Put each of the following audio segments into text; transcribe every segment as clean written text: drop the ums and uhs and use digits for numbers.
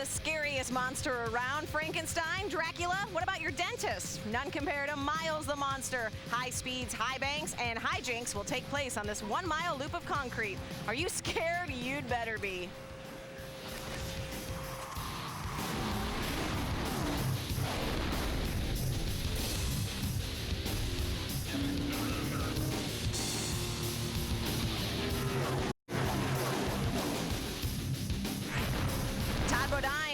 The scariest monster around, Frankenstein, Dracula. What about your dentist? None compare to Miles the Monster. High speeds, high banks, and hijinks will take place on this 1 mile loop of concrete. Are you scared? You'd better be.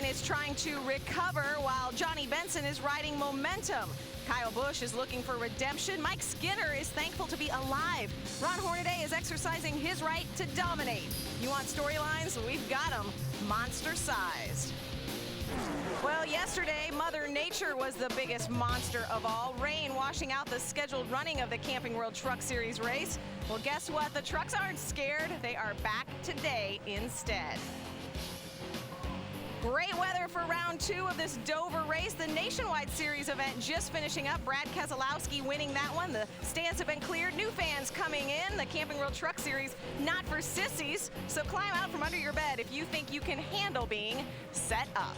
Is trying to recover while Johnny Benson is riding momentum. Kyle Busch is looking for redemption. Mike Skinner is thankful to be alive. Ron Hornaday is exercising his right to dominate. You want storylines? We've got them. Monster-sized. Well, yesterday, Mother Nature was the biggest monster of all. Rain washing out the scheduled running of the Camping World Truck Series race. Well, guess what? The trucks aren't scared. They are back today instead. Great weather for round 2 of this Dover race. The Nationwide Series event just finishing up. Brad Keselowski winning that one. The stands have been cleared. New fans coming in. The Camping World Truck Series, not for sissies. So climb out from under your bed if you think you can handle being set up.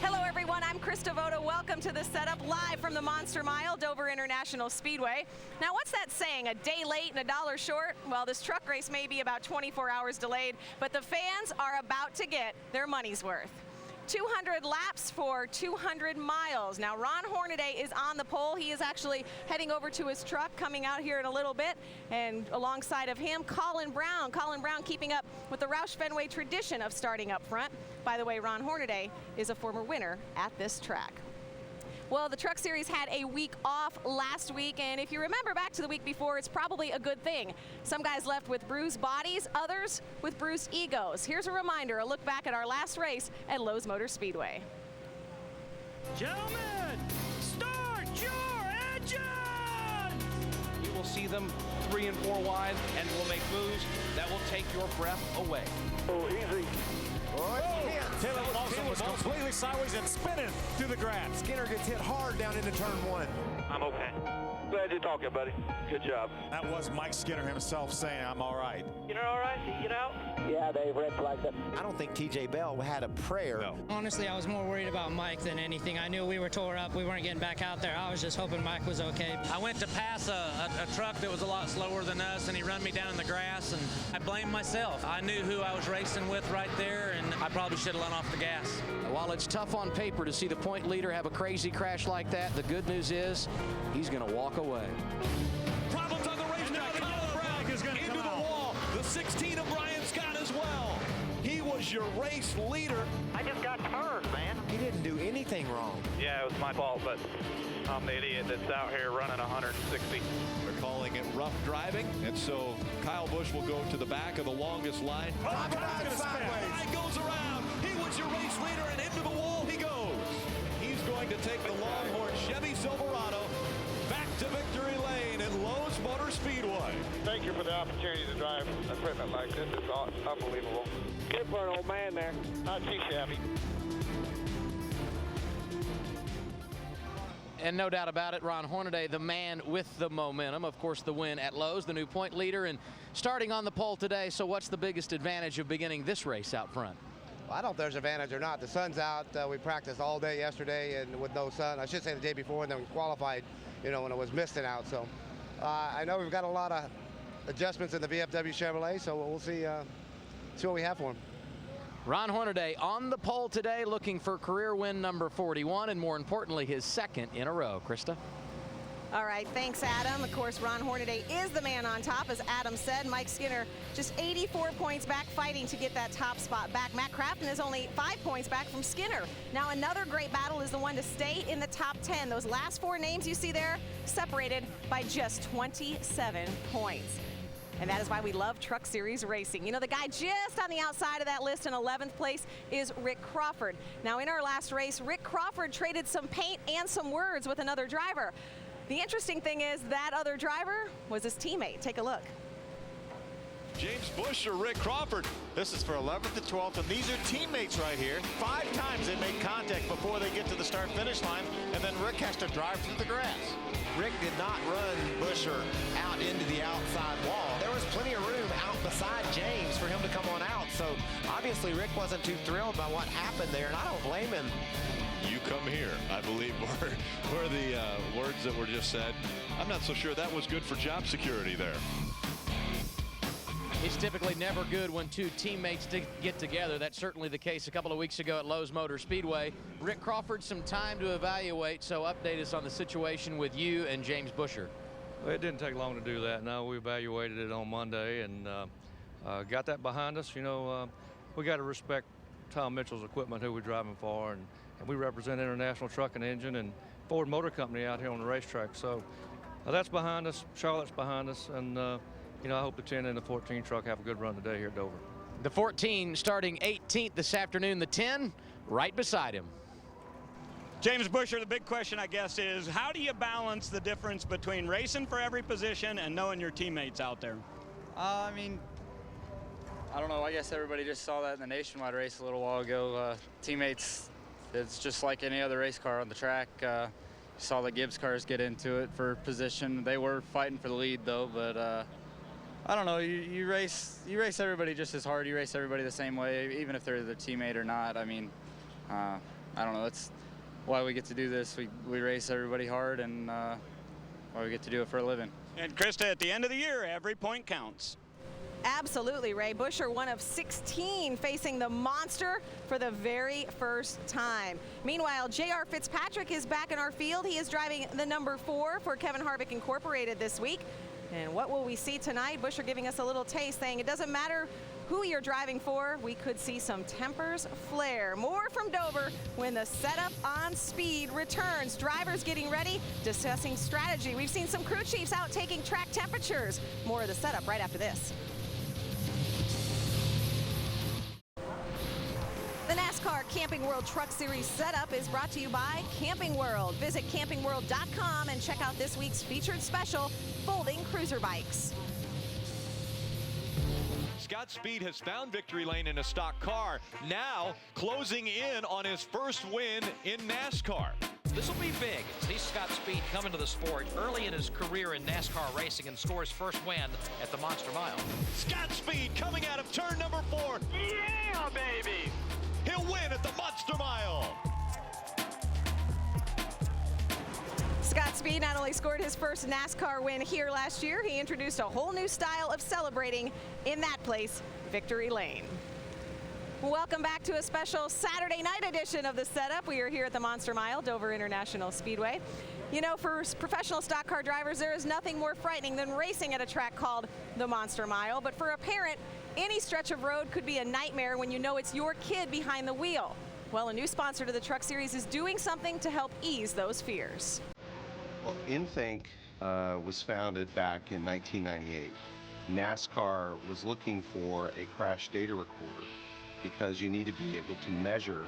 Hello everyone, I'm Krista Voda. Welcome to the setup live from the Monster Mile, Dover International Speedway. Now what's that saying, a day late and a dollar short? Well, this truck race may be about 24 hours delayed, but the fans are about to get their money's worth. 200 laps for 200 miles. Now Ron Hornaday is on the pole. He is actually heading over to his truck, coming out here in a little bit, and alongside of him, Colin Brown. Colin Brown keeping up with the Roush Fenway tradition of starting up front. By the way, Ron Hornaday is a former winner at this track. Well, the Truck Series had a week off last week, and if you remember back to the week before, it's probably a good thing. Some guys left with bruised bodies, others with bruised egos. Here's a reminder, a look back at our last race at Lowe's Motor Speedway. Gentlemen, start your engine! You will see them 3 and 4 wide, and will make moves that will take your breath away. Oh, easy. Taylor Lawson was completely sideways and spinning through the grass. Skinner gets hit hard down into turn 1. I'm okay. Glad you're talking, buddy. Good job. That was Mike Skinner himself saying, I'm all right. You know, all right? You get out? Yeah, they red flagged it. I don't think TJ Bell had a prayer. No. Honestly, I was more worried about Mike than anything. I knew we were tore up. We weren't getting back out there. I was just hoping Mike was okay. I went to pass a truck that was a lot slower than us, and he run me down in the grass, and I blamed myself. I knew who I was racing with right there, and I probably should have let off the gas. While it's tough on paper to see the point leader have a crazy crash like that, the good news is he's going to walk away. Problems on the racetrack. Colin Brown into the wall. The 16 of Brian Scott as well. He was your race leader. I just got turned, man. He didn't do anything wrong. Yeah, it was my fault, but I'm the idiot that's out here running 160. They're calling it rough driving, and so Kyle Busch will go to the back of the longest line. Oh, Brown's sideways. Line goes around. He was your race leader, and into the wall he goes. He's going to take the Longhorn Chevy Silverado back to victory lane at Lowe's Motor Speedway. Thank you for the opportunity to drive equipment like this. It's unbelievable. Good for an old man there. Not too shabby. And no doubt about it, Ron Hornaday, the man with the momentum. Of course, the win at Lowe's, the new point leader, and starting on the pole today. So what's the biggest advantage of beginning this race out front? I don't know if there's advantage or not. The sun's out. We practiced all day yesterday and with no sun. I should say the day before, and then we qualified, you know, when it was misting out. So I know we've got a lot of adjustments in the VFW Chevrolet, so we'll see what we have for him. Ron Hornaday on the pole today, looking for career win number 41, and more importantly, his second in a row. Krista? All right, thanks, Adam. Of course, Ron Hornaday is the man on top, as Adam said. Mike Skinner just 84 points back, fighting to get that top spot back. Matt Crafton is only 5 points back from Skinner. Now, another great battle is the one to stay in the top 10. Those last 4 names you see there, separated by just 27 points. And that is why we love Truck Series racing. You know, the guy just on the outside of that list in 11th place is Rick Crawford. Now, in our last race, Rick Crawford traded some paint and some words with another driver. The interesting thing is that other driver was his teammate. Take a look. James Bush or Rick Crawford. This is for 11th and 12th, and these are teammates right here. 5 times they make contact before they get to the start-finish line, and then Rick has to drive through the grass. Rick did not run Busher out into the outside wall. There was plenty of room out beside James for him to come on out. So obviously Rick wasn't too thrilled by what happened there, and I don't blame him. You come here, I believe, were the words that were just said. I'm not so sure that was good for job security there. It's typically never good when 2 teammates get together. That's certainly the case a couple of weeks ago at Lowe's Motor Speedway. Rick Crawford, some time to evaluate, so update us on the situation with you and James Busher. Well, it didn't take long to do that. No, we evaluated it on Monday and got that behind us. You know, we got to respect Tom Mitchell's equipment, who we're driving for, and we represent International Truck and Engine and Ford Motor Company out here on the racetrack. So that's behind us. Charlotte's behind us, and you know, I hope the 10 and the 14 truck have a good run today here at Dover. The 14 starting 18th this afternoon. The 10 right beside him. James Busher, the big question, I guess, is how do you balance the difference between racing for every position and knowing your teammates out there? I mean, I don't know. I guess everybody just saw that in the nationwide race a little while ago. Teammates, it's just like any other race car on the track. Saw the Gibbs cars get into it for position. They were fighting for the lead, though, but I don't know. You race everybody just as hard. You race everybody the same way, even if they're the teammate or not. I mean, I don't know. That's why we get to do this. We race everybody hard, and why we get to do it for a living. And Krista, at the end of the year, every point counts. Absolutely, Ray. Busher, one of 16 facing the monster for the very first time. Meanwhile, J.R. Fitzpatrick is back in our field. He is driving the number 4 for Kevin Harvick Incorporated this week. And what will we see tonight? Busher giving us a little taste, saying it doesn't matter who you're driving for, we could see some tempers flare. More from Dover when the setup on speed returns. Drivers getting ready, discussing strategy. We've seen some crew chiefs out taking track temperatures. More of the setup right after this. The NASCAR Camping World Truck Series setup is brought to you by Camping World. Visit campingworld.com and check out this week's featured special, folding cruiser bikes. Scott Speed has found victory lane in a stock car, now closing in on his first win in NASCAR. This will be big. See Scott Speed come into the sport early in his career in NASCAR racing and score his first win at the Monster Mile. Scott Speed coming out of turn number 4. Yeah, baby! He'll win at the Monster Mile. Scott Speed not only scored his first NASCAR win here last year, he introduced a whole new style of celebrating in that place, Victory Lane. Welcome back to a special Saturday night edition of the setup. We are here at the Monster Mile, Dover International Speedway. You know, for professional stock car drivers, there is nothing more frightening than racing at a track called the Monster Mile. But for a parent, any stretch of road could be a nightmare when you know it's your kid behind the wheel. Well, a new sponsor to the Truck Series is doing something to help ease those fears. Well, InThink was founded back in 1998. NASCAR was looking for a crash data recorder because you need to be able to measure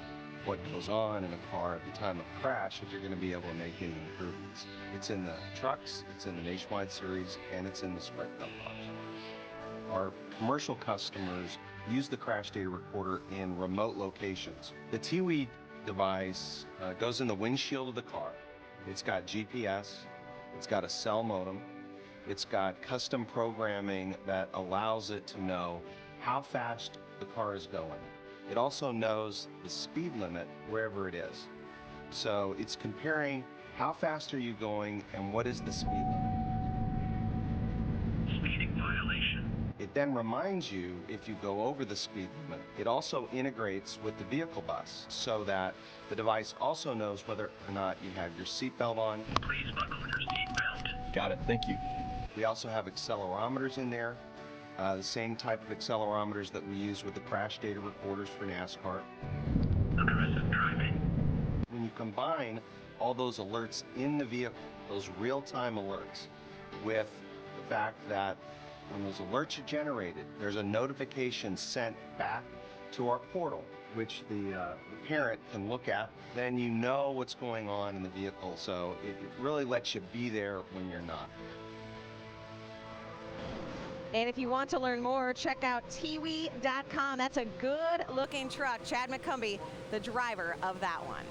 what goes on in a car at the time of crash if you're going to be able to make any improvements. It's in the trucks, it's in the Nationwide Series, and it's in the Sprint Cup cars. Our commercial customers use the crash data recorder in remote locations. The TWE device goes in the windshield of the car. It's got GPS, it's got a cell modem, it's got custom programming that allows it to know how fast the car is going. It also knows the speed limit wherever it is. So it's comparing how fast are you going and what is the speed limit. Speeding violation. It then reminds you if you go over the speed limit. It also integrates with the vehicle bus so that the device also knows whether or not you have your seatbelt on. Please buckle your seatbelt. Got it, thank you. We also have accelerometers in there. The same type of accelerometers that we use with the crash data recorders for NASCAR. Aggressive driving. When you combine all those alerts in the vehicle, those real-time alerts, with the fact that when those alerts are generated, there's a notification sent back to our portal, which the parent can look at, then you know what's going on in the vehicle. So it really lets you be there when you're not. And if you want to learn more, check out Tiwi.com. That's a good-looking truck. Chad McCumbee, the driver of that one.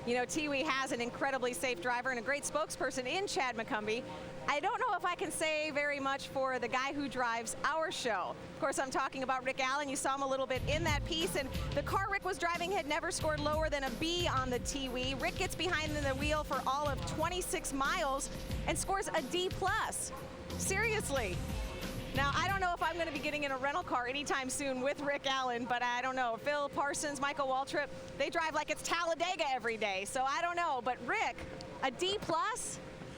You know, Tiwi has an incredibly safe driver and a great spokesperson in Chad McCumbee. I don't know if I can say very much for the guy who drives our show. Of course, I'm talking about Rick Allen. You saw him a little bit in that piece, and the car Rick was driving had never scored lower than a B on the Tiwi. Rick gets behind the wheel for all of 26 miles and scores a D+. Seriously. Now, I don't know if I'm going to be getting in a rental car anytime soon with Rick Allen, but I don't know. Phil Parsons, Michael Waltrip, they drive like it's Talladega every day, so I don't know. But Rick, a D+?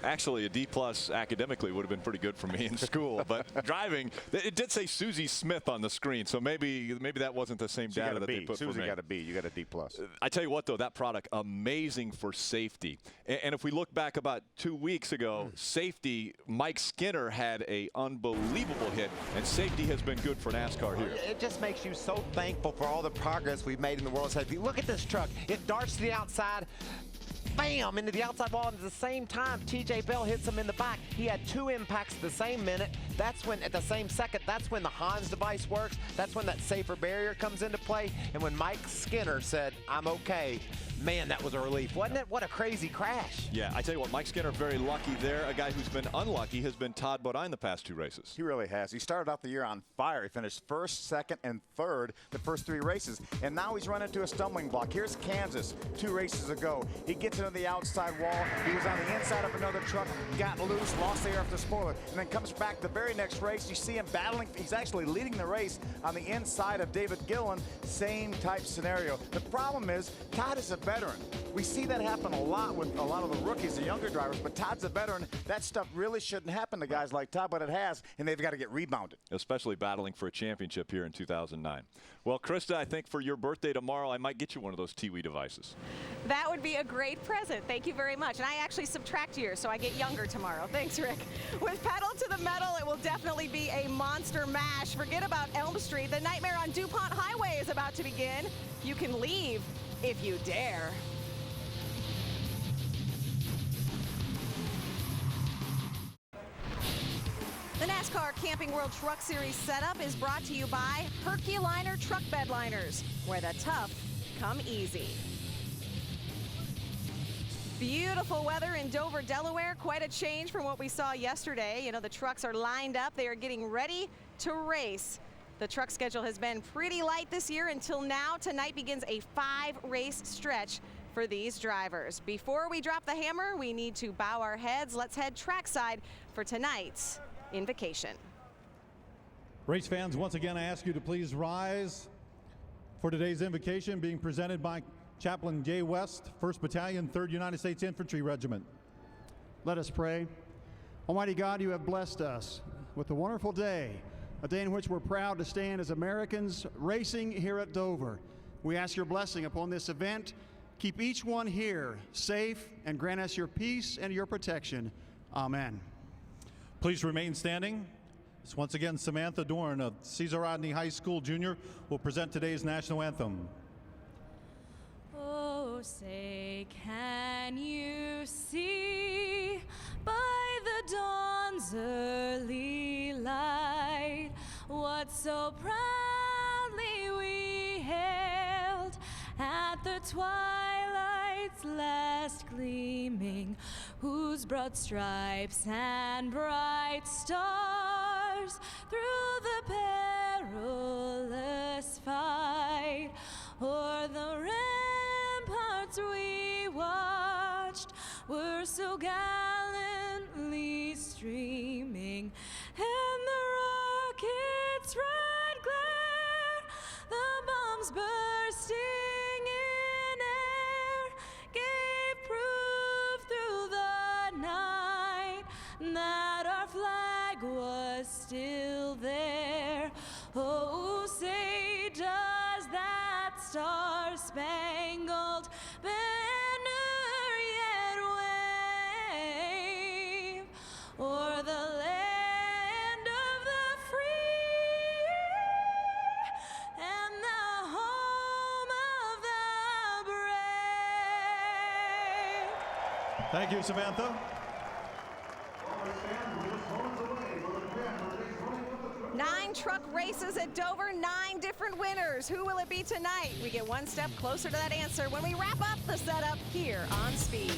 Actually, a D+ academically would have been pretty good for me in school, but driving, it did say Susie Smith on the screen, so maybe that wasn't the same data that they put for me. Susie got a B. You got a D+. I tell you what, though, that product, amazing for safety. And if we look back about 2 weeks ago, safety, Mike Skinner had an unbelievable hit, and safety has been good for NASCAR here. It just makes you so thankful for all the progress we've made in the world of safety. Look at this truck. It darts to the outside. Bam! Into the outside wall, and at the same time, TJ Bell hits him in the back. He had 2 impacts at the same minute. That's when, at the same second, that's when the Hans device works. That's when that safer barrier comes into play. And when Mike Skinner said, "I'm okay," man, that was a relief, wasn't it? What a crazy crash. Yeah, I tell you what, Mike Skinner very lucky there. A guy who's been unlucky has been Todd Bodine the past 2 races. He really has. He started off the year on fire. He finished first, second, and third the first 3 races. And now he's run into a stumbling block. Here's Kansas 2 races ago. He gets into the outside wall. He was on the inside of another truck, got loose, lost the air off the spoiler, and then comes back the very next race. You see him battling. He's actually leading the race on the inside of David Gillen. Same type scenario. The problem is Todd is a veteran. We see that happen a lot with a lot of the rookies, the younger drivers, but Todd's a veteran. That stuff really shouldn't happen to guys like Todd, but it has, and they've got to get rebounded. Especially battling for a championship here in 2009. Well, Krista, I think for your birthday tomorrow, I might get you one of those Tiwi devices. That would be a great present. Thank you very much. And I actually subtract years, so I get younger tomorrow. Thanks, Rick. With pedal to the metal, it will definitely be a monster mash. Forget about Elm Street. The nightmare on DuPont Highway is about to begin. You can leave if you dare. The NASCAR Camping World Truck Series setup is brought to you by Herculiner Truck Bed Liners, where the tough come easy. Beautiful weather in Dover, Delaware. Quite a change from what we saw yesterday. You know, the trucks are lined up. They are getting ready to race. The truck schedule has been pretty light this year until now. Tonight begins a 5-race stretch for these drivers. Before we drop the hammer, we need to bow our heads. Let's head trackside for tonight's invocation. Race fans, once again, I ask you to please rise for today's invocation being presented by Chaplain Jay West, 1st Battalion, 3rd United States Infantry Regiment. Let us pray. Almighty God, you have blessed us with a wonderful day, a day in which we're proud to stand as Americans racing here at Dover. We ask your blessing upon this event. Keep each one here safe and grant us your peace and your protection. Amen. Please remain standing. It's once again Samantha Dorn of Cesar Rodney High School Junior will present today's national anthem. Oh, say, can you see by the dawn's early light what so proudly we hailed at the twilight's last gleaming, whose broad stripes and bright stars through the perilous fight o'er the ramparts we watched were so gallantly streaming, and the rockets' red glare, the bombs bursting in air, gave proof through the night that our flag was still there. Oh, say, does that star-spangled banner yet wave o'er the land of the free and the home of the brave? Thank you, Samantha. truck races at Dover, 9 different winners. Who will it be tonight? We get one step closer to that answer when we wrap up the setup here on Speed.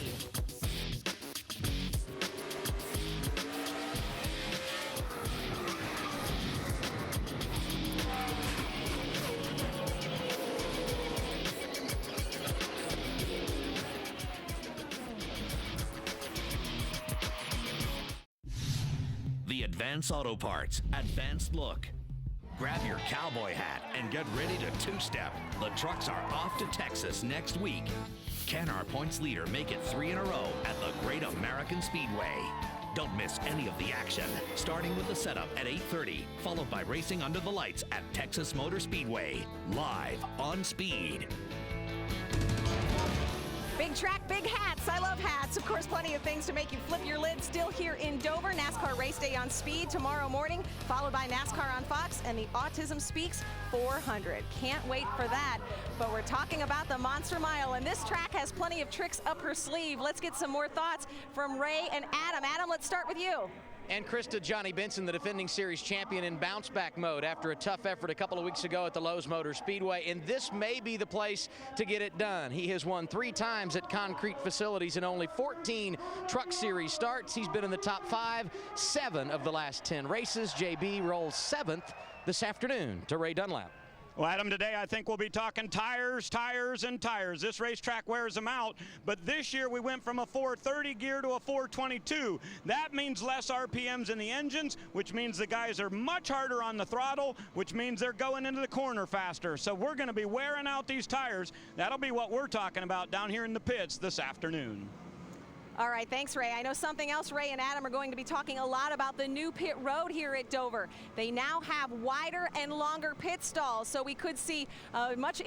The Advance Auto Parts Advanced Look. Grab your cowboy hat and get ready to two-step. The trucks are off to Texas next week. Can our points leader make it 3 in a row at the Great American Speedway? Don't miss any of the action, starting with the setup at 8:30, followed by racing under the lights at Texas Motor Speedway, live on Speed. Big track, big hats. I love hats. Of course, plenty of things to make you flip your lid still here in Dover. NASCAR race day on Speed tomorrow morning, followed by NASCAR on Fox and the Autism Speaks 400. Can't wait for that. But we're talking about the Monster Mile, and this track has plenty of tricks up her sleeve. Let's get some more thoughts from Ray and Adam. Adam, let's start with you. And Krista, Johnny Benson, the defending series champion, in bounce-back mode after a tough effort a couple of weeks ago at the Lowe's Motor Speedway, and this may be the place to get it done. He has won 3 times at concrete facilities in only 14 Truck Series starts. He's been in the top 5, 7 of the last 10 races. JB rolls 7th this afternoon to Ray Dunlap. Well, Adam, today I think we'll be talking tires, tires, and tires. This racetrack wears them out, but this year we went from a 430 gear to a 422. That means less RPMs in the engines, which means the guys are much harder on the throttle, which means they're going into the corner faster. So we're going to be wearing out these tires. That'll be what we're talking about down here in the pits this afternoon. All right, thanks, Ray. I know something else Ray and Adam are going to be talking a lot about, the new pit road here at Dover. They now have wider and longer pit stalls, so we could see a much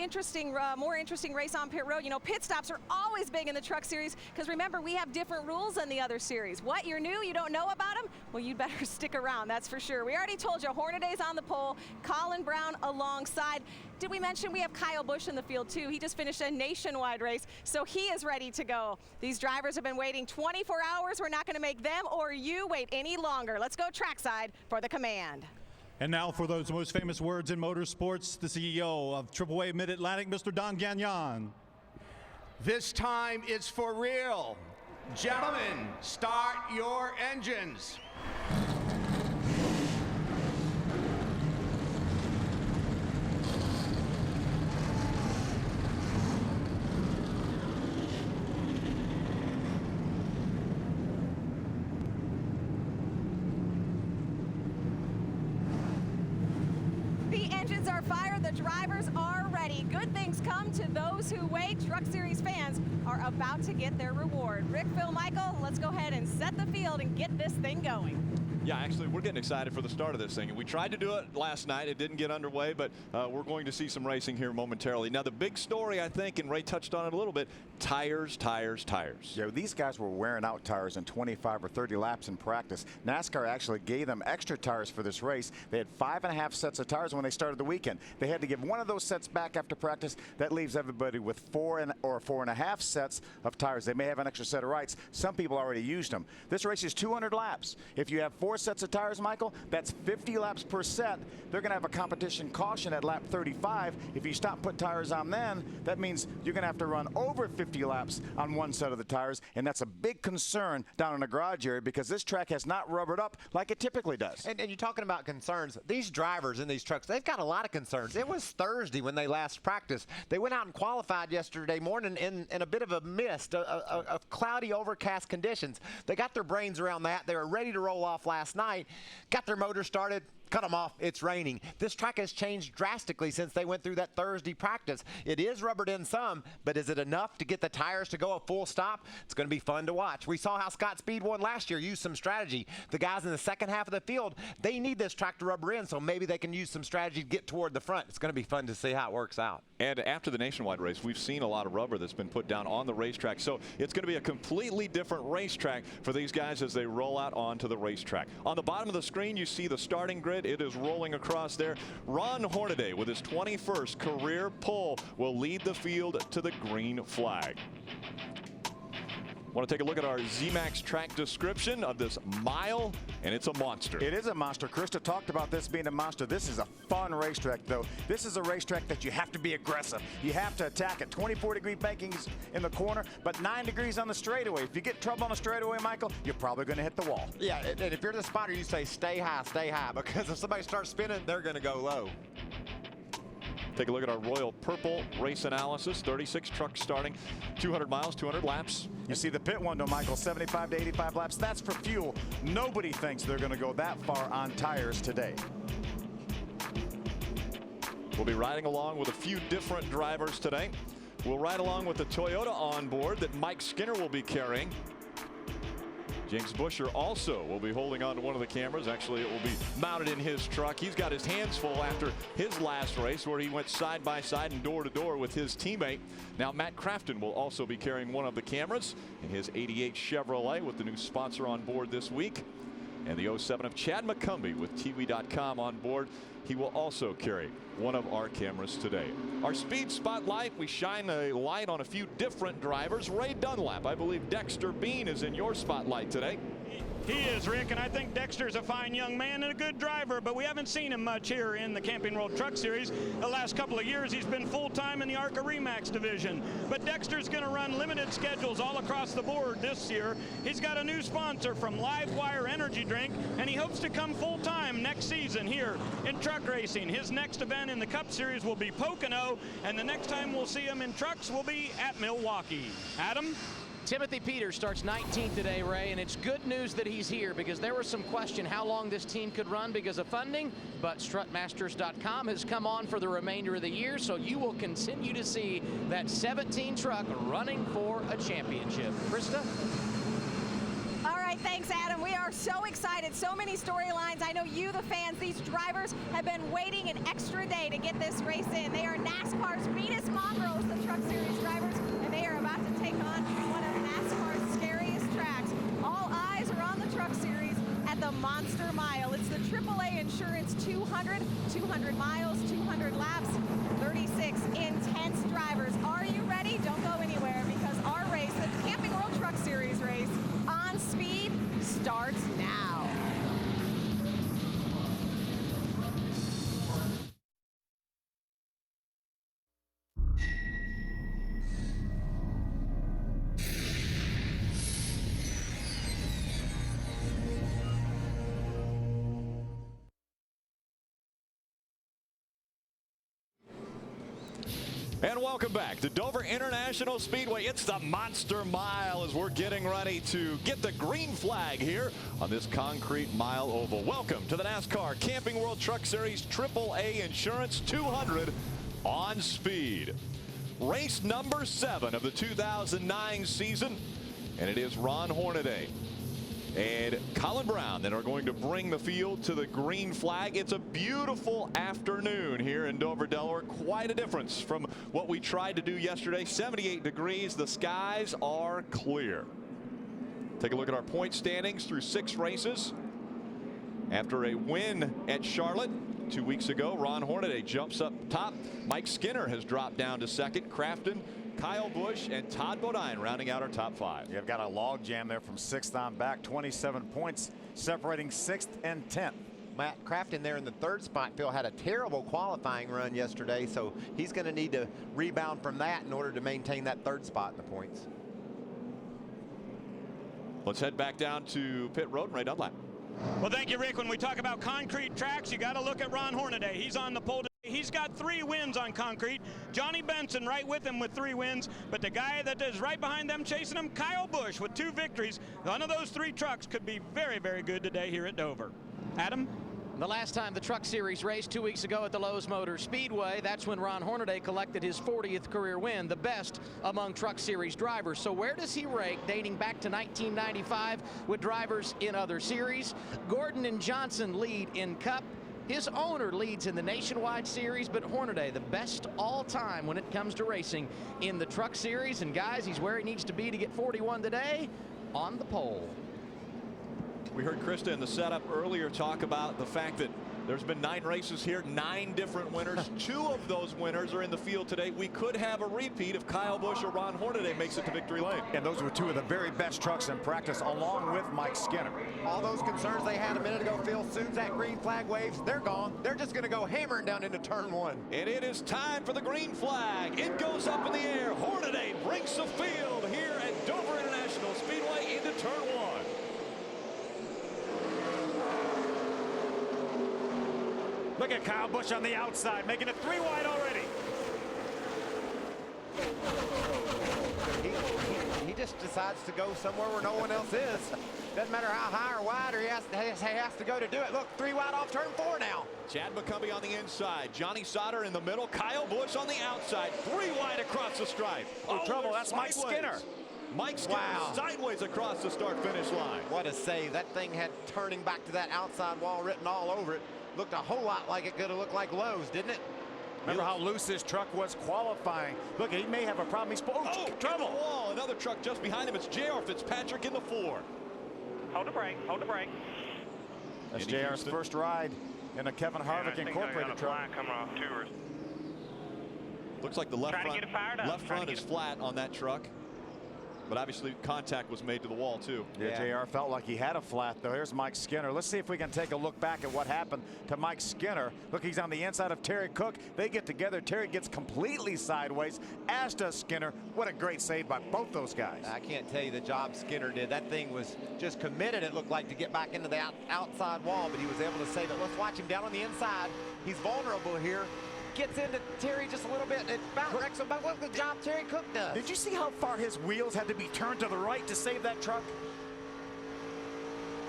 more interesting race on pit road. You know, pit stops are always big in the Truck Series because remember, we have different rules than the other series. What, you're new? You don't know about them? Well, you'd better stick around, that's for sure. We already told you, Hornaday's on the pole, Colin Brown alongside. Did we mention we have Kyle Busch in the field too? He just finished a nationwide race, so he is ready to go. These drivers have been waiting 24 hours. We're not going to make them or you wait any longer. Let's go trackside for the command. And now for those most famous words in motorsports, the CEO of AAA Mid-Atlantic, Mr. Don Gagnon. This time is for real. Gentlemen, start your engines. Are fired, the drivers are ready. Good things come to those who wait. Truck Series fans are about to get their reward. Rick, Phil, Michael, let's go ahead and set the field and get this thing going. Yeah, actually, we're getting excited for the start of this thing. We tried to do it last night. It didn't get underway, but we're going to see some racing here momentarily. Now, the big story, I think, and Ray touched on it a little bit, tires, tires, tires. Yeah, these guys were wearing out tires in 25 or 30 laps in practice. NASCAR actually gave them extra tires for this race. They had 5.5 sets of tires when they started the weekend. They had to give one of those sets back after practice. That leaves everybody with 4 or 4.5 sets of tires. They may have an extra set of rights. Some people already used them. This race is 200 laps. If you have 4 sets of tires, Michael, that's 50 laps per set. They're going to have a competition caution at lap 35. If you stop and put tires on then, that means you're going to have to run over 50 laps on one set of the tires, and that's a big concern down in the garage area because this track has not rubbered up like it typically does. And you're talking about concerns. These drivers in these trucks, they've got a lot of concerns. It was Thursday when they last practiced. They went out and qualified yesterday morning in a bit of a mist, of cloudy, overcast conditions. They got their brains around that. They were ready to roll off last night, got their motor started, cut them off, it's raining. This track has changed drastically since they went through that Thursday practice. It is rubbered in some, but is it enough to get the tires to go a full stop? It's going to be fun to watch. We saw how Scott Speed won last year, used some strategy. The guys in the second half of the field, they need this track to rubber in, so maybe they can use some strategy to get toward the front. It's going to be fun to see how it works out. And after the nationwide race, we've seen a lot of rubber that's been put down on the racetrack. So it's going to be a completely different racetrack for these guys as they roll out onto the racetrack. On the bottom of the screen, you see the starting grid. It is rolling across there. Ron Hornaday, with his 21st career pole, will lead the field to the green flag. Want to take a look at our ZMAX track description of this mile, and it's a monster. It is a monster. Krista talked about this being a monster. This is a fun racetrack, though. This is a racetrack that you have to be aggressive. You have to attack it. 24-degree bankings in the corner, but 9 degrees on the straightaway. If you get trouble on the straightaway, Michael, you're probably going to hit the wall. Yeah, and if you're the spotter, you say stay high, because if somebody starts spinning, they're going to go low. Take a look at our Royal Purple race analysis. 36 trucks starting, 200 miles, 200 laps. You see the pit window, Michael, 75 to 85 laps. That's for fuel. Nobody thinks they're going to go that far on tires today. We'll be riding along with a few different drivers today. We'll ride along with the Toyota onboard that Mike Skinner will be carrying. James Busher also will be holding on to one of the cameras. Actually, it will be mounted in his truck. He's got his hands full after his last race where he went side by side and door to door with his teammate. Now Matt Crafton will also be carrying one of the cameras in his 88 Chevrolet with the new sponsor on board this week. And the 07 of Chad McCumbee with TV.com on board. He will also carry one of our cameras today. Our speed spotlight, we shine a light on a few different drivers. Ray Dunlap, I believe Dexter Bean is in your spotlight today. He is, Rick, and I think Dexter's a fine young man and a good driver, but we haven't seen him much here in the Camping World Truck Series. The last couple of years, he's been full-time in the ARCA Remax division. But Dexter's going to run limited schedules all across the board this year. He's got a new sponsor from Livewire Energy Drink, and he hopes to come full-time next season here in truck racing. His next event in the Cup Series will be Pocono, and the next time we'll see him in trucks will be at Milwaukee. Adam? Timothy Peters starts 19th today, Ray, and it's good news that he's here because there was some question how long this team could run because of funding, but strutmasters.com has come on for the remainder of the year, so you will continue to see that 17 truck running for a championship. Krista? All right, thanks, Adam. We are so excited. So many storylines. I know you, the fans, these drivers have been waiting an extra day to get this race in. They are NASCAR's Venus Mongrels, the Truck Series drivers, and they are about to take on one of NASCAR's scariest tracks. All eyes are on the Truck Series at the Monster Mile. It's the AAA Insurance 200 miles, 200 laps, 36 intense drivers. Are you ready? Don't go anywhere because our race, the Camping World Truck Series race on speed, starts now. And welcome back to Dover International Speedway. It's the Monster Mile as we're getting ready to get the green flag here on this concrete mile oval. Welcome to the NASCAR Camping World Truck Series AAA Insurance 200 on speed. Race number 7 of the 2009 season, and it is Ron Hornaday and Colin Brown that are going to bring the field to the green flag. It's a beautiful afternoon here in Dover, Delaware. Quite a difference from what we tried to do yesterday. 78 degrees. The skies are clear. Take a look at our point standings through 6 races. After a win at Charlotte 2 weeks ago, Ron Hornaday jumps up top. Mike Skinner has dropped down to second. Crafton, Kyle Busch, and Todd Bodine rounding out our top 5. You've got a log jam there from 6th on back. 27 points separating 6th and 10th. Matt Crafton there in the 3rd spot. Phil had a terrible qualifying run yesterday, so he's going to need to rebound from that in order to maintain that 3rd spot in the points. Let's head back down to pit road and Ray Dunlap. Well, thank you, Rick. When we talk about concrete tracks, you got to look at Ron Hornaday. He's on the pole today. He's got 3 wins on concrete. Johnny Benson right with him with 3 wins. But the guy that is right behind them chasing him, Kyle Busch with 2 victories. One of those 3 trucks could be very, very good today here at Dover. Adam? The last time the Truck Series raced 2 weeks ago at the Lowe's Motor Speedway, that's when Ron Hornaday collected his 40th career win, the best among Truck Series drivers. So where does he rank dating back to 1995 with drivers in other series? Gordon and Johnson lead in Cup. His owner leads in the Nationwide Series, but Hornaday, the best all time when it comes to racing in the Truck Series. And guys, he's where he needs to be to get 41 today on the pole. We heard Krista in the setup earlier talk about the fact that There's been 9 races here, 9 different winners. 2 of those winners are in the field today. We could have a repeat if Kyle Busch or Ron Hornaday makes it to victory lane. And those were 2 of the very best trucks in practice, along with Mike Skinner. All those concerns they had a minute ago, Phil, soon as that green flag waves, they're gone. They're just going to go hammering down into turn 1. And it is time for the green flag. It goes up in the air. Hornaday breaks the field here at Dover International Speedway into turn 1. Look at Kyle Busch on the outside, making it 3 wide already. He just decides to go somewhere where no one else is. Doesn't matter how high or wide he has to go to do it. Look, 3 wide off turn 4 now. Chad McCumbee on the inside. Johnny Sauter in the middle. Kyle Busch on the outside. 3 wide across the stripe. Oh, trouble. That's Mike Skinner. Mike Skinner sideways across the start-finish line. What a save. That thing had turning back to that outside wall written all over it. Looked a whole lot like it could have looked like Lowe's, didn't it? Remember how loose this truck was qualifying. Look, he may have a problem. He's trouble. Wall. Another truck just behind him. It's J.R. Fitzpatrick in the 4. Hold the brake. Hold the brake. That's J.R.'s first ride in a Kevin Harvick Incorporated truck. Coming off tours. Looks like the left front is flat on that truck. But obviously contact was made to the wall too. Yeah, JR felt like he had a flat though. Here's Mike Skinner. Let's see if we can take a look back at what happened to Mike Skinner. Look, he's on the inside of Terry Cook. They get together. Terry gets completely sideways, as does Skinner. What a great save by both those guys. I can't tell you the job Skinner did. That thing was just committed, it looked like, to get back into the outside wall, but he was able to save it. Let's watch him down on the inside. He's vulnerable here. Gets into Terry just a little bit. It about wrecks him. But look at the job Terry Cook does. Did you see how far his wheels had to be turned to the right to save that truck?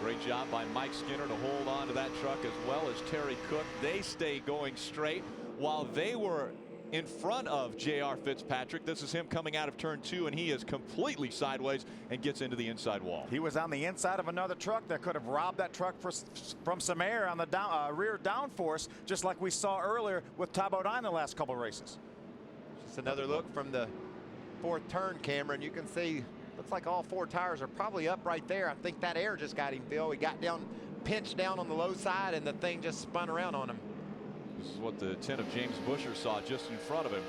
Great job by Mike Skinner to hold on to that truck, as well as Terry Cook. They stay going straight while they were in front of J.R. Fitzpatrick. This is him coming out of turn 2, and he is completely sideways and gets into the inside wall. He was on the inside of another truck that could have robbed that truck from some air on the rear downforce, just like we saw earlier with Todd Bodine the last couple of races. Just another look from the 4th turn, Cameron. You can see, looks like all 4 tires are probably up right there. I think that air just got him, Phil. He got down, pinched down on the low side, and the thing just spun around on him. This is what the 10 of James Busher saw just in front of him.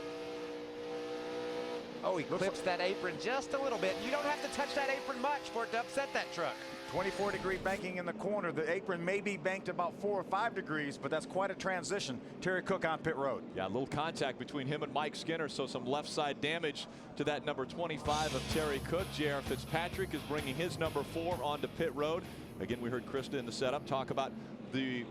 Oh, he clips that apron just a little bit. You don't have to touch that apron much for it to upset that truck. 24-degree banking in the corner. The apron may be banked about 4 or 5 degrees, but that's quite a transition. Terry Cook on pit road. Yeah, a little contact between him and Mike Skinner, so some left side damage to that number 25 of Terry Cook. J.R. Fitzpatrick is bringing his number 4 onto pit road. Again, we heard Krista in the setup talk about the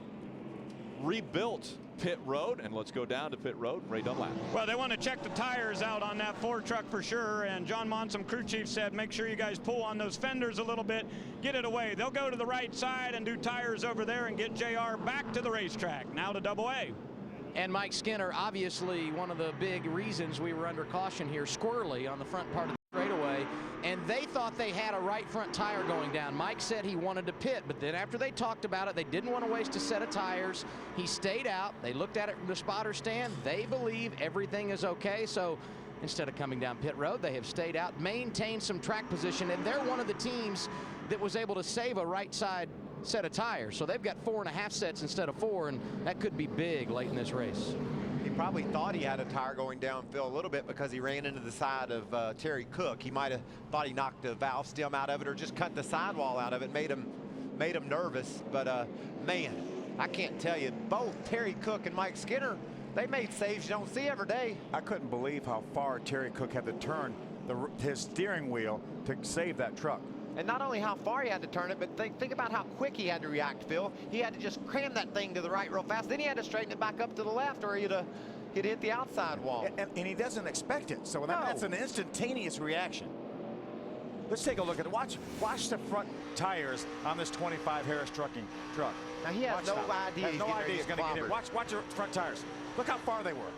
rebuilt pit road, and let's go down to pit road. Ray Dunlap. Well, they want to check the tires out on that Ford truck for sure, and John Monson, crew chief, said make sure you guys pull on those fenders a little bit, get it away. They'll go to the right side and do tires over there and get JR back to the racetrack. Now to AA. And Mike Skinner, obviously one of the big reasons we were under caution here, squirrely on the front part of the straightaway, and they thought they had a right front tire going down. Mike said he wanted to pit, but then after they talked about it, they didn't want to waste a set of tires. He stayed out. They looked at it from the spotter stand. They believe everything is okay, so instead of coming down pit road, they have stayed out, maintained some track position, and they're one of the teams that was able to save a right side set of tires. So they've got 4.5 sets instead of 4, and that could be big late in this race. He probably thought he had a tire going down, Phil, a little bit because he ran into the side of Terry Cook. He might have thought he knocked the valve stem out of it or just cut the sidewall out of it, made him nervous. But man, I can't tell you, both Terry Cook and Mike Skinner, they made saves you don't see every day. I couldn't believe how far Terry Cook had to turn his steering wheel to save that truck. And not only how far he had to turn it, but think about how quick he had to react, Phil. He had to just cram that thing to the right real fast. Then he had to straighten it back up to the left, or he'd hit the outside wall. And he doesn't expect it. So that's an instantaneous reaction. Let's take a look at it. Watch the front tires on this 25 Harris truck. Now he has no idea he's going to get hit. Watch your front tires. Look how far they were.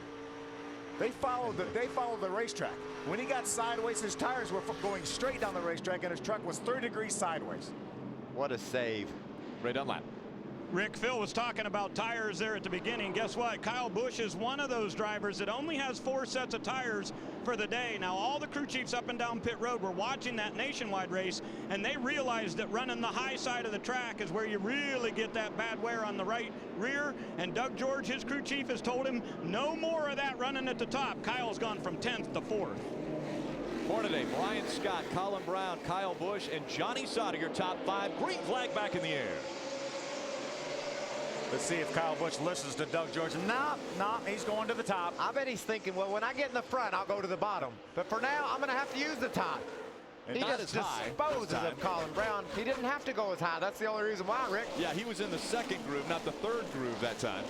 They followed the racetrack. When he got sideways, his tires were going straight down the racetrack, and his truck was 30 degrees sideways. What a save. Ray Dunlap. Rick, Phil was talking about tires there at the beginning. Guess what? Kyle Busch is one of those drivers that only has 4 sets of tires for the day. Now, all the crew chiefs up and down pit road were watching that nationwide race, and they realized that running the high side of the track is where you really get that bad wear on the right rear. And Doug George, his crew chief, has told him no more of that running at the top. Kyle's gone from 10th to 4th. Hornaday, Brian Scott, Colin Brown, Kyle Busch, and Johnny Sauter, your top 5. Green flag back in the air. Let's see if Kyle Busch listens to Doug George. No, he's going to the top. I bet he's thinking, well, when I get in the front, I'll go to the bottom. But for now, I'm going to have to use the top. And he not just as high disposes of Colin Brown. He didn't have to go as high. That's the only reason why, Rick. Yeah, he was in the second groove, not the third groove that time.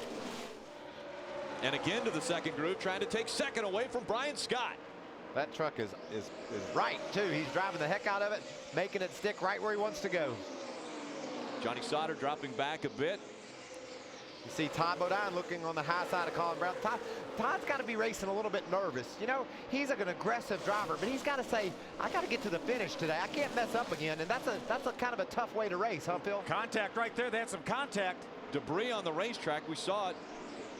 And again to the second groove, trying to take second away from Brian Scott. That truck is right, too. He's driving the heck out of it, making it stick right where he wants to go. Johnny Sauter dropping back a bit. You see Todd Bodine looking on the high side of Colin Brown. Todd's got to be racing a little bit nervous. You know, he's an aggressive driver, but he's got to say, I got to get to the finish today. I can't mess up again, and that's a kind of a tough way to race, huh, Phil? Contact right there. They had some contact. Debris on the racetrack. We saw it.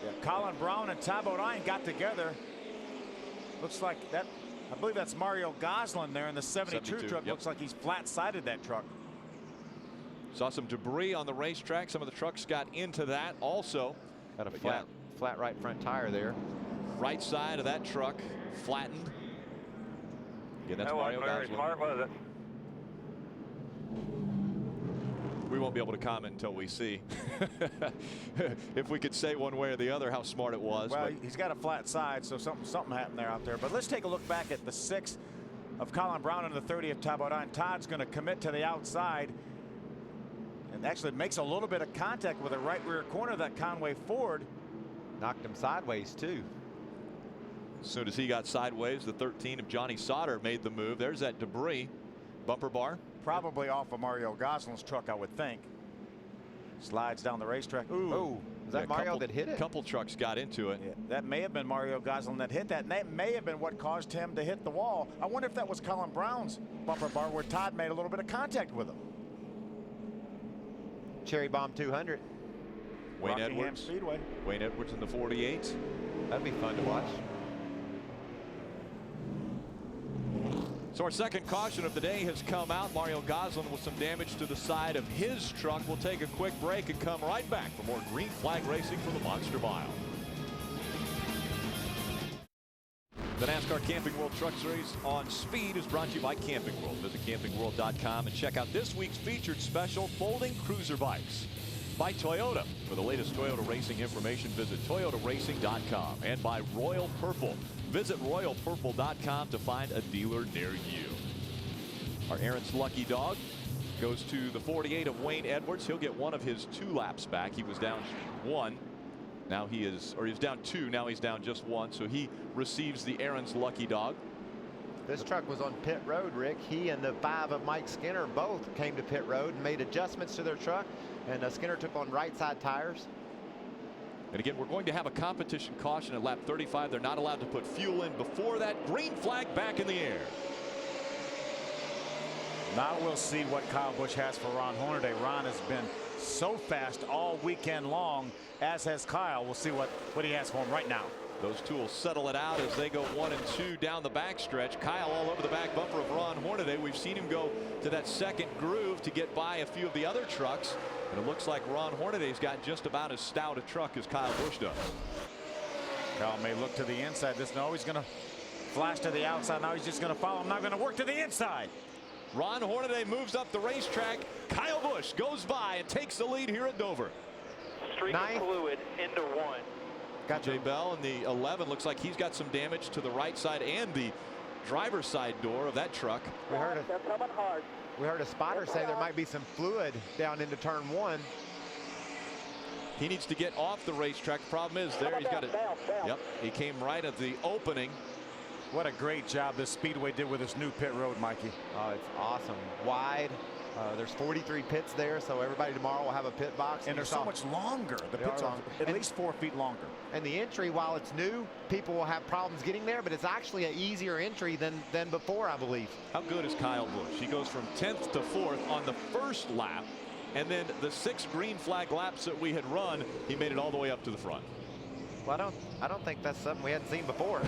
Yeah, Colin Brown and Todd Bodine got together. Looks like that. I believe that's Mario Goslin there in the 72 truck. Yep. Looks like he's flat-sided that truck. Saw some debris on the racetrack. Some of the trucks got into that also. Got a flat right front tire there. Right side of that truck flattened. Yeah, that's Mario Goslin. Smart, was it? We won't be able to comment until we see if we could say one way or the other how smart it was. Well, he's got a flat side, so something happened there out there. But let's take a look back at the 6 of Colin Brown and the 30 of Todd Bodine. Todd's going to commit to the outside and actually makes a little bit of contact with the right rear corner of that Conway Ford. Knocked him sideways, too. As soon as he got sideways, the 13 of Johnny Sauter made the move. There's that debris. Bumper bar. Probably off of Mario Goslin's truck, I would think. Slides down the racetrack. Ooh. Oh, was that Mario that hit it? A couple trucks got into it. Yeah, that may have been Mario Goslin that hit that. And that may have been what caused him to hit the wall. I wonder if that was Colin Brown's bumper bar where Todd made a little bit of contact with him. Cherry Bomb 200. Wayne Edwards. Speedway. Wayne Edwards in the 48. That'd be fun to watch. So our second caution of the day has come out. Mario Goslin with some damage to the side of his truck. We'll take a quick break and come right back for more green flag racing for the Monster Mile. The NASCAR Camping World Truck Series on Speed is brought to you by Camping World. Visit campingworld.com and check out this week's featured special, folding cruiser bikes by Toyota. For the latest Toyota racing information, visit toyotaracing.com. And by Royal Purple. Visit royalpurple.com to find a dealer near you. Our Aaron's lucky dog goes to the 48 of Wayne Edwards. He'll get one of his 2 laps back. He was down 1. Now he was down 2. Now he's down just 1. So he receives the Aaron's lucky dog. This truck was on pit road, Rick. He and the 5 of Mike Skinner both came to pit road and made adjustments to their truck. And Skinner took on right side tires. And again, we're going to have a competition caution at lap 35. They're not allowed to put fuel in before that. Green flag back in the air. Now we'll see what Kyle Busch has for Ron Hornaday. Ron has been so fast all weekend long, as has Kyle. We'll see what he has for him right now. Those two will settle it out as they go 1 and 2 down the backstretch. Kyle all over the back bumper of Ron Hornaday. We've seen him go to that second groove to get by a few of the other trucks. And it looks like Ron Hornaday's got just about as stout a truck as Kyle Busch does. Kyle may look to the inside. Now he's going to flash to the outside. Now he's just going to follow. I'm not going to work to the inside. Ron Hornaday moves up the racetrack. Kyle Busch goes by and takes the lead here at Dover. Streak of fluid into 1. Got Jay Bell in the 11. Looks like he's got some damage to the right side and the driver's side door of that truck. They're coming hard. We heard a spotter say there might be some fluid down into turn 1. He needs to get off the racetrack. The problem is there he's got it. Yep, he came right at the opening. What a great job this Speedway did with this new pit road, Mikey. Oh, it's awesome. Wide. There's 43 pits there, so everybody tomorrow will have a pit box. And they're so much longer. The pits are at least 4 feet longer. And the entry, while it's new, people will have problems getting there, but it's actually an easier entry than before, I believe. How good is Kyle Busch? He goes from 10th to 4th on the first lap, and then the 6 green flag laps that we had run, he made it all the way up to the front. Well, I don't think that's something we hadn't seen before.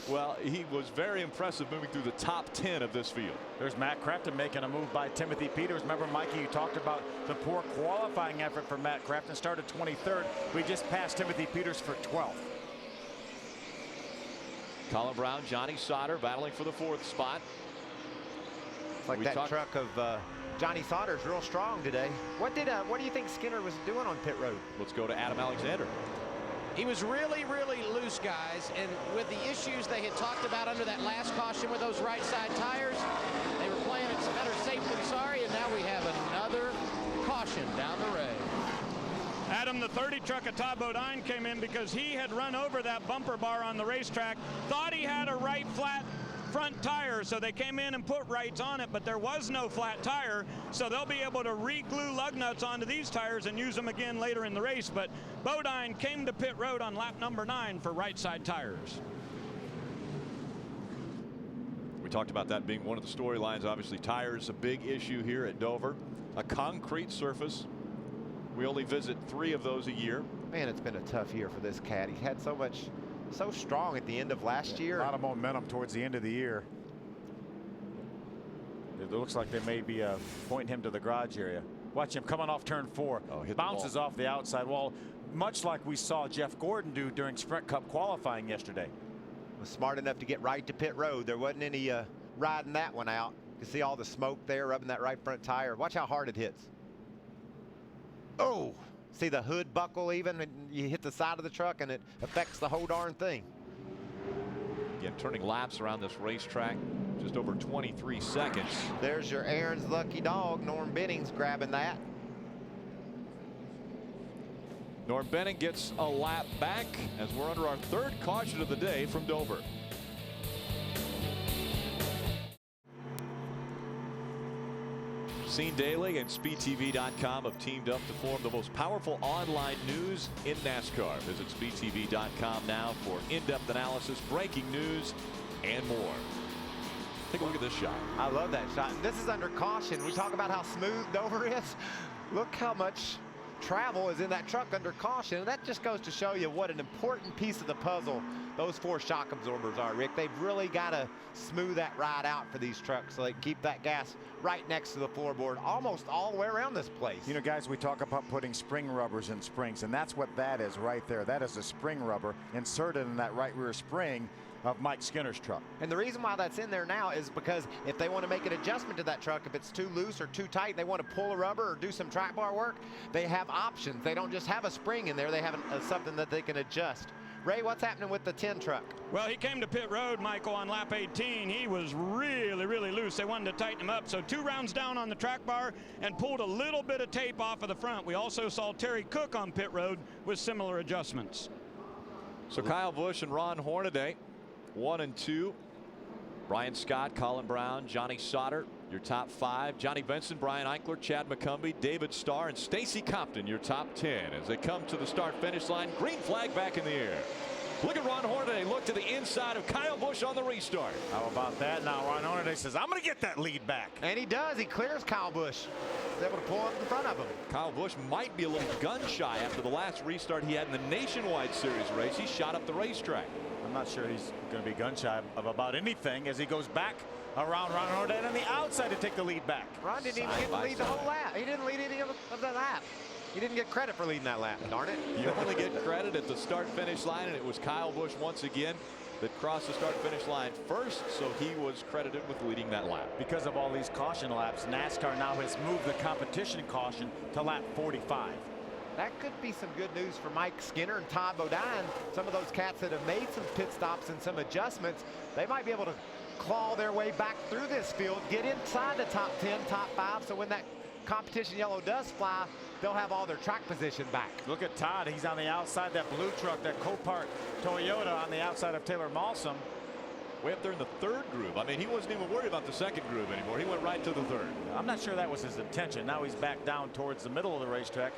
Well, he was very impressive moving through the top 10 of this field. There's Matt Crafton making a move by Timothy Peters. Remember, Mikey, you talked about the poor qualifying effort for Matt Crafton. Started 23rd. We just passed Timothy Peters for 12th. Colin Brown, Johnny Sauter battling for the 4th spot. It's like that truck of Johnny Sauter's real strong today. What do you think Skinner was doing on pit road? Let's go to Adam Alexander. He was really, really loose, guys, and with the issues they had talked about under that last caution with those right side tires, they were playing it better safe than sorry, and now we have another caution down the road. Adam, the 30 truck of Todd Bodine came in because he had run over that bumper bar on the racetrack, thought he had a right flat front tire, so they came in and put rights on it, but there was no flat tire, so they'll be able to re-glue lug nuts onto these tires and use them again later in the race. But Bodine came to pit road on lap number 9 for right side tires. We talked about that being one of the storylines. Obviously, tires a big issue here at Dover. A concrete surface. We only visit 3 of those a year. Man, it's been a tough year for this cat. He's had so strong at the end of last year. A lot of momentum towards the end of the year. It looks like they may be pointing him to the garage area. Watch him coming off turn 4. Bounces off the outside wall, much like we saw Jeff Gordon do during Sprint Cup qualifying yesterday. Was smart enough to get right to pit road. There wasn't any riding that one out. You see all the smoke there rubbing that right front tire. Watch how hard it hits. Oh, see the hood buckle even, and you hit the side of the truck and it affects the whole darn thing. Again, turning laps around this racetrack, just over 23 seconds. There's your Aaron's lucky dog. Norm Benning's grabbing that. Norm Benning gets a lap back as we're under our 3rd caution of the day from Dover. Seen Daily and SpeedTV.com have teamed up to form the most powerful online news in NASCAR. Visit SpeedTV.com now for in-depth analysis, breaking news, and more. Take a look at this shot. I love that shot. And this is under caution. We talk about how smooth Dover is. Look how much travel is in that truck under caution. And that just goes to show you what an important piece of the puzzle those 4 shock absorbers are, Rick. They've really got to smooth that ride out for these trucks so they can keep that gas right next to the floorboard almost all the way around this place. You know, guys, we talk about putting spring rubbers in springs, and that's what that is right there. That is a spring rubber inserted in that right rear spring of Mike Skinner's truck. And the reason why that's in there now is because if they want to make an adjustment to that truck, if it's too loose or too tight, they want to pull a rubber or do some track bar work, they have options. They don't just have a spring in there, they have something that they can adjust. Ray, what's happening with the 10 truck? Well, he came to pit road, Michael, on lap 18. He was really, really loose. They wanted to tighten him up. So 2 rounds down on the track bar and pulled a little bit of tape off of the front. We also saw Terry Cook on pit road with similar adjustments. So Kyle Busch and Ron Hornaday, 1 and 2. Brian Scott, Colin Brown, Johnny Sauter, your top 5. Johnny Benson, Brian Eichler, Chad McCumbee, David Starr, and Stacy Compton, your top 10. As they come to the start-finish line, green flag back in the air. Look at Ron Hornaday look to the inside of Kyle Busch on the restart. How about that? Now Ron Hornaday says, I'm going to get that lead back. And he does. He clears Kyle Busch. He's able to pull up in front of him. Kyle Busch might be a little gun shy after the last restart he had in the Nationwide Series race. He shot up the racetrack. I'm not sure he's going to be gun shy of about anything as he goes back around Ron Hornaday on the outside to take the lead back. Ron didn't even get to lead the whole lap. He didn't lead any of the lap. He didn't get credit for leading that lap, darn it. You only get credit at the start-finish line, and it was Kyle Busch once again that crossed the start-finish line first, so he was credited with leading that lap. Because of all these caution laps, NASCAR now has moved the competition caution to lap 45. That could be some good news for Mike Skinner and Todd Bodine. Some of those cats that have made some pit stops and some adjustments, they might be able to claw their way back through this field, get inside the top 10, top 5, so when that competition yellow does fly, they'll have all their track position back. Look at Todd. He's on the outside. That blue truck, that Copart Toyota on the outside of Taylor Malsum. Way up there in the 3rd groove. I mean, he wasn't even worried about the 2nd groove anymore. He went right to the 3rd. I'm not sure that was his intention. Now he's back down towards the middle of the racetrack.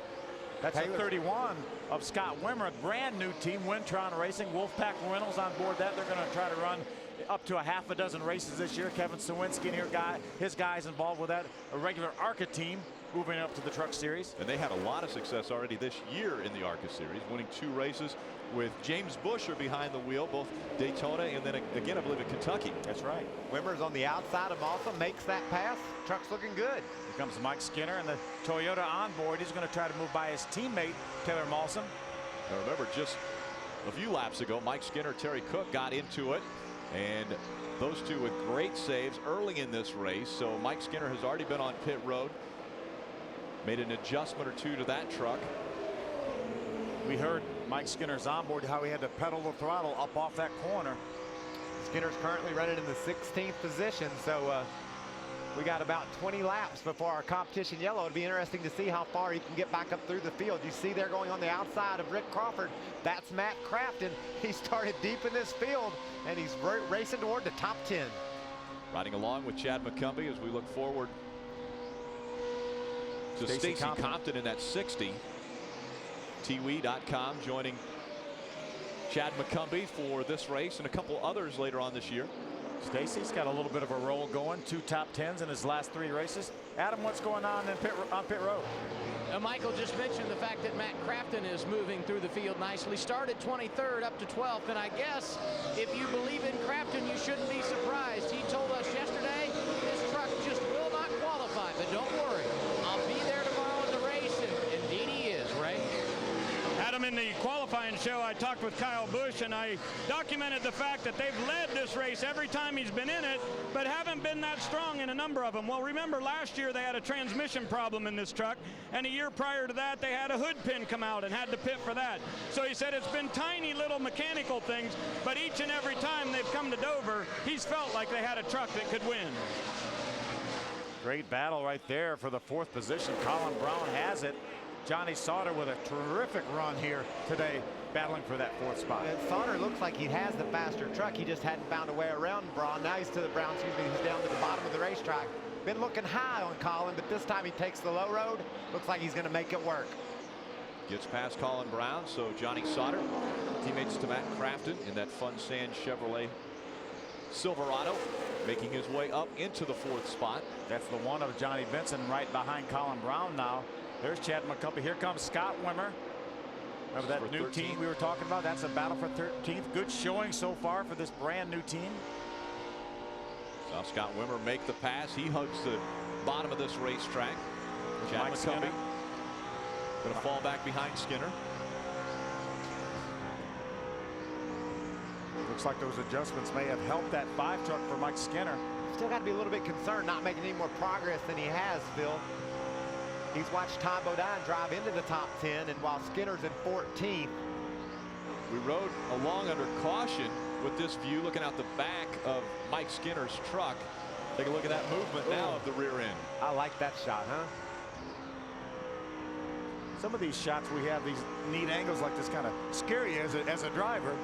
That's a 31 of Scott Wimmer, a brand new team, Wintron Racing. Wolfpack Reynolds on board that. They're going to try to run up to a half a dozen races this year. Kevin Sawinski and his guys involved with that. A regular ARCA team moving up to the Truck Series. And they had a lot of success already this year in the ARCA Series, winning 2 races with James Busher behind the wheel, both Daytona and then again, I believe, at Kentucky. That's right. Wimmer's on the outside of Malsa, makes that pass. Truck's looking good. Here comes Mike Skinner and the Toyota onboard. He's going to try to move by his teammate, Taylor Malson. Now remember, just a few laps ago, Mike Skinner, Terry Cook got into it, and those two with great saves early in this race. So Mike Skinner has already been on pit road, made an adjustment or two to that truck. We heard Mike Skinner's onboard, how he had to pedal the throttle up off that corner. Skinner's currently running in the 16th position, so we got about 20 laps before our competition yellow. It'd be interesting to see how far he can get back up through the field. You see there going on the outside of Rick Crawford, that's Matt Crafton. He started deep in this field, and he's racing toward the top 10. Riding along with Chad McCumbee as we look forward to Stacy Compton in that 60. TWE.com joining Chad McCumbee for this race and a couple others later on this year. Stacy's got a little bit of a roll going, 2 top 10s in his last 3 races. Adam, what's going on in pit road? Michael just mentioned the fact that Matt Crafton is moving through the field nicely. Started 23rd up to 12th, and I guess if you believe in Crafton, you shouldn't be surprised. He told us yesterday this truck just will not qualify, but don't worry, I'll be there tomorrow in the race, and indeed he is, Ray. Adam, in the qualifying show, I talked with Kyle Busch, and I documented the fact that they've led this race every time he's been in it, but haven't been that strong in a number of them. Well, remember last year they had a transmission problem in this truck, and a year prior to that they had a hood pin come out and had to pit for that. So he said it's been tiny little mechanical things, but each and every time they've come to Dover, he's felt like they had a truck that could win. Great battle right there for the 4th position. Colin Brown has it. Johnny Sauter with a terrific run here today, battling for that 4th spot. And Sauter looks like he has the faster truck. He just hadn't found a way around Braun. Now he's to the Brown, excuse me, he's down to the bottom of the racetrack. Been looking high on Colin, but this time he takes the low road. Looks like he's going to make it work. Gets past Colin Brown, so Johnny Sauter, teammates to Matt Crafton in that Fun Sand Chevrolet Silverado, making his way up into the 4th spot. That's the one of Johnny Benson right behind Colin Brown now. There's Chad McCumbee. Here comes Scott Wimmer. Remember that new team we were talking about? That's a battle for 13th. Good showing so far for this brand new team. Saw Scott Wimmer make the pass. He hugs the bottom of this racetrack. Chad McCumbee going to fall back behind Skinner. Looks like those adjustments may have helped that 5 truck for Mike Skinner. Still got to be a little bit concerned not making any more progress than he has, Phil. He's watched Tom Bodine drive into the top 10, and while Skinner's in 14th. We rode along under caution with this view, looking out the back of Mike Skinner's truck. Take a look at that movement now of the rear end. I like that shot, huh? Some of these shots we have, these neat angles like this, kind of scare you as a driver.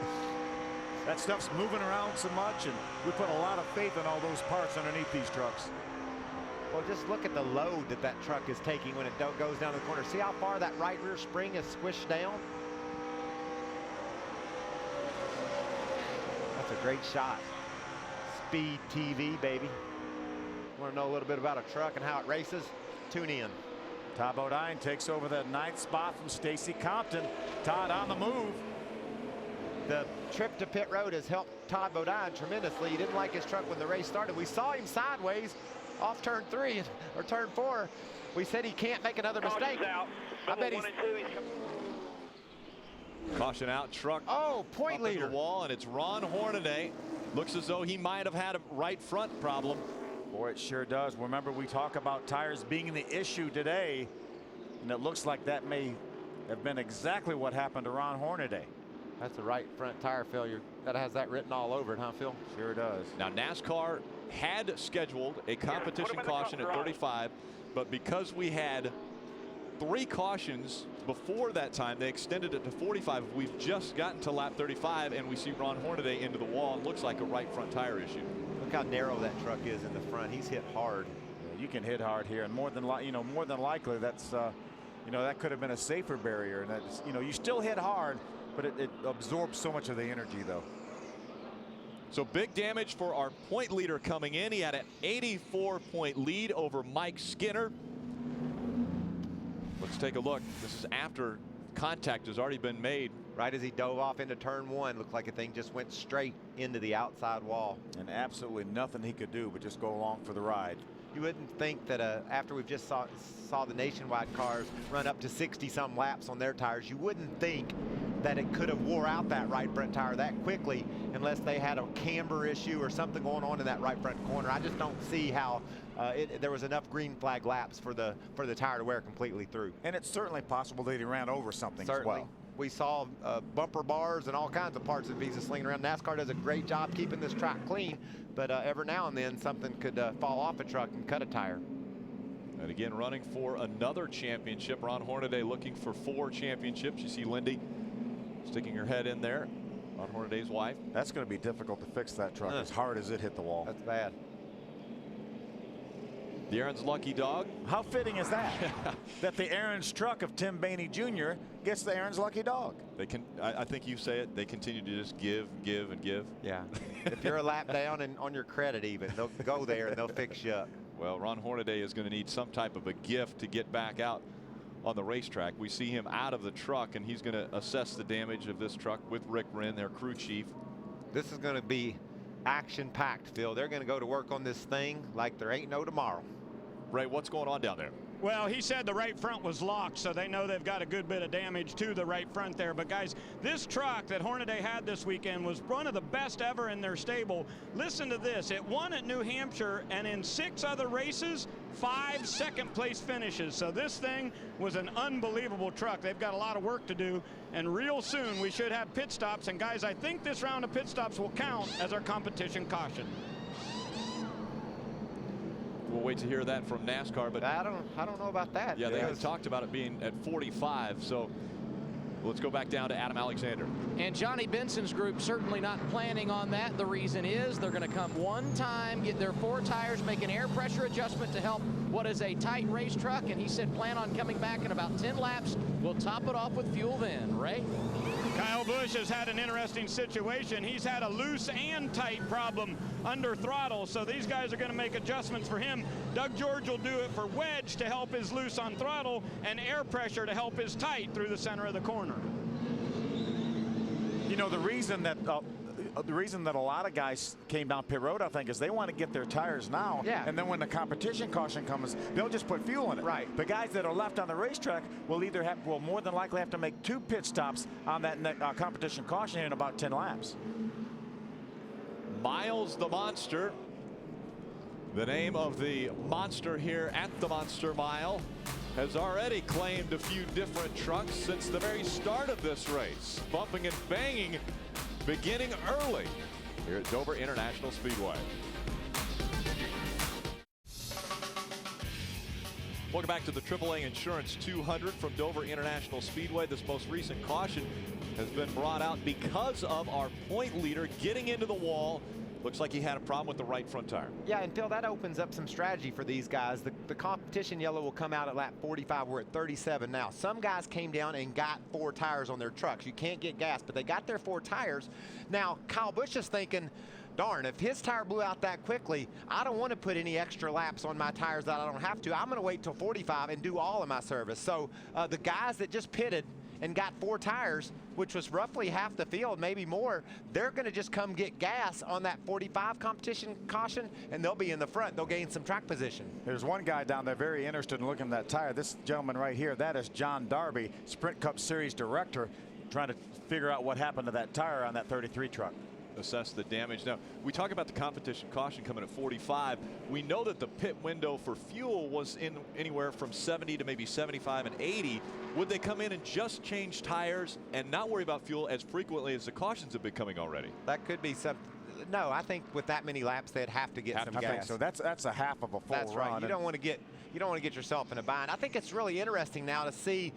That stuff's moving around so much, and we put a lot of faith in all those parts underneath these trucks. Well, just look at the load that that truck is taking when it goes down the corner. See how far that right rear spring is squished down? That's a great shot. Speed TV, baby. Want to know a little bit about a truck and how it races? Tune in. Todd Bodine takes over that 9th spot from Stacy Compton. Todd on the move. The trip to pit road has helped Todd Bodine tremendously. He didn't like his truck when the race started. We saw him sideways off turn 3 or turn 4. We said he can't make another mistake. I bet he's caution out, truck point leader the wall, and it's Ron Hornaday. Looks as though he might have had a right front problem. Boy, it sure does. Remember, we talk about tires being the issue today, and it looks like that may have been exactly what happened to Ron Hornaday. That's the right front tire failure. That has that written all over it, huh, Phil? Sure does. Now, NASCAR had scheduled a competition caution at 35, but because we had 3 cautions before that time, they extended it to 45. We've just gotten to lap 35, and we see Ron Hornaday into the wall. It looks like a right front tire issue. Look how narrow that truck is in the front. He's hit hard. Yeah, you can hit hard here, and more than likely that's that could have been a safer barrier. And that's, you still hit hard, but it absorbs so much of the energy, though. So big damage for our point leader coming in. He had an 84-point lead over Mike Skinner. Let's take a look. This is after contact has already been made. Right as he dove off into turn one, looked like a thing just went straight into the outside wall. And absolutely nothing he could do but just go along for the ride. You wouldn't think that after we've just saw the Nationwide cars run up to 60-some laps on their tires, you wouldn't think that it could have wore out that right front tire that quickly unless they had a camber issue or something going on in that right front corner. I just don't see how there was enough green flag laps for the tire to wear completely through. And it's certainly possible that he ran over something as well. We saw bumper bars and all kinds of parts of Visa slinging around. NASCAR does a great job keeping this track clean, but every now and then something could fall off a truck and cut a tire. And again, running for another championship. Ron Hornaday looking for 4 championships. You see Lindy sticking her head in there. Ron Hornaday's wife. That's going to be difficult to fix that truck as hard as it hit the wall. That's bad. The Aaron's lucky dog. How fitting is that? That the Aaron's truck of Tim Bainey Jr. gets the Aaron's lucky dog. They can. I think you say it. They continue to just give, and give. Yeah. If you're a lap down and on your credit even, they'll go there and they'll fix you up. Well, Ron Hornaday is going to need some type of a gift to get back out on the racetrack. We see him out of the truck, and he's going to assess the damage of this truck with Rick Wren, their crew chief. This is going to be action-packed, Phil. They're going to go to work on this thing like there ain't no tomorrow. Ray, what's going on down there? Well, he said the right front was locked, so they know they've got a good bit of damage to the right front there. But guys, this truck that Hornaday had this weekend was one of the best ever in their stable. Listen to this. It won at New Hampshire, and in 6 other races, 5 second-place finishes. So this thing was an unbelievable truck. They've got a lot of work to do, and real soon we should have pit stops. And guys, I think this round of pit stops will count as our competition caution. We'll wait to hear that from NASCAR, but I don't know about that. Yeah, they talked about it being at 45, so let's go back down to Adam Alexander. And Johnny Benson's group certainly not planning on that. The reason is they're going to come one time, get their 4 tires, make an air pressure adjustment to help what is a tight race truck, and he said plan on coming back in about 10 laps. We'll top it off with fuel then. Ray? Kyle Busch has had an interesting situation. He's had a loose and tight problem under throttle, so these guys are going to make adjustments for him. Doug George will do it for wedge to help his loose on throttle and air pressure to help his tight through the center of the corner. You know, the reason that a lot of guys came down pit road, I think, is they want to get their tires now. Yeah. And then when the competition caution comes, they'll just put fuel in it. Right. The guys that are left on the racetrack will more than likely have to make 2 pit stops on that competition caution in about 10 laps. Miles the Monster, the name of the monster here at the Monster Mile, has already claimed a few different trucks since the very start of this race, bumping and banging beginning early here at Dover International Speedway. Welcome back to the AAA Insurance 200 from Dover International Speedway. This most recent caution has been brought out because of our point leader getting into the wall. Looks like he had a problem with the right front tire. Yeah, and Phil, that opens up some strategy for these guys. The competition yellow will come out at lap 45. We're at 37 now. Some guys came down and got 4 tires on their trucks. You can't get gas, but they got their 4 tires. Now, Kyle Busch is thinking, darn, if his tire blew out that quickly, I don't want to put any extra laps on my tires that I don't have to. I'm going to wait till 45 and do all of my service. So the guys that just pitted and got 4 tires, which was roughly half the field, maybe more, they're going to just come get gas on that 45 competition caution, and they'll be in the front. They'll gain some track position. There's one guy down there very interested in looking at that tire. This gentleman right here, that is John Darby, Sprint Cup Series director, trying to figure out what happened to that tire on that 33 truck. Assess the damage. Now, we talk about the competition caution coming at 45. We know that the pit window for fuel was in anywhere from 70 to maybe 75 and 80. Would they come in and just change tires and not worry about fuel as frequently as the cautions have been coming already? That could be something. No, I think with that many laps, they'd have to get some gas. I think so. That's a half of a full run. That's right. You don't want to get yourself in a bind. I think it's really interesting now to see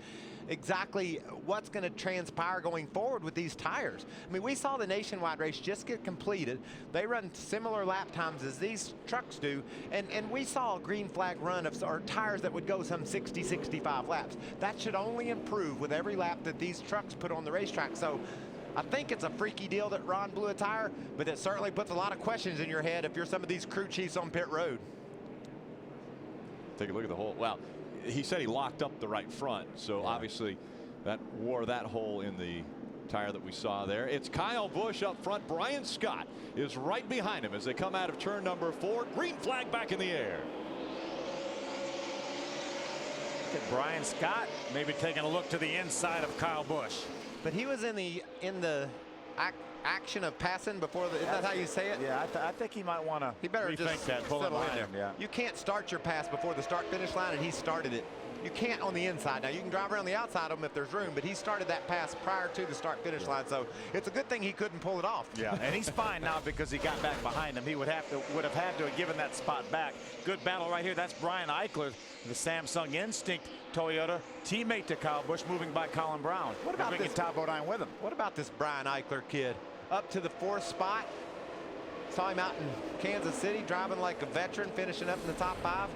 exactly what's going to transpire going forward with these tires. I mean, we saw the Nationwide race just get completed. They run similar lap times as these trucks do, and we saw a green flag run of our tires that would go some 60, 65 laps. That should only improve with every lap that these trucks put on the racetrack. So I think it's a freaky deal that Ron blew a tire, but it certainly puts a lot of questions in your head if you're some of these crew chiefs on pit road. Take a look at the hole. Well, he said he locked up the right front, so obviously that wore that hole in the tire that we saw there. It's Kyle Busch up front. Brian Scott is right behind him as they come out of turn number 4. Green flag back in the air. Brian Scott maybe taking a look to the inside of Kyle Busch. But he was in the action of passing before the, isn't that how you say it? Yeah, I think he might want to rethink that. Settle in there. Yeah. You can't start your pass before the start finish line, and he started it. You can't on the inside. Now you can drive around the outside of him if there's room, but he started that pass prior to the start finish line, so it's a good thing he couldn't pull it off. Yeah, and he's fine now because he got back behind him. He would have had to have given that spot back. Good battle right here. That's Brian Eichler, the Samsung Instinct Toyota teammate to Kyle Busch, moving by Colin Brown. What about this Top Bodine with him? What about this Brian Eichler kid? Up to the 4th spot. Saw him out in Kansas City driving like a veteran, finishing up in the top 5.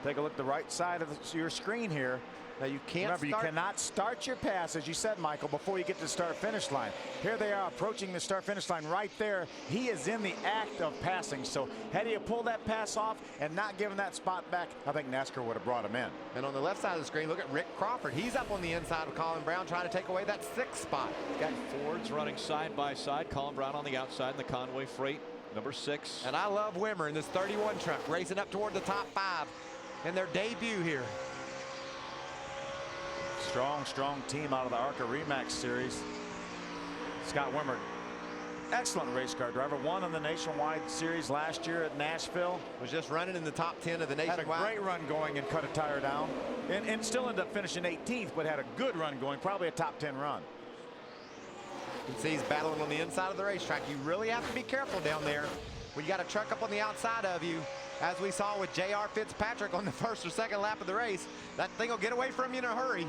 Take a look at the right side of your screen here. Now you can't Remember, you cannot start your pass, as you said, Michael, before you get to the start-finish line. Here they are approaching the start-finish line right there. He is in the act of passing. So had he pulled that pass off and not given that spot back, I think NASCAR would have brought him in. And on the left side of the screen, look at Rick Crawford. He's up on the inside of Colin Brown trying to take away that 6th spot. Got Fords running side by side. Colin Brown on the outside in the Conway Freight, number 6. And I love Wimmer in this 31 truck, racing up toward the top 5 in their debut here. Strong team out of the ARCA Remax Series. Scott Wimmer, excellent race car driver. Won in the Nationwide Series last year at Nashville. Was just running in the top 10 of the Nationwide. Had a great run going and cut a tire down. And still ended up finishing 18th, but had a good run going, probably a top 10 run. You can see he's battling on the inside of the racetrack. You really have to be careful down there when you got a truck up on the outside of you. As we saw with J.R. Fitzpatrick on the 1st or 2nd lap of the race, that thing will get away from you in a hurry.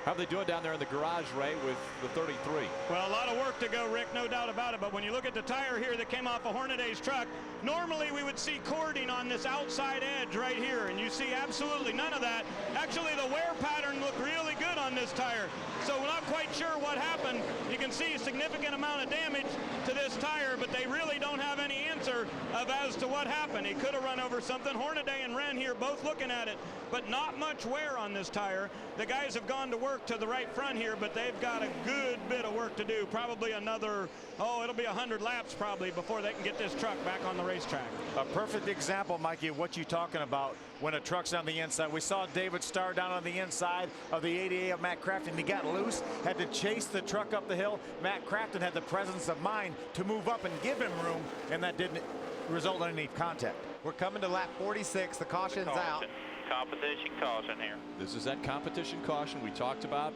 How are they doing down there in the garage, Ray, with the 33? Well, a lot of work to go, Rick, no doubt about it. But when you look at the tire here that came off of Hornaday's truck, normally we would see cording on this outside edge right here, and you see absolutely none of that. Actually, the wear pattern looked really good on this tire. So we're not quite sure what happened. You can see a significant amount of damage to this tire, but they really don't have any answer as to what happened. He could have run over something. Hornaday and Wren here both looking at it, but not much wear on this tire. The guys have gone to work to the right front here, but they've got a good bit of work to do. Probably another, it'll be 100 laps probably before they can get this truck back on the racetrack. A perfect example, Mikey, of what you're talking about when a truck's on the inside. We saw David Starr down on the inside of the AAA of Matt Crafton. He got loose, had to chase the truck up the hill. Matt Crafton had the presence of mind to move up and give him room, and that didn't result in any contact. We're coming to lap 46. The caution's out. Competition caution here. This is that competition caution we talked about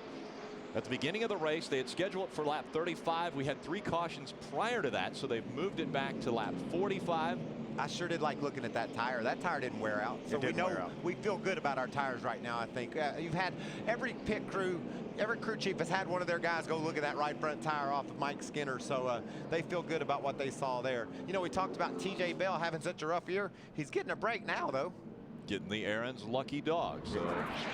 at the beginning of the race. They had scheduled it for lap 35. We had 3 cautions prior to that, so they've moved it back to lap 45. I sure did like looking at that tire. That tire didn't wear out. So we know we feel good about our tires right now, I think. You've had every pit crew, every crew chief has had one of their guys go look at that right front tire off of Mike Skinner. So they feel good about what they saw there. You know, we talked about TJ Bell having such a rough year. He's getting a break now, though. Getting the Aaron's lucky dog. So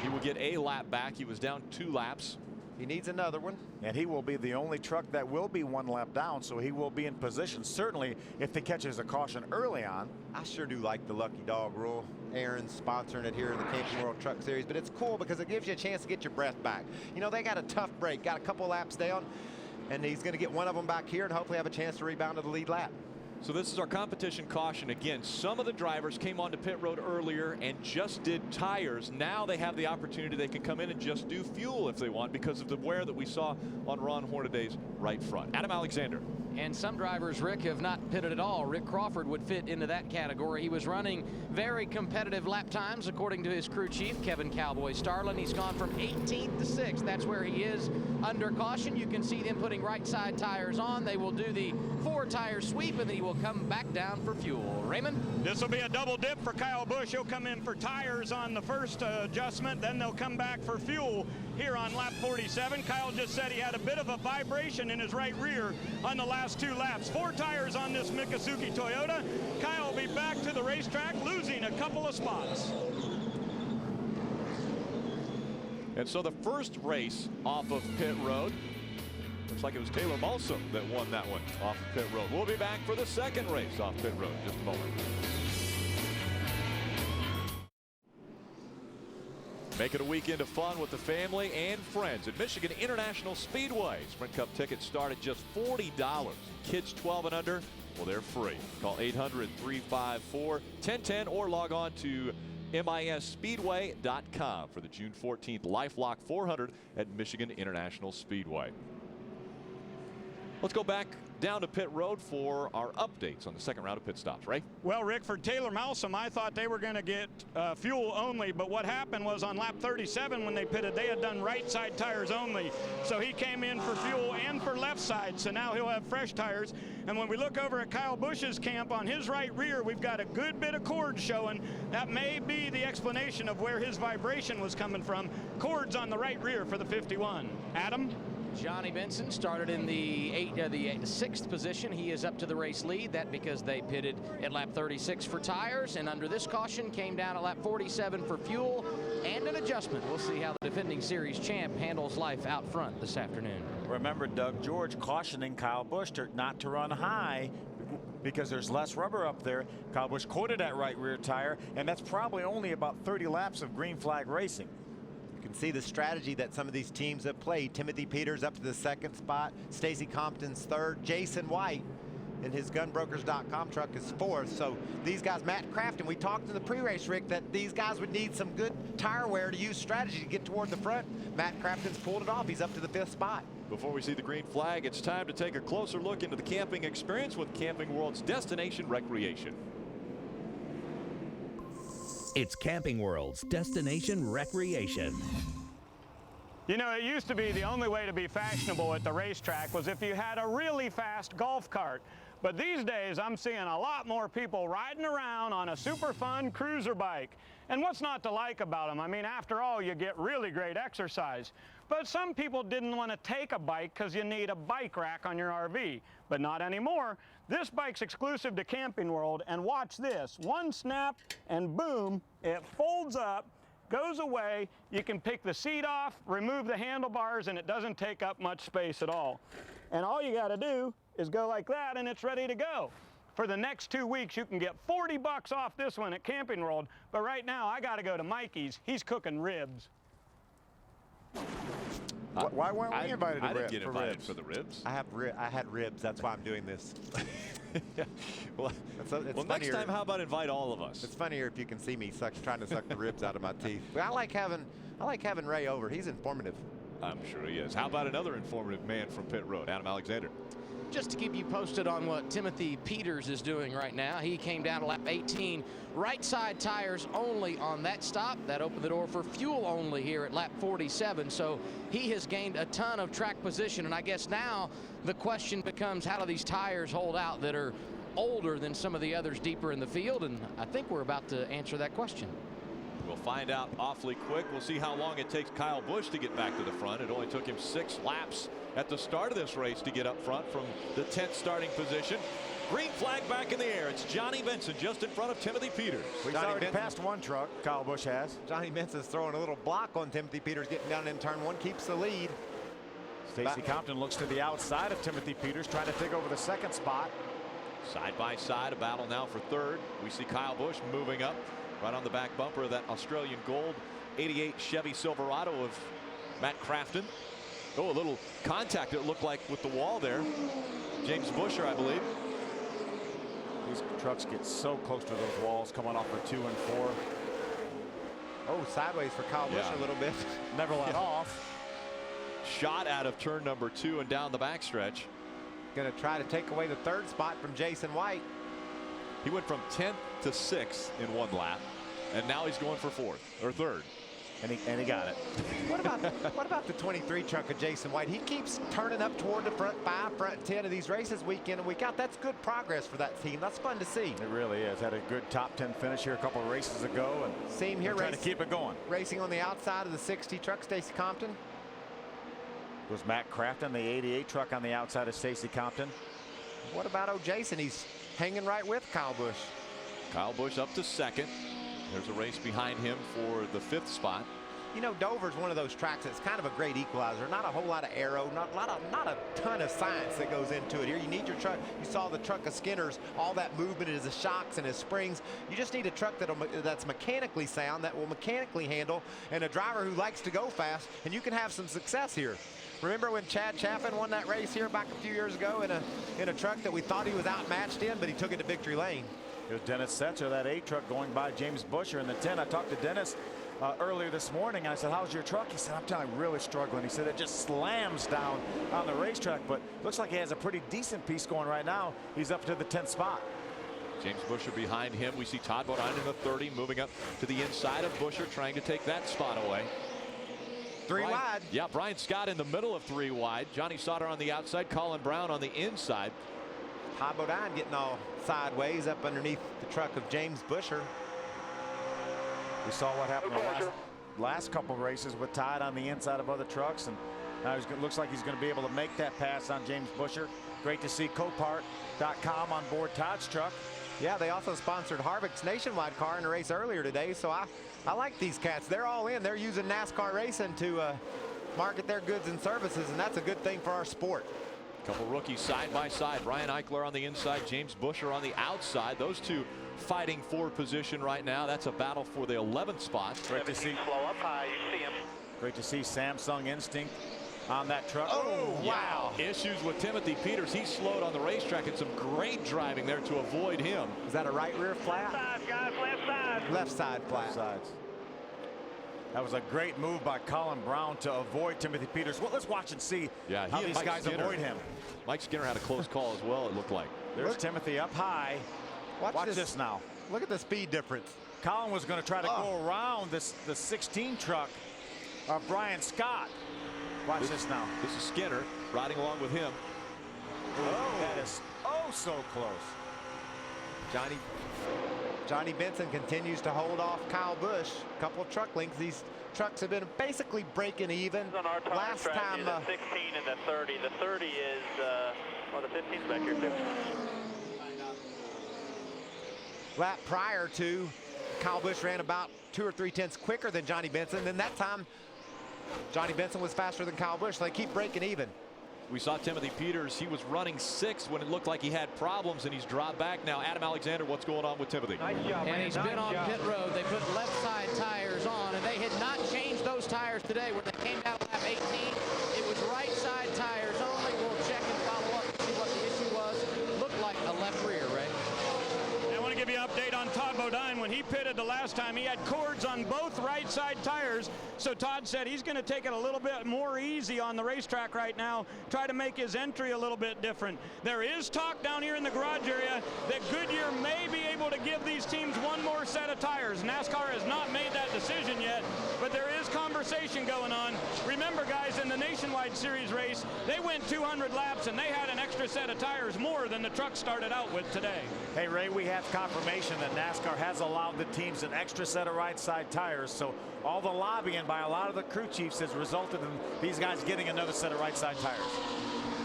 he will get a lap back. He was down 2 laps. He needs another one. And he will be the only truck that will be 1 lap down, so he will be in position, certainly if he catches a caution early on. I sure do like the lucky dog rule. Aaron's sponsoring it here in the Camping World Truck Series, but it's cool because it gives you a chance to get your breath back. You know, they got a tough break, got a couple laps down, and he's going to get one of them back here and hopefully have a chance to rebound to the lead lap. So this is our competition caution. Again, some of the drivers came onto pit road earlier and just did tires. Now they have the opportunity. They can come in and just do fuel if they want because of the wear that we saw on Ron Hornaday's right front. Adam Alexander. And some drivers, Rick, have not pitted at all. Rick Crawford would fit into that category. He was running very competitive lap times, according to his crew chief, Kevin Cowboy Starlin. He's gone from 18th to 6th. That's where he is under caution. You can see them putting right side tires on. They will do the 4-tire sweep, and then he will come back down for fuel. Raymond? This will be a double dip for Kyle Busch. He'll come in for tires on the first adjustment, then they'll come back for fuel here on lap 47. Kyle just said he had a bit of a vibration in his right rear on the last 2 laps. 4 tires on this Mikazuki Toyota. Kyle will be back to the racetrack, losing a couple of spots. And so the first race off of pit road, looks like it was Taylor Malsum that won that one off of pit road. We'll be back for the second race off pit road in just a moment. Make it a weekend of fun with the family and friends at Michigan International Speedway. Sprint Cup tickets start at just $40. Kids 12 and under, well, they're free. Call 800-354-1010 or log on to MISSpeedway.com for the June 14th LifeLock 400 at Michigan International Speedway. Let's go back down to pit road for our updates on the second round of pit stops. Ray? Well, Rick, for Taylor Malsum, I thought they were going to get fuel only, but what happened was on lap 37 when they pitted, they had done right side tires only. So he came in for fuel and for left side, so now he'll have fresh tires. And when we look over at Kyle Busch's camp on his right rear, we've got a good bit of cord showing. That may be the explanation of where his vibration was coming from. Cords on the right rear for the 51. Adam? Johnny Benson started in the 6th position. He is up to the race lead. That because they pitted at lap 36 for tires, and under this caution came down at lap 47 for fuel and an adjustment. We'll see how the defending series champ handles life out front this afternoon. Remember Doug George cautioning Kyle Busch not to run high because there's less rubber up there. Kyle Busch coated that right rear tire, and that's probably only about 30 laps of green flag racing. You can see the strategy that some of these teams have played. Timothy Peters up to the 2nd spot. Stacy Compton's 3rd. Jason White in his gunbrokers.com truck is 4th. So these guys, Matt Crafton, we talked in the pre-race, Rick, that these guys would need some good tire wear to use strategy to get toward the front. Matt Crafton's pulled it off. He's up to the 5th spot. Before we see the green flag, it's time to take a closer look into the camping experience with Camping World's Destination Recreation. It's Camping World's Destination Recreation. You know, it used to be the only way to be fashionable at the racetrack was if you had a really fast golf cart. But these days, I'm seeing a lot more people riding around on a super fun cruiser bike. And what's not to like about them? I mean, after all, you get really great exercise. But some people didn't want to take a bike because you need a bike rack on your RV. But not anymore. This bike's exclusive to Camping World, and watch this. One snap, and boom, it folds up, goes away. You can pick the seat off, remove the handlebars, and it doesn't take up much space at all. And all you got to do is go like that, and it's ready to go. For the next 2 weeks, you can get $40 off this one at Camping World. But right now, I got to go to Mikey's. He's cooking ribs. Why weren't we invited I didn't get invited for the ribs. I had ribs. That's why I'm doing this. Well, next time, how about invite all of us? It's funnier if you can see me trying to suck the ribs out of my teeth. But I like having Ray over. He's informative. I'm sure he is. How about another informative man from pit road, Adam Alexander? Just to keep you posted on what Timothy Peters is doing right now. He came down to lap 18, right side tires only on that stop. That opened the door for fuel only here at lap 47. So he has gained a ton of track position. And I guess now the question becomes, how do these tires hold out that are older than some of the others deeper in the field? And I think we're about to answer that question. We'll find out awfully quick. We'll see how long it takes Kyle Busch to get back to the front. It only took him 6 laps at the start of this race to get up front from the 10th starting position. Green flag back in the air. It's Johnny Benson just in front of Timothy Peters. He's already passed one truck, Kyle Busch has. Johnny Benson's throwing a little block on Timothy Peters, getting down in turn 1, keeps the lead. Stacy Compton looks to the outside of Timothy Peters, trying to take over the 2nd spot. Side by side, a battle now for 3rd. We see Kyle Busch moving up right on the back bumper of that Australian gold 88 Chevy Silverado of Matt Crafton. Oh, a little contact, it looked like, with the wall there. James Busher, I believe. These trucks get so close to those walls coming off for 2 and 4. Oh, sideways for Kyle Busch a little bit. Never let off. Shot out of turn number 2 and down the backstretch. Going to try to take away the 3rd spot from Jason White. He went from 10th to 6th in 1 lap, and now he's going for 4th or 3rd. And he got it. What about the 23 truck of Jason White? He keeps turning up toward the front 5, front 10 of these races week in and week out. That's good progress for that team. That's fun to see. It really is. Had a good top 10 finish here a couple of races ago, and see him here trying to keep it going. Racing on the outside of the 60 truck, Stacy Compton. It was Matt Crafton, the 88 truck on the outside of Stacy Compton. What about Jason? He's hanging right with Kyle Busch. Kyle Busch up to 2nd. There's a race behind him for the 5th spot. you know, Dover's one of those tracks that's kind of a great equalizer. Not a whole lot of aero, not a ton of science that goes into it. Here you need your truck. You saw the truck of Skinner's, all that movement is the shocks and his springs. You just need a truck that's mechanically sound, that will mechanically handle, and a driver who likes to go fast, and you can have some success here. Remember when Chad Chaffin won that race here back a few years ago in a truck that we thought he was outmatched in, but he took it to victory lane. Here's Dennis Setzer, that 8 truck going by James Busher in the 10. I talked to Dennis earlier this morning, and I said, how's your truck? He said, I'm telling you, really struggling. He said it just slams down on the racetrack, but looks like he has a pretty decent piece going right now. He's up to the 10th spot. James Busher behind him. We see Todd Bodine in the 30 moving up to the inside of Busher, trying to take that spot away. 3 wide. Yeah, Brian Scott in the middle of 3 wide. Johnny Sauter on the outside, Colin Brown on the inside. Todd Bodine getting all sideways up underneath the truck of James Busher. We saw what happened the last couple of races with Todd on the inside of other trucks, and now looks like he's going to be able to make that pass on James Busher. Great to see Copart.com on board Todd's truck. Yeah, they also sponsored Harvick's Nationwide car in a race earlier today, so I like these cats. They're all in. They're using NASCAR racing to market their goods and services, and that's a good thing for our sport. Couple rookies side by side. Brian Eichler on the inside, James Busher on the outside. Those two fighting for position right now. That's a battle for the 11th spot. Great to see. Slow up high, you see him. Great to see Samsung Instinct on that truck. Oh, wow. Issues with Timothy Peters. He slowed on the racetrack, and some great driving there to avoid him. Is that a right rear flat? Left side, guys, left side. Left side flat. Left sides. That was a great move by Colin Brown to avoid Timothy Peters. Well, let's watch and see how these guys avoid him. Mike Skinner had a close call as well, it looked like. There's Timothy up high. Watch this now. Look at the speed difference. Colin was going to try to go around the 16 truck of Brian Scott. Watch this now. This is Skinner riding along with him. That is so close. Johnny Benson continues to hold off Kyle Busch. A couple of truck links. These trucks have been basically breaking even. Last time the 16 and the 30. The 30 is well, the 15's back here too. Lap prior to, Kyle Busch ran about 2 or 3 tenths quicker than Johnny Benson. Then that time, Johnny Benson was faster than Kyle Busch. So they keep breaking even. We saw Timothy Peters. He was running 6th when it looked like he had problems, and he's dropped back now. Adam Alexander, what's going on with Timothy? Nice job, and he's been on pit road. They put left side tires on, and they had not changed those tires today. When they came down lap 18, it was right side tires only. We'll check and follow up to see what the issue was. Looked like a left rear, Ray. I want to give you an update on Todd Bodine. When he pitted the last time, he had cords on both right side tires. So Todd said he's going to take it a little bit more easy on the racetrack right now, try to make his entry a little bit different. There is talk down here in the garage area that Goodyear may be able to give these teams one more set of tires. NASCAR has not made that decision yet, but there is conversation going on. Remember, guys, in the Nationwide Series race, they went 200 laps and they had an extra set of tires more than the truck started out with today. Hey, Ray, we have confirmation that NASCAR has allowed the teams an extra set of right side tires, so all the lobbying by a lot of the crew chiefs has resulted in these guys getting another set of right side tires.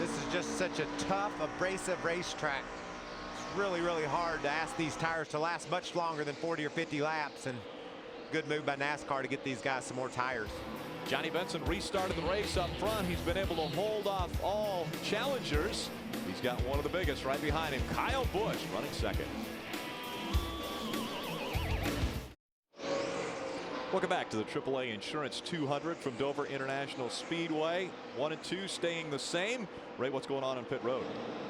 This is just such a tough, abrasive racetrack. It's really, really hard to ask these tires to last much longer than 40 or 50 laps, and good move by NASCAR to get these guys some more tires. Johnny Benson restarted the race up front. He's been able to hold off all challengers. He's got one of the biggest right behind him, Kyle Busch, running 2nd. Welcome back to the AAA Insurance 200 from Dover International Speedway. 1 and 2 staying the same. Ray, what's going on in pit road?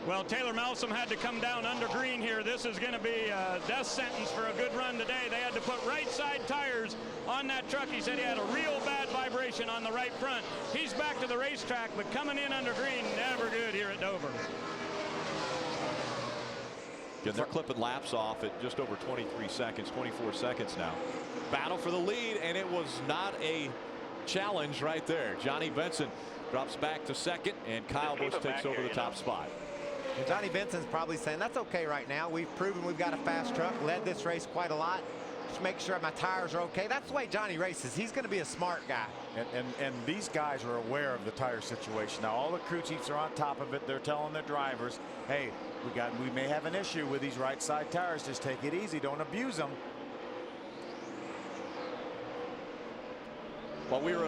Well, Taylor Malsom had to come down under green here. This is going to be a death sentence for a good run today. They had to put right side tires on that truck. He said he had a real bad vibration on the right front. He's back to the racetrack, but coming in under green, never good here at Dover. Yeah, they're clipping laps off at just over 23 seconds, 24 seconds now. Battle for the lead, and it was not a challenge right there. Johnny Benson drops back to 2nd, and Kyle Busch takes over the top spot. And Johnny Benson's probably saying, that's okay right now. We've proven we've got a fast truck, led this race quite a lot. Just make sure my tires are okay. That's the way Johnny races. He's going to be a smart guy. And these guys are aware of the tire situation. Now, all the crew chiefs are on top of it. They're telling their drivers, hey, we may have an issue with these right side tires. Just take it easy. Don't abuse them. While we were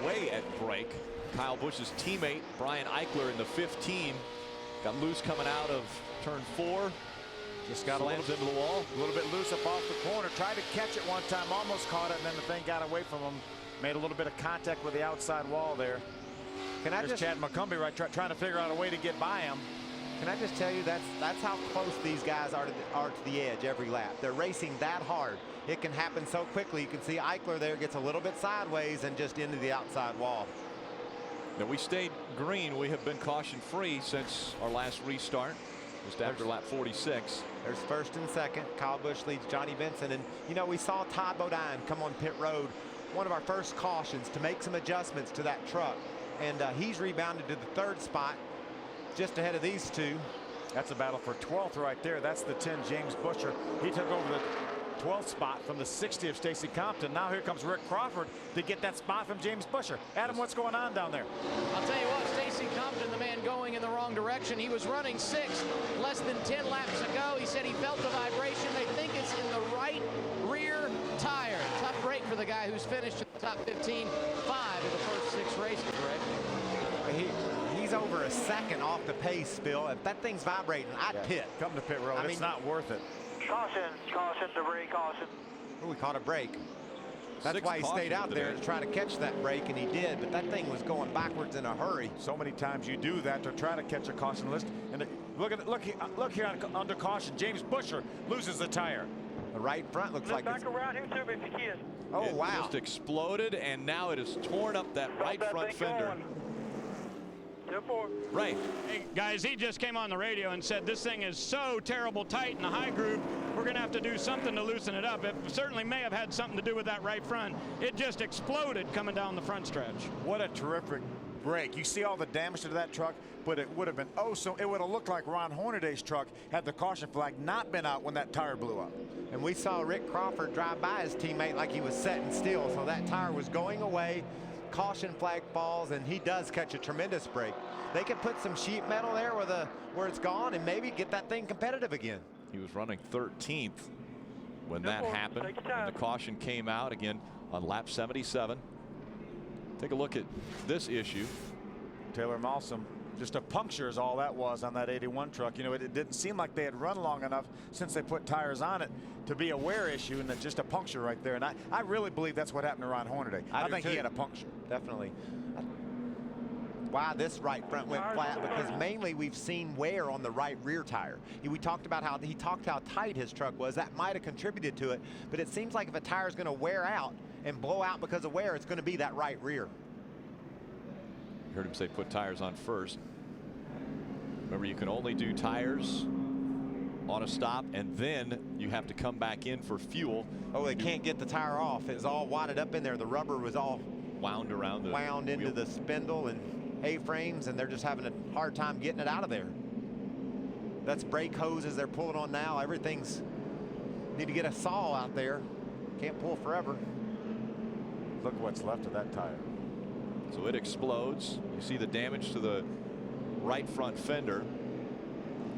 away at break, Kyle Busch's teammate Brian Eichler in the 15 got loose coming out of turn 4. Just got slams into the wall. A little bit loose up off the corner. Tried to catch it one time, almost caught it, and then the thing got away from him. Made a little bit of contact with the outside wall there. There's Chad McCumbee right trying to figure out a way to get by him. Can I just tell you that's how close these guys are to the edge every lap. They're racing that hard. It can happen so quickly. You can see Eichler there gets a little bit sideways and just into the outside wall. Now we stayed green. We have been caution free since our last restart, just after lap 46. There's first and second. Kyle Busch leads Johnny Benson, and you know, we saw Todd Bodine come on pit road, one of our first cautions, to make some adjustments to that truck, and he's rebounded to the 3rd spot, just ahead of these two. That's a battle for 12th right there. That's the 10, James Busher. He took over the 12th spot from the 60 of Stacy Compton. Now here comes Rick Crawford to get that spot from James Busher. Adam, what's going on down there? I'll tell you what, Stacy Compton, the man going in the wrong direction. He was running 6th less than 10 laps ago. He said he felt the vibration. They think it's in the right rear tire. Tough break for the guy who's finished in the top 15, 5 of the first 6 races, Rick. He's over a second off the pace, Bill. If that thing's vibrating, I'd pit. Come to pit road. It's not worth it. Caution, debris, caution. Oh, we caught a break. That's why he stayed out there to try to catch that break, and he did, but that thing was going backwards in a hurry. So many times you do that to try to catch a caution list. And look here under caution. James Busher loses the tire. The right front looks like back around here too, if you can. Oh, it wow. Just exploded, and now it has torn up that right front fender. Right. Hey, guys, he just came on the radio and said this thing is so terrible tight in the high groove, we're going to have to do something to loosen it up. It certainly may have had something to do with that right front. It just exploded coming down the front stretch. What a terrific break. You see all the damage to that truck, but it would have been it would have looked like Ron Hornaday's truck had the caution flag not been out when that tire blew up. And we saw Rick Crawford drive by his teammate like he was setting still, so that tire was going away. Caution flag falls, and he does catch a tremendous break. They can put some sheet metal there where it's gone and maybe get that thing competitive again. He was running 13th when that happened, and the caution came out again on lap 77. Take a look at this issue. Taylor Malsom, just a puncture is all that was on that 81 truck. You know, it didn't seem like they had run long enough since they put tires on it to be a wear issue, and just a puncture right there. And I really believe that's what happened to Ron Hornaday. I think he had a puncture. Definitely. Why this right front went flat, because mainly we've seen wear on the right rear tire. We talked about how tight his truck was. That might have contributed to it, but it seems like if a tire is going to wear out and blow out because of wear, it's going to be that right rear. You heard him say put tires on first. Remember, you can only do tires on a stop, and then you have to come back in for fuel. Oh, they can't get the tire off. It was all wadded up in there. The rubber was all wound around the wound into the spindle and A-frames, and they're just having a hard time getting it out of there. That's brake hoses they're pulling on now. Everything's need to get a saw out there. Can't pull forever. Look what's left of that tire. So it explodes. You see the damage to the right front fender.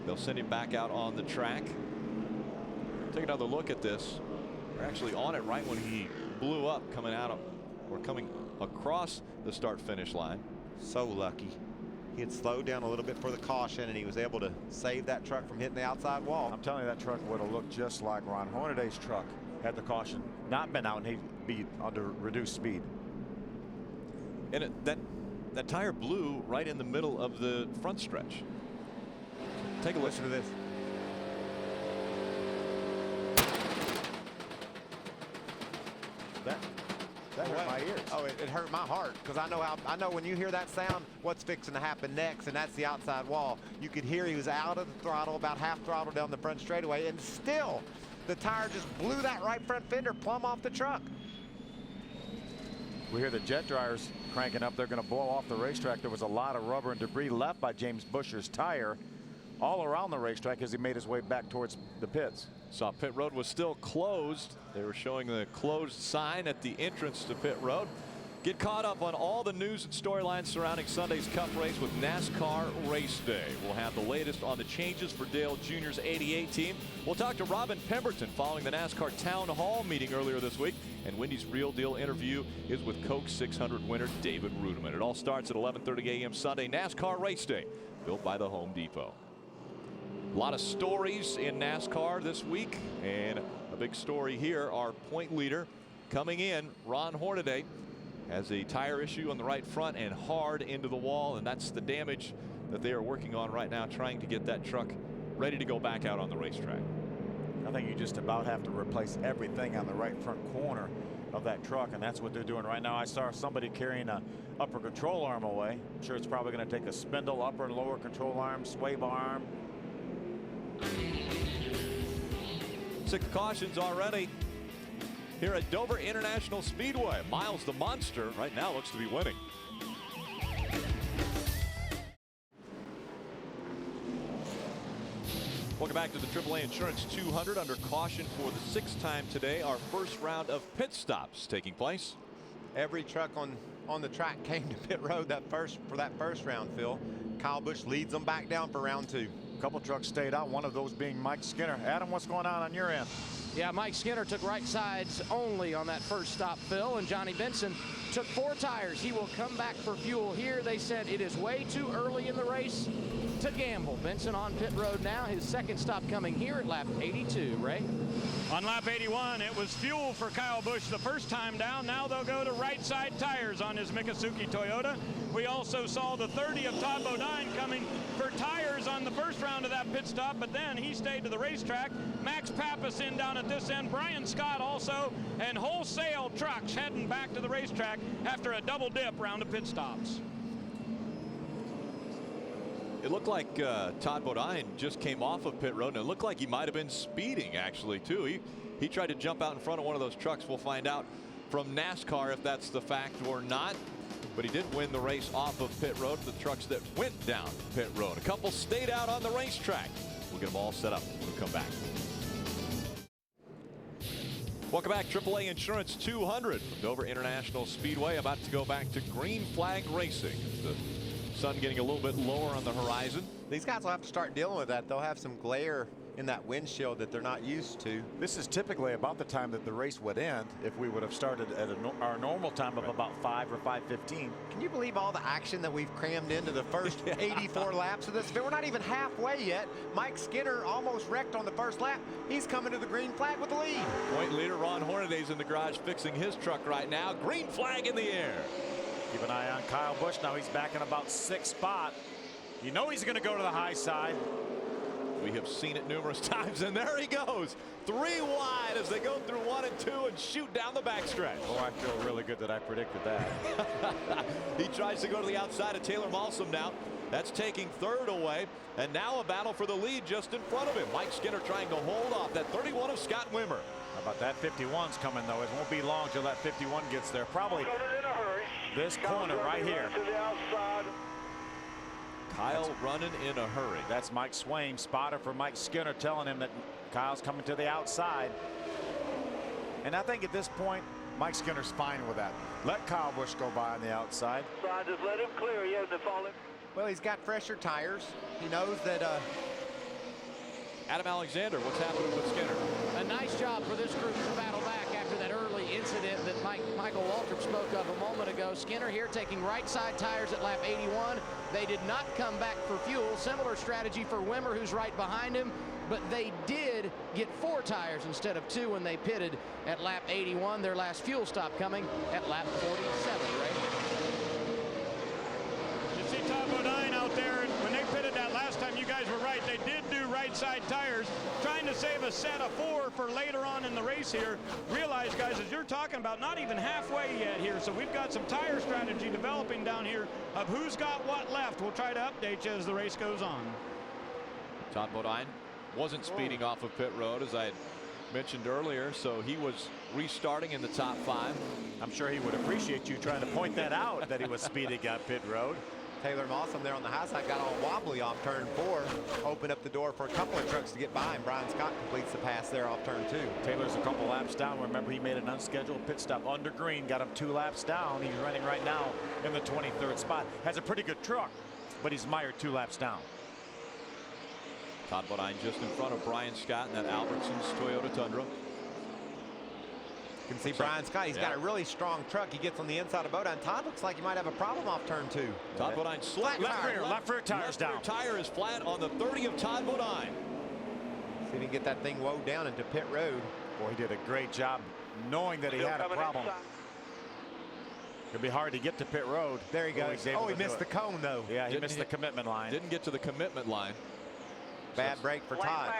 They'll send him back out on the track. Take another look at this. We're actually on it right when he blew up coming out of, or coming across the start finish line. So lucky. He had slowed down a little bit for the caution, and he was able to save that truck from hitting the outside wall. I'm telling you, that truck would have looked just like Ron Hornaday's truck had the caution not been out, and he'd be under reduced speed. And that tire blew right in the middle of the front stretch. Take a listen to this. That hurt my ears. Oh, it hurt my heart, because I know when you hear that sound, what's fixing to happen next, and that's the outside wall. You could hear he was out of the throttle, about half throttle down the front straightaway, and still the tire just blew that right front fender plumb off the truck. We hear the jet dryers cranking up. They're going to blow off the racetrack. There was a lot of rubber and debris left by James Busher's tire all around the racetrack as he made his way back towards the pits. Saw pit road was still closed. They were showing the closed sign at the entrance to pit road. Get caught up on all the news and storylines surrounding Sunday's Cup race with NASCAR Race Day. We'll have the latest on the changes for Dale Jr.'s 88 team. We'll talk to Robin Pemberton following the NASCAR Town Hall meeting earlier this week. And Wendy's Real Deal interview is with Coke 600 winner David Rudiman. It all starts at 11:30 a.m. Sunday, NASCAR Race Day, built by the Home Depot. A lot of stories in NASCAR this week, and a big story here. Our point leader coming in, Ron Hornaday, has a tire issue on the right front and hard into the wall, and that's the damage that they are working on right now, trying to get that truck ready to go back out on the racetrack. I think you just about have to replace everything on the right front corner of that truck, and that's what they're doing right now. I saw somebody carrying a upper control arm away. I'm sure it's probably going to take a spindle, upper and lower control arm, sway bar arm. 6 cautions already here at Dover International Speedway. Miles the Monster right now looks to be winning. Welcome back to the AAA Insurance 200 under caution for the 6th time today. Our first round of pit stops taking place. Every truck on the track came to pit road for that first round, Phil. Kyle Busch leads them back down for round 2. A couple trucks stayed out, one of those being Mike Skinner. Adam, what's going on your end? Yeah, Mike Skinner took right sides only on that first stop, Phil, and Johnny Benson took 4 tires. He will come back for fuel here. They said it is way too early in the race to gamble. Benson on pit road now, his second stop coming here at lap 82. Ray? On lap 81, it was fuel for Kyle Busch the first time down. Now they'll go to right side tires on his Miccosukee Toyota. We also saw the 30 of Todd Bodine coming for tires on the first round of that pit stop, but then he stayed to the racetrack. Max Pappas in down at this end, Brian Scott also, and wholesale trucks heading back to the racetrack after a double dip round of pit stops. It looked like Todd Bodine just came off of pit road, and it looked like he might have been speeding actually too. He tried to jump out in front of one of those trucks. We'll find out from NASCAR if that's the fact or not. But he did win the race off of pit road. The trucks that went down pit road. A couple stayed out on the racetrack. We'll get them all set up when we come back. Welcome back. AAA Insurance 200 from Dover International Speedway, about to go back to green flag racing. The sun getting a little bit lower on the horizon. These guys will have to start dealing with that. They'll have some glare in that windshield that they're not used to. This is typically about the time that the race would end if we would have started at our normal time of about 5 or 5:15. Can you believe all the action that we've crammed into the first 84 laps of this? We're not even halfway yet. Mike Skinner almost wrecked on the first lap. He's coming to the green flag with the lead. Point leader Ron Hornaday's in the garage fixing his truck right now. Green flag in the air. Keep an eye on Kyle Busch now. He's back in about 6th spot. You know he's going to go to the high side. We have seen it numerous times, and there he goes. 3 wide as they go through 1 and 2 and shoot down the backstretch. Oh, I feel really good that I predicted that. He tries to go to the outside of Taylor Malsom now. That's taking 3rd away, and now a battle for the lead just in front of him. Mike Skinner trying to hold off that 31 of Scott Wimmer. How about that 51's coming, though? It won't be long till that 51 gets there. Probably this corner right here. Kyle running in a hurry. That's Mike Swain, spotter for Mike Skinner, telling him that Kyle's coming to the outside. And I think at this point, Mike Skinner's fine with that. Let Kyle Busch go by on the outside. Just let him clear. He hasn't fallen. Well, he's got fresher tires. He knows that. Adam Alexander, what's happening with Skinner? A nice job for this group to battle back after that early incident that Michael Waltrip spoke of a moment ago. Skinner here taking right side tires at lap 81. They did not come back for fuel. Similar strategy for Wimmer, who's right behind him. But they did get 4 tires instead of 2 when they pitted at lap 81. Their last fuel stop coming at lap 47, right? You see Todd Bodine out there, and when they pitted that last time, you guys were right. They did do right side tires, trying to save a set of 4 for later on in the race here. Realize, guys, as you're talking about, not even halfway yet here. So we've got some tire strategy developing down here of who's got what left. We'll try to update you as the race goes on. Todd Bodine wasn't speeding off of pit road, as I had mentioned earlier, so he was restarting in the top 5. I'm sure he would appreciate you trying to point that out, that he was speeding on pit road. Taylor Mossam there on the high side got all wobbly off turn 4. Opened up the door for a couple of trucks to get by, and Brian Scott completes the pass there off turn 2. Taylor's a couple laps down. Remember, he made an unscheduled pit stop under green, got him 2 laps down. He's running right now in the 23rd spot. Has a pretty good truck, but he's mired 2 laps down. Todd Bodine just in front of Brian Scott in that Albertsons Toyota Tundra. You can see Brian Scott, he's got a really strong truck. He gets on the inside of Bodine. Todd looks like he might have a problem off turn 2. Todd Bodine left rear tire's down. Left rear tire is flat on the 30 of Todd Bodine. See if he can get that thing woe down into pit road. Boy, he did a great job knowing that he had a problem. It'll be hard to get to pit road. There he goes. Oh, he missed the cone, though. Yeah, he missed the commitment line. Didn't get to the commitment line. Bad break for Todd.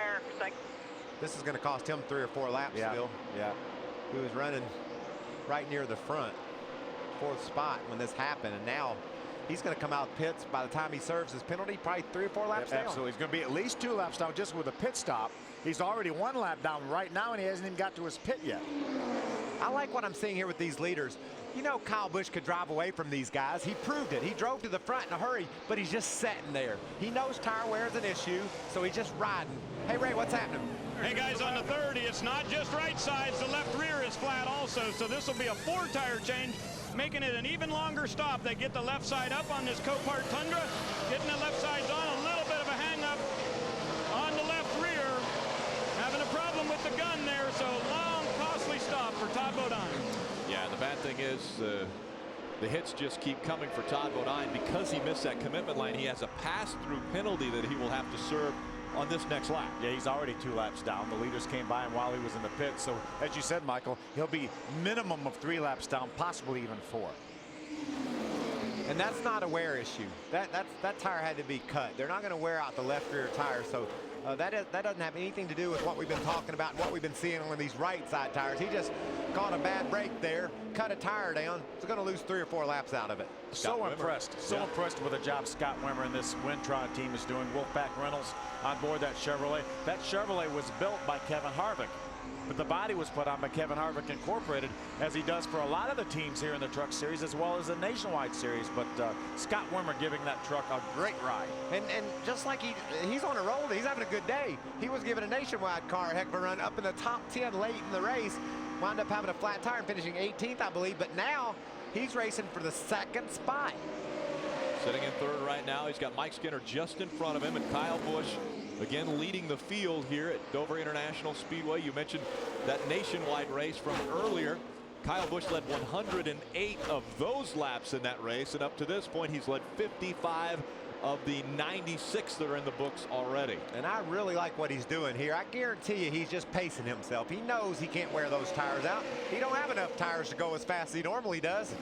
This is going to cost him 3 or 4 laps still. Yeah. He was running right near the front, 4th spot when this happened, and now he's going to come out pits by the time he serves his penalty, probably 3 or 4 laps down. Absolutely. He's going to be at least 2 laps down just with a pit stop. He's already 1 lap down right now, and he hasn't even got to his pit yet. I like what I'm seeing here with these leaders. You know, Kyle Busch could drive away from these guys. He proved it. He drove to the front in a hurry, but he's just sitting there. He knows tire wear is an issue, so he's just riding. Hey, Ray, what's happening? Hey, guys, on the 30, it's not just right sides. The left rear is flat also, so this will be a 4-tire change, making it an even longer stop. They get the left side up on this Copart Tundra, getting the left sides on, a little bit of a hang-up on the left rear. Having a problem with the gun there, so long, costly stop for Todd Bodine. Yeah, the bad thing is the hits just keep coming for Todd Bodine. Because he missed that commitment line, he has a pass-through penalty that he will have to serve on this next lap. Yeah, he's already 2 laps down. The leaders came by him while he was in the pit. So, as you said, Michael, he'll be minimum of 3 laps down, possibly even 4. And that's not a wear issue. That tire had to be cut. They're not going to wear out the left rear tire, so that doesn't have anything to do with what we've been talking about and what we've been seeing on these right side tires. He just caught a bad break there, cut a tire down. He's going to lose 3 or 4 laps out of it. So impressed with the job Scott Wimmer and this Wintron team is doing. Wolfpack Reynolds on board that Chevrolet. That Chevrolet was built by Kevin Harvick, but the body was put on by Kevin Harvick Incorporated, as he does for a lot of the teams here in the Truck Series as well as the Nationwide Series. But Scott Wimmer giving that truck a great ride. And just like he's on a roll, he's having a good day. He was giving a Nationwide car a heck of a run up in the top 10 late in the race. Wound up having a flat tire and finishing 18th, I believe. But now he's racing for the 2nd spot. Sitting in 3rd right now, he's got Mike Skinner just in front of him, and Kyle Busch again leading the field here at Dover International Speedway. You mentioned that Nationwide race from earlier. Kyle Busch led 108 of those laps in that race, and up to this point he's led 55 of the 96 that are in the books already. And I really like what he's doing here. I guarantee you he's just pacing himself. He knows he can't wear those tires out. He don't have enough tires to go as fast as he normally does.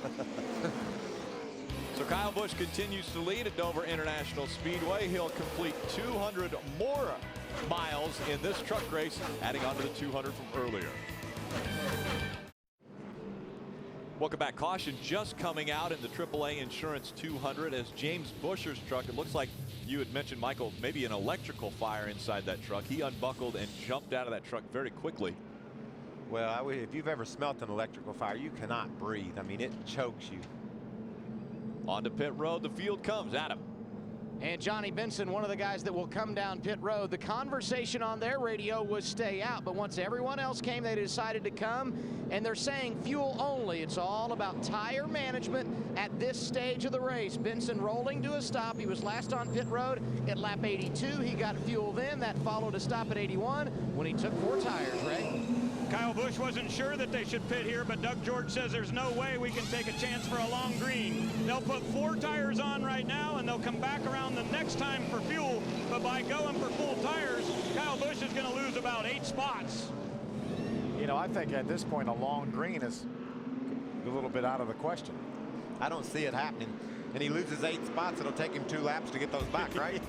So Kyle Busch continues to lead at Dover International Speedway. He'll complete 200 more miles in this truck race, adding on to the 200 from earlier. Welcome back. Caution just coming out in the AAA Insurance 200 as James Buscher's truck, it looks like you had mentioned, Michael, maybe an electrical fire inside that truck. He unbuckled and jumped out of that truck very quickly. Well, if you've ever smelt an electrical fire, you cannot breathe. I mean, it chokes you. On to pit road, the field comes. Adam. And Johnny Benson, one of the guys that will come down pit road. The conversation on their radio was stay out, but once everyone else came, they decided to come, and they're saying fuel only. It's all about tire management at this stage of the race. Benson rolling to a stop. He was last on pit road at lap 82. He got fuel then. That followed a stop at 81 when he took 4 tires, Ray. Kyle Busch wasn't sure that they should pit here, but Doug George says there's no way we can take a chance for a long green. They'll put 4 tires on right now, and they'll come back around the next time for fuel. But by going for full tires, Kyle Busch is going to lose about 8 spots. You know, I think at this point a long green is a little bit out of the question. I don't see it happening. And he loses 8 spots. It'll take him 2 laps to get those back, right?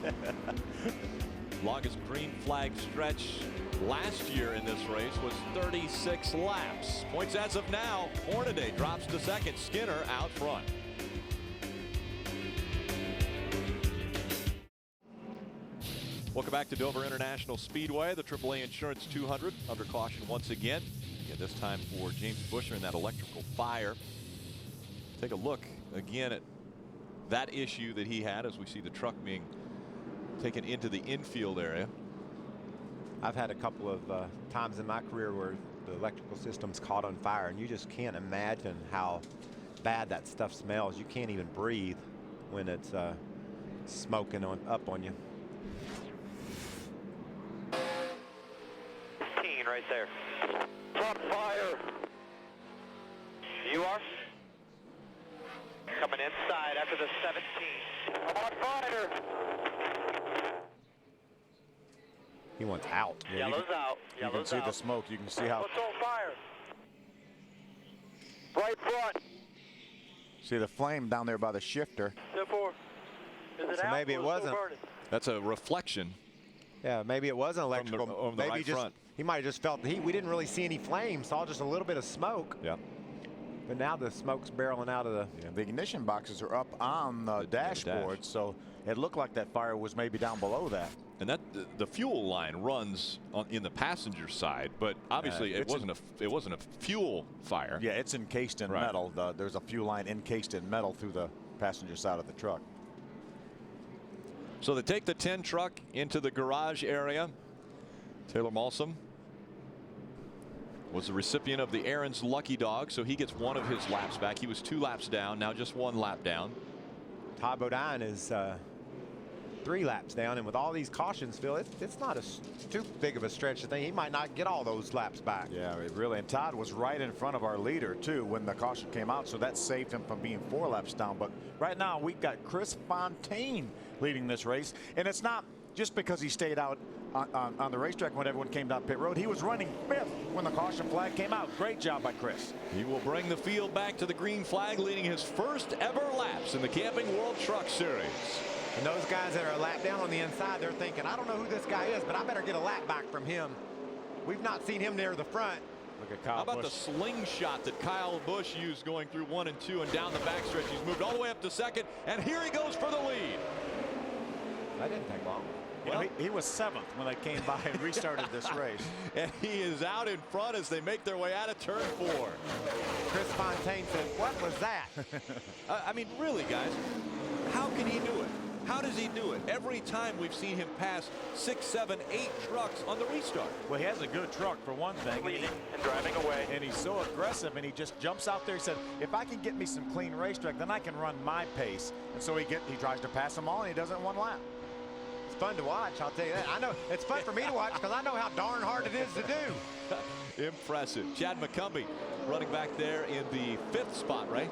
Longest green flag stretch last year in this race was 36 laps. Points as of now, Hornaday drops to 2nd, Skinner out front. Welcome back to Dover International Speedway, the AAA Insurance 200 under caution once again. This time for James Buscher and that electrical fire. Take a look again at that issue that he had as we see the truck being taken into the infield area. I've had a couple of times in my career where the electrical system's caught on fire, and you just can't imagine how bad that stuff smells. You can't even breathe when it's smoking up on you. Right there. Front fire. You are? Coming inside after the 17. I'm on fire. He wants out. Yeah, Yellow's out. You can see the smoke. You can see how. What's on fire? Right front. See the flame down there by the shifter. Therefore, is it So out maybe it or wasn't. still burning? That's a reflection. Yeah, maybe it wasn't electrical. From the maybe right front. He might have just felt the heat. We didn't really see any flames, saw just a little bit of smoke. Yeah. But now the smoke's barreling out of the. Yeah, the ignition boxes are up on the dashboard, so it looked like that fire was maybe down below that. And that the fuel line runs in the passenger side, but obviously it wasn't a fuel fire. Yeah, it's encased in metal. There's a fuel line encased in metal through the passenger side of the truck. So they take the 10 truck into the garage area. Taylor Malsom was the recipient of the Aaron's Lucky Dog, so he gets one of his laps back. He was 2 laps down, now just 1 lap down. Todd Bodine is 3 laps down, and with all these cautions, Phil, it's not too big of a stretch to think he might not get all those laps back. Yeah, really. And Todd was right in front of our leader too when the caution came out, so that saved him from being 4 laps down. But right now we've got Chris Fontaine leading this race, and it's not just because he stayed out on the racetrack when everyone came down pit road. He was running 5th when the caution flag came out. Great job by Chris. He will bring the field back to the green flag, leading his first ever laps in the Camping World Truck Series. And those guys that are a lap down on the inside, they're thinking, I don't know who this guy is, but I better get a lap back from him. We've not seen him near the front. Look at Kyle How about Busch. the slingshot that Kyle Busch used going through 1 and 2 and down the backstretch? He's moved all the way up to 2nd, and here he goes for the lead. That didn't take long. Well, he was 7th when they came by and restarted this race. And he is out in front as they make their way out of turn 4. Chris Fontaine said, what was that? I mean, really, guys, how can he do it? How does he do it? Every time we've seen him pass 6, 7, 8 trucks on the restart. Well, he has a good truck for one thing. Leading and driving away. And he's so aggressive, and he just jumps out there. He said, if I can get me some clean racetrack, then I can run my pace. And so he tries to pass them all, and he does it in 1 lap. It's fun to watch, I'll tell you that. I know it's fun for me to watch because I know how darn hard it is to do. Impressive. Chad McCumbee running back there in the 5th spot, right?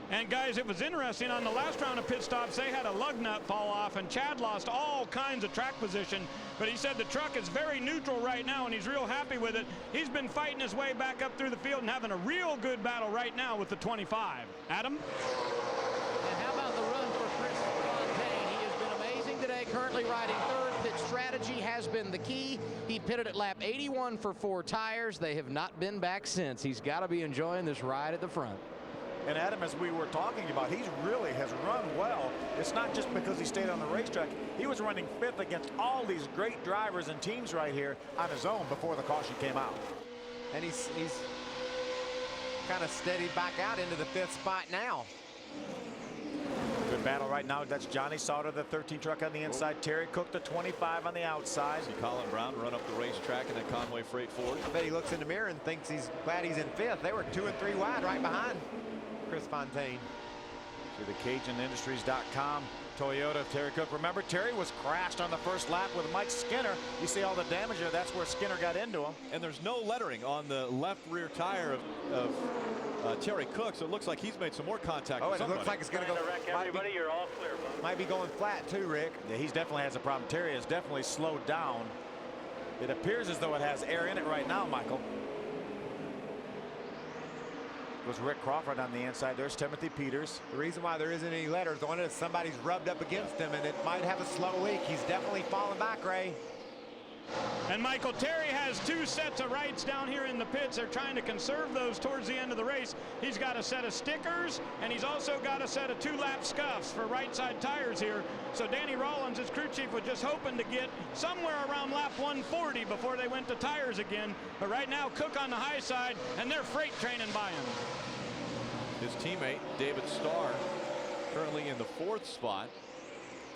And guys, it was interesting on the last round of pit stops, they had a lug nut fall off, and Chad lost all kinds of track position. But he said the truck is very neutral right now, and he's real happy with it. He's been fighting his way back up through the field and having a real good battle right now with the 25. Adam? And how about the run for Chris Fontaine? He has been amazing today, currently riding 3rd. Pit strategy has been the key. He pitted at lap 81 for 4 tires. They have not been back since. He's got to be enjoying this ride at the front. And Adam, as we were talking about, he really has run well. It's not just because he stayed on the racetrack. He was running 5th against all these great drivers and teams right here on his own before the caution came out. And he's kind of steadied back out into the 5th spot now. Good battle right now. That's Johnny Sauter, the 13 truck on the inside. Terry Cook, the 25 on the outside. See Colin Brown run up the racetrack in that Conway Freight Ford. I bet he looks in the mirror and thinks he's glad he's in 5th. They were 2 and 3 wide right behind Chris Fontaine. To the CajunIndustries.com. Toyota of Terry Cook. Remember, Terry was crashed on the first lap with Mike Skinner. You see all the damage there. That's where Skinner got into him. And there's no lettering on the left rear tire of Terry Cook, so it looks like he's made some more contact with and somebody. it looks like it's going to go. Everybody, you're all clear, bud. Might be going flat too, Rick. Yeah, he definitely has a problem. Terry has definitely slowed down. It appears as though it has air in it right now, Michael. Was Rick Crawford on the inside. There's Timothy Peters. The reason why there isn't any letters on it is somebody's rubbed up against him, and it might have a slow leak. He's definitely falling back, Ray. And Michael, Terry has 2 sets of rights down here in the pits. They're trying to conserve those towards the end of the race. He's got a set of stickers, and he's also got a set of 2-lap scuffs for right side tires here. So Danny Rollins, his crew chief, was just hoping to get somewhere around lap 140 before they went to tires again. But right now, Cook on the high side, and they're freight training by him. His teammate, David Starr, currently in the 4th spot.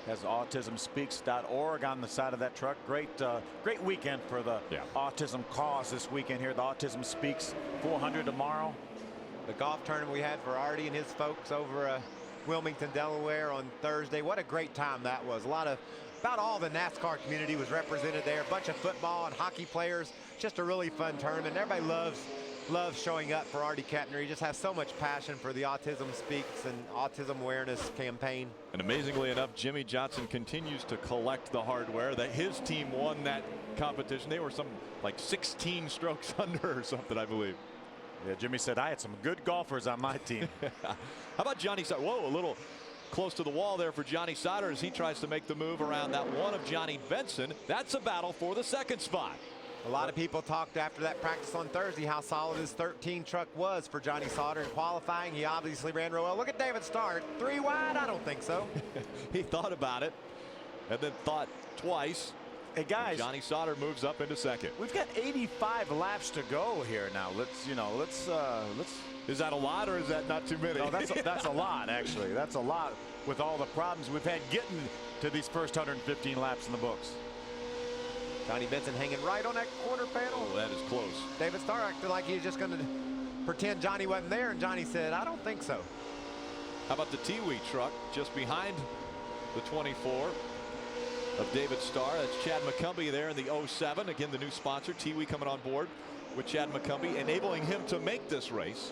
Has autismspeaks.org on the side of that truck. Great weekend for the autism cause this weekend here. The Autism Speaks 400 tomorrow. The golf tournament we had for Artie and his folks over Wilmington, Delaware on Thursday. What a great time that was. About all the NASCAR community was represented there. A bunch of football and hockey players. Just a really fun tournament. Everybody loves showing up for Artie Kepner. He just has so much passion for the Autism Speaks and Autism Awareness campaign. And amazingly enough, Jimmy Johnson continues to collect the hardware. That his team won that competition. They were like 16 strokes under or something, I believe. Yeah, Jimmy said, I had some good golfers on my team. How about Johnny Sauter? Whoa, a little close to the wall there for Johnny Sauter as he tries to make the move around that one of Johnny Benson. That's a battle for the 2nd spot. A lot of people talked after that practice on Thursday how solid his 13 truck was for Johnny Sauter in qualifying. He obviously ran real well. Look at David Starr. 3 wide? I don't think so. He thought about it and then thought twice. Hey guys, Johnny Sauter moves up into 2nd. We've got 85 laps to go here now. Let's. Is that a lot or is that not too many? No, that's a lot actually. That's a lot with all the problems we've had getting to these first 115 laps in the books. Johnny Benson hanging right on that quarter panel. Oh, that is close. David Starr acted like he was just going to pretend Johnny wasn't there, and Johnny said, I don't think so. How about the Tiwi truck just behind the 24 of David Starr? That's Chad McCumbee there in the 07. Again, the new sponsor, Tiwi, coming on board with Chad McCumbee, enabling him to make this race.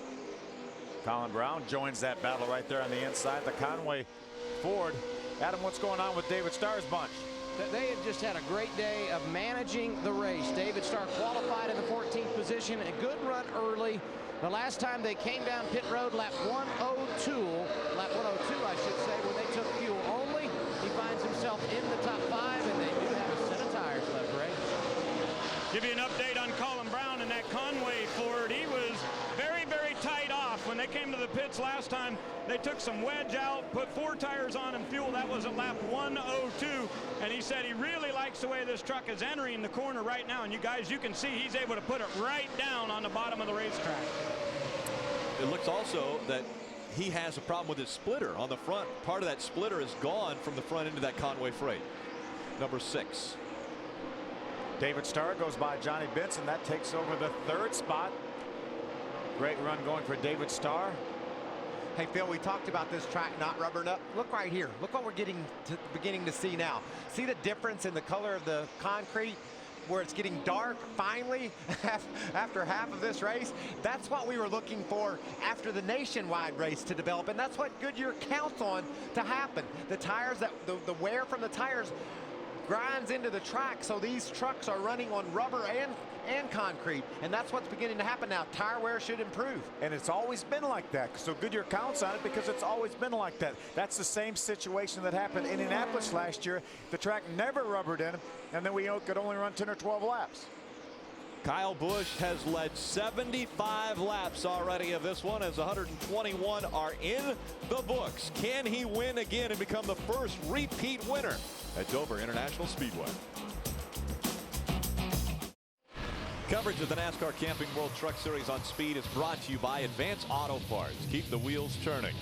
Colin Brown joins that battle right there on the inside. The Conway Ford. Adam, what's going on with David Starr's bunch? They have just had a great day of managing the race. David Starr qualified in the 14th position. A good run early. The last time they came down pit road, lap 102, I should say, when they took fuel only. He finds himself in the top 5, and they do have a set of tires left, Ray. Give you an update on Colin Brown and that Conway Ford. He was very, very tight off. When they came to the pits last time, they took some wedge out, put 4 tires on and fuel. That was at lap 102. And he said he really likes the way this truck is entering the corner right now. And you guys, you can see he's able to put it right down on the bottom of the racetrack. It looks also that he has a problem with his splitter on the front. Part of that splitter is gone from the front end of that Conway freight. Number 6. David Starr goes by Johnny Benson. That takes over the 3rd spot. Great run going for David Starr. Hey, Phil, we talked about this track not rubbering up. Look right here. Look what we're beginning to see now. See the difference in the color of the concrete where it's getting dark finally after half of this race? That's what we were looking for after the nationwide race to develop, and that's what Goodyear counts on to happen. The tires, the wear from the tires grinds into the track, so these trucks are running on rubber and concrete, and that's what's beginning to happen now. Tire wear should improve. And it's always been like that, so Goodyear counts on it because it's always been like that. That's the same situation that happened in Indianapolis last year. The track never rubbered in, and then we could only run 10 or 12 laps. Kyle Busch has led 75 laps already of this one, as 121 are in the books. Can he win again and become the first repeat winner at Dover International Speedway? Coverage of the NASCAR Camping World Truck Series on Speed is brought to you by Advance Auto Parts. Keep the wheels turning.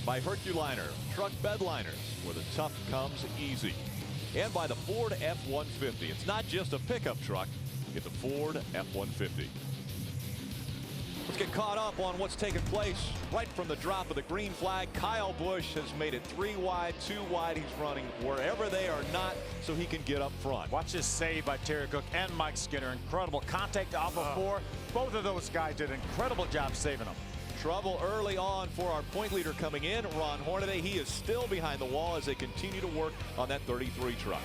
By Herculiner, truck bed liners, where the tough comes easy. And by the Ford F-150. It's not just a pickup truck, it's a Ford F-150. Let's get caught up on what's taken place right from the drop of the green flag. Kyle Busch has made it 3 wide, 2 wide. He's running wherever they are not so he can get up front. Watch this save by Terry Cook and Mike Skinner. Incredible contact off of 4. Both of those guys did an incredible job saving them. Trouble early on for our point leader coming in, Ron Hornaday. He is still behind the wall as they continue to work on that 33 truck.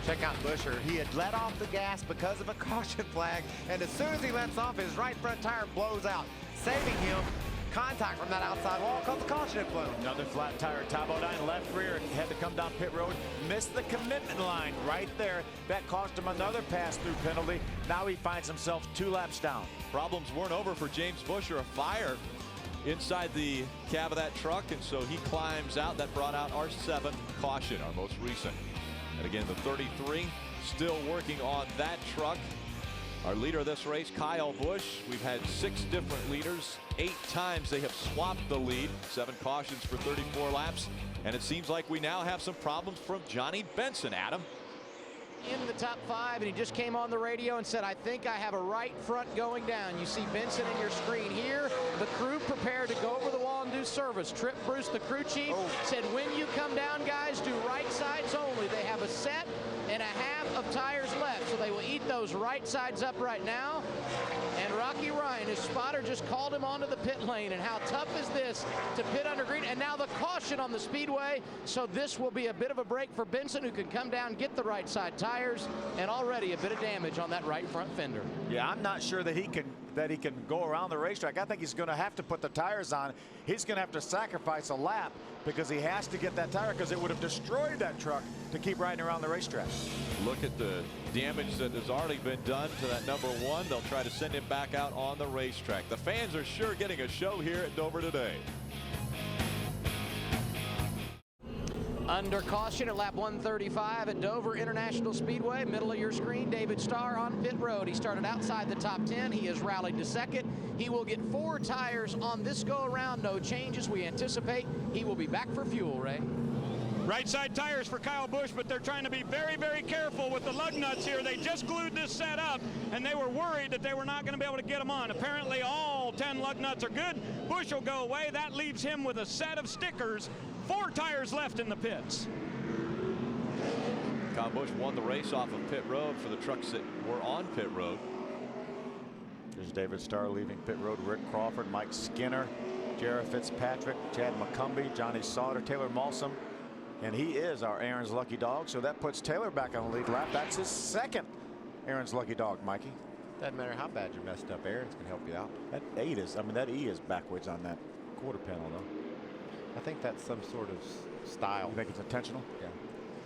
Check out Buscher. He had let off the gas because of a caution flag, and as soon as he lets off, his right front tire blows out, saving him contact from that outside wall because the caution had blown. Another flat tire. Top 09 left rear had to come down pit road. Missed the commitment line right there. That cost him another pass-through penalty. Now he finds himself 2 laps down. Problems weren't over for James Buscher. A fire inside the cab of that truck, and so he climbs out. That brought out our 7th caution, our most recent. And again, the 33 still working on that truck. Our leader of this race, Kyle Busch. We've had 6 different leaders. 8 times they have swapped the lead. 7 cautions for 34 laps. And it seems like we now have some problems from Johnny Benson, Adam. In the top 5, and he just came on the radio and said, I think I have a right front going down. You see Benson in your screen here. The crew prepared to go over the wall and do service. Trip Bruce, the crew chief, said, when you come down, guys, do right sides only. They have a set and a half of tires left, so they will eat those right sides up right now. And Rocky Ryan, his spotter, just called him onto the pit lane. And how tough is this to pit under green? And now the caution on the Speedway. So this will be a bit of a break for Benson, who can come down, get the right side tires, and already a bit of damage on that right front fender. Yeah, I'm not sure that he can go around the racetrack. I think he's going to have to put the tires on. He's going to have to sacrifice a lap because he has to get that tire, because it would have destroyed that truck to keep riding around the racetrack. Look at the damage that has already been done to that number 1. They'll try to send him back out on the racetrack. The fans are sure getting a show here at Dover today. Under caution at lap 135 at Dover International Speedway. Middle of your screen, David Starr on pit road. He started outside the top 10. He has rallied to second. He will get 4 tires on this go-around. No changes. We anticipate he will be back for fuel, Ray. Right side tires for Kyle Busch, but they're trying to be very, very careful with the lug nuts here. They just glued this set up, and they were worried that they were not going to be able to get them on. Apparently, all 10 lug nuts are good. Busch will go away. That leaves him with a set of stickers. 4 tires left in the pits. Kyle Busch won the race off of pit road for the trucks that were on pit road. There's David Starr leaving pit road. Rick Crawford, Mike Skinner, Jarrett Fitzpatrick, Chad McCumbee, Johnny Sauter, Taylor Malsum. And he is our Aaron's lucky dog, so that puts Taylor back on the lead lap. That's his 2nd Aaron's lucky dog, Mikey. Doesn't matter how bad you're messed up, Aaron's can help you out. That 8 is, I mean, that E is backwards on that quarter panel, though. I think that's some sort of style. You think it's intentional? Yeah.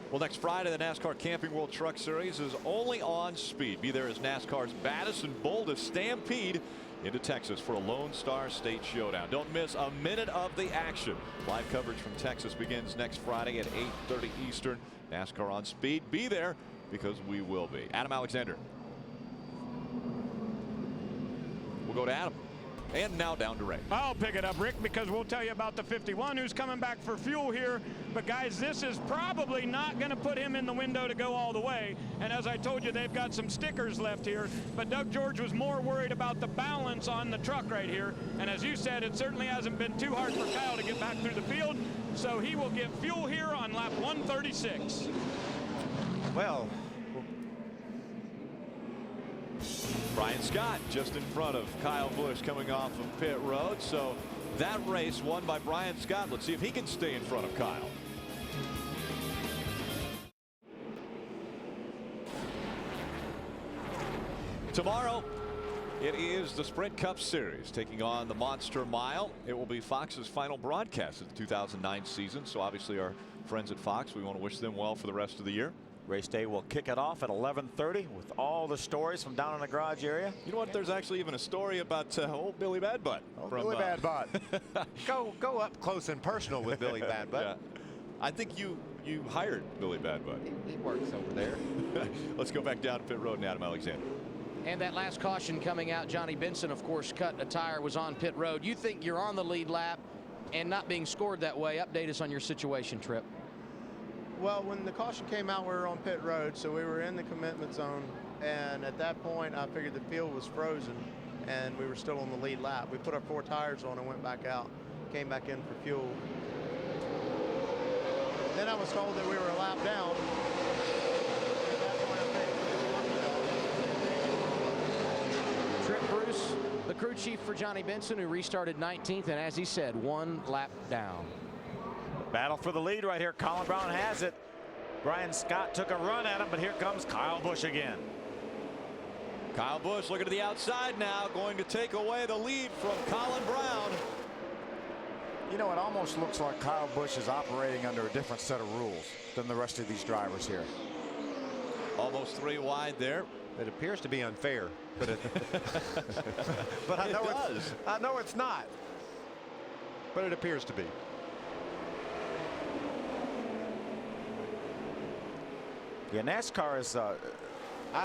Well, next Friday, the NASCAR Camping World Truck Series is only on speed. Be there as NASCAR's baddest and boldest stampede into Texas for a Lone Star State Showdown. Don't miss a minute of the action. Live coverage from Texas begins next Friday at 8:30 Eastern. NASCAR on speed. Be there, because we will be. Adam Alexander. We'll go to Adam. And now down to Ray. I'll pick it up, Rick, because we'll tell you about the 51 who's coming back for fuel here. But guys, this is probably not going to put him in the window to go all the way. And as I told you, they've got some stickers left here. But Doug George was more worried about the balance on the truck right here. And as you said, it certainly hasn't been too hard for Kyle to get back through the field. So he will get fuel here on lap 136. Well, Brian Scott just in front of Kyle Busch coming off of pit road. So that race won by Brian Scott. Let's see if he can stay in front of Kyle. Tomorrow, it is the Sprint Cup Series taking on the Monster Mile. It will be Fox's final broadcast of the 2009 season. So obviously our friends at Fox, we want to wish them well for the rest of the year. Race day will kick it off at 11:30 with all the stories from down in the garage area. You know what? There's actually even a story about old Billy Badbutt. Billy Badbutt. go up close and personal with Billy Badbutt. Yeah. I think you hired Billy Badbutt. He works over there. Let's go back down to pit road and Adam Alexander. And that last caution coming out, Johnny Benson, of course, cut a tire, was on pit road. You think you're on the lead lap and not being scored that way. Update us on your situation, Trip. Well, when the caution came out, we were on pit road, so we were in the commitment zone. And at that point, I figured the field was frozen, and we were still on the lead lap. We put our 4 tires on and went back out, came back in for fuel. Then I was told that we were a lap down. Trip Bruce, the crew chief for Johnny Benson, who restarted 19th, and as he said, 1 lap down. Battle for the lead right here. Colin Brown has it. Brian Scott took a run at him, but here comes Kyle Busch again. Kyle Busch looking to the outside now, going to take away the lead from Colin Brown. You know, it almost looks like Kyle Busch is operating under a different set of rules than the rest of these drivers here. Almost 3 wide there. It appears to be unfair, but but I know it's not. But it appears to be. Yeah, NASCAR is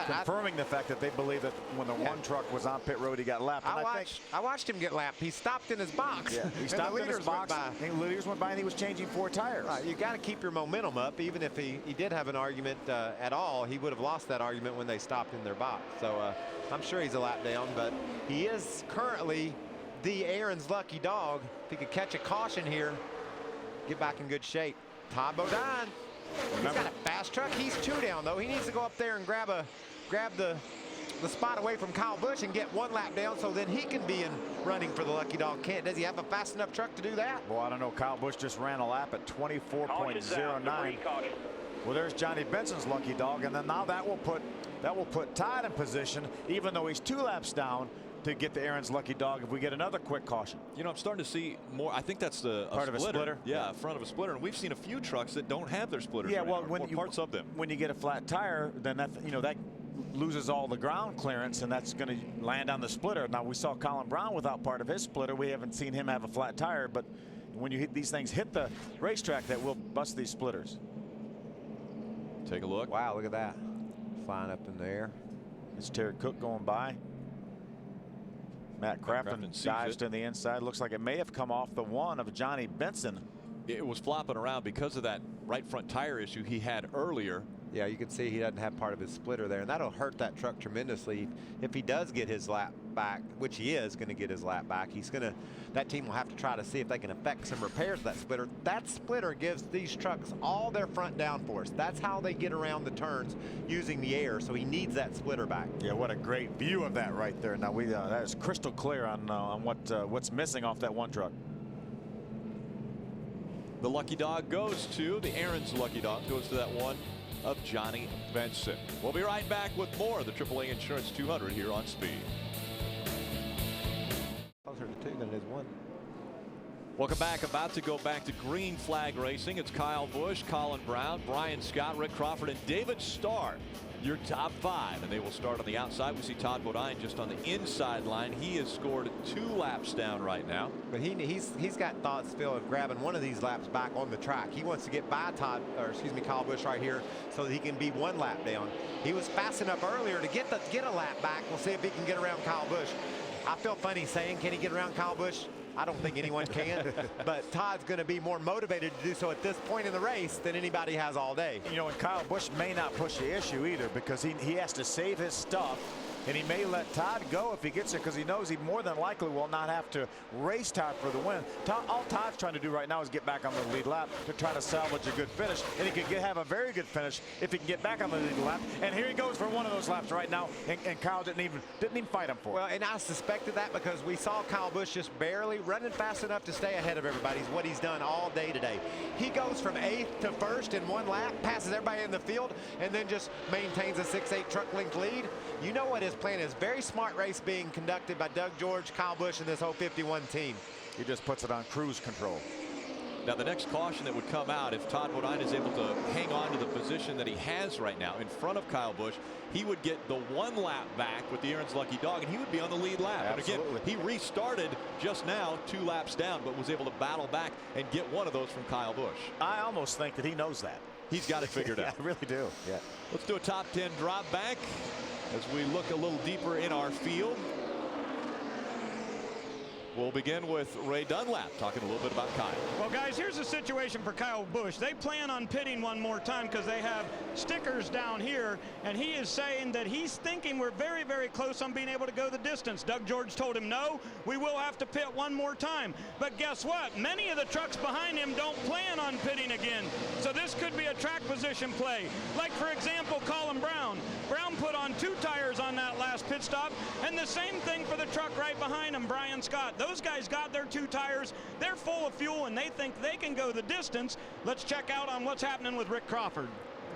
confirming the fact that they believe that when the one truck was on pit road, he got lapped. And I watched him get lapped. He stopped in his box. Yeah, he stopped in his box. And the leaders went by, and he was changing 4 tires. You got to keep your momentum up. Even if he did have an argument at all, he would have lost that argument when they stopped in their box. So I'm sure he's a lap down, but he is currently the Aaron's lucky dog. If he could catch a caution here, get back in good shape. Todd Bodine, he's got a fast truck. He's 2 down, though. He needs to go up there and grab the spot away from Kyle Busch and get 1 lap down, so then he can be in running for the lucky dog. Does he have a fast enough truck to do that? Well, I don't know. Kyle Busch just ran a lap at 24.09. Well, there's Johnny Benson's lucky dog, and then now that will put Todd in position, even though he's 2 laps down, to get the Aaron's lucky dog if we get another quick caution. You know, I'm starting to see more. I think that's part of a splitter. Yeah, front of a splitter, and we've seen a few trucks that don't have their splitters. Yeah, well, parts of them. When you get a flat tire, then that loses all the ground clearance, and that's going to land on the splitter. Now, we saw Colin Brown without part of his splitter. We haven't seen him have a flat tire, but when these things hit the racetrack, that will bust these splitters. Take a look. Wow, look at that. Flying up in the air. It's Terry Cook going by. Matt Crafton dives to the inside. Looks like it may have come off the one of Johnny Benson. It was flopping around because of that right front tire issue he had earlier. Yeah, you can see he doesn't have part of his splitter there, and that'll hurt that truck tremendously if he does get his lap back, which he is going to get his lap back. That team will have to try to see if they can effect some repairs to that splitter. That splitter gives these trucks all their front downforce. That's how they get around the turns using the air, so he needs that splitter back. Yeah, what a great view of that right there. Now that is crystal clear on what's missing off that one truck. The lucky dog goes to the Aaron's lucky dog goes to that one of Johnny Benson. We'll be right back with more of the AAA Insurance 200 here on Speed. Closer to 2 than it is 1. Welcome back. About to go back to green flag racing. It's Kyle Busch, Colin Brown, Brian Scott, Rick Crawford, and David Starr. Your top 5, and they will start on the outside. We see Todd Bodine just on the inside line. He has scored 2 laps down right now. But he's got thoughts, Phil, of grabbing one of these laps back on the track. He wants to get by Kyle Busch right here so that he can be 1 lap down. He was fast enough earlier to get a lap back. We'll see if he can get around Kyle Busch. I feel funny saying, can he get around Kyle Busch? I don't think anyone can, but Todd's going to be more motivated to do so at this point in the race than anybody has all day. You know, and Kyle Busch may not push the issue either, because he has to save his stuff, and he may let Todd go if he gets there, because he knows he more than likely will not have to race Todd for the win. All Todd's trying to do right now is get back on the lead lap to try to salvage a good finish, and he could have a very good finish if he can get back on the lead lap. And here he goes for one of those laps right now, and Kyle didn't even fight him for it. Well, and I suspected that because we saw Kyle Busch just barely running fast enough to stay ahead of everybody. Is what he's done all day today. He goes from 8th to 1st in 1 lap, passes everybody in the field, and then just maintains a 6-8 truck length lead. You know what his plan is. Very smart race being conducted by Doug George, Kyle Busch, and this whole 51 team. He just puts it on cruise control. Now, the next caution that would come out if Todd Bodine is able to hang on to the position that he has right now in front of Kyle Busch, he would get the 1 lap back with the Aaron's lucky dog, and he would be on the lead lap. Absolutely. And again, he restarted just now 2 laps down, but was able to battle back and get one of those from Kyle Busch. I almost think that he knows that. He's got it figured out. I really do. Yeah. Let's do a top 10 drop back as we look a little deeper in our field. We'll begin with Ray Dunlap talking a little bit about Kyle. Well, guys, here's the situation for Kyle Busch. They plan on pitting one more time because they have stickers down here, and he is saying that he's thinking we're very, very close on being able to go the distance. Doug George told him, no, we will have to pit one more time. But guess what? Many of the trucks behind him don't plan on pitting again. So this could be a track position play. Like, for example, Colin Brown. Brown put on 2 tires on that last pit stop, and the same thing for the truck right behind him, Brian Scott. Those guys got their 2 tires. They're full of fuel, and they think they can go the distance. Let's check out on what's happening with Rick Crawford.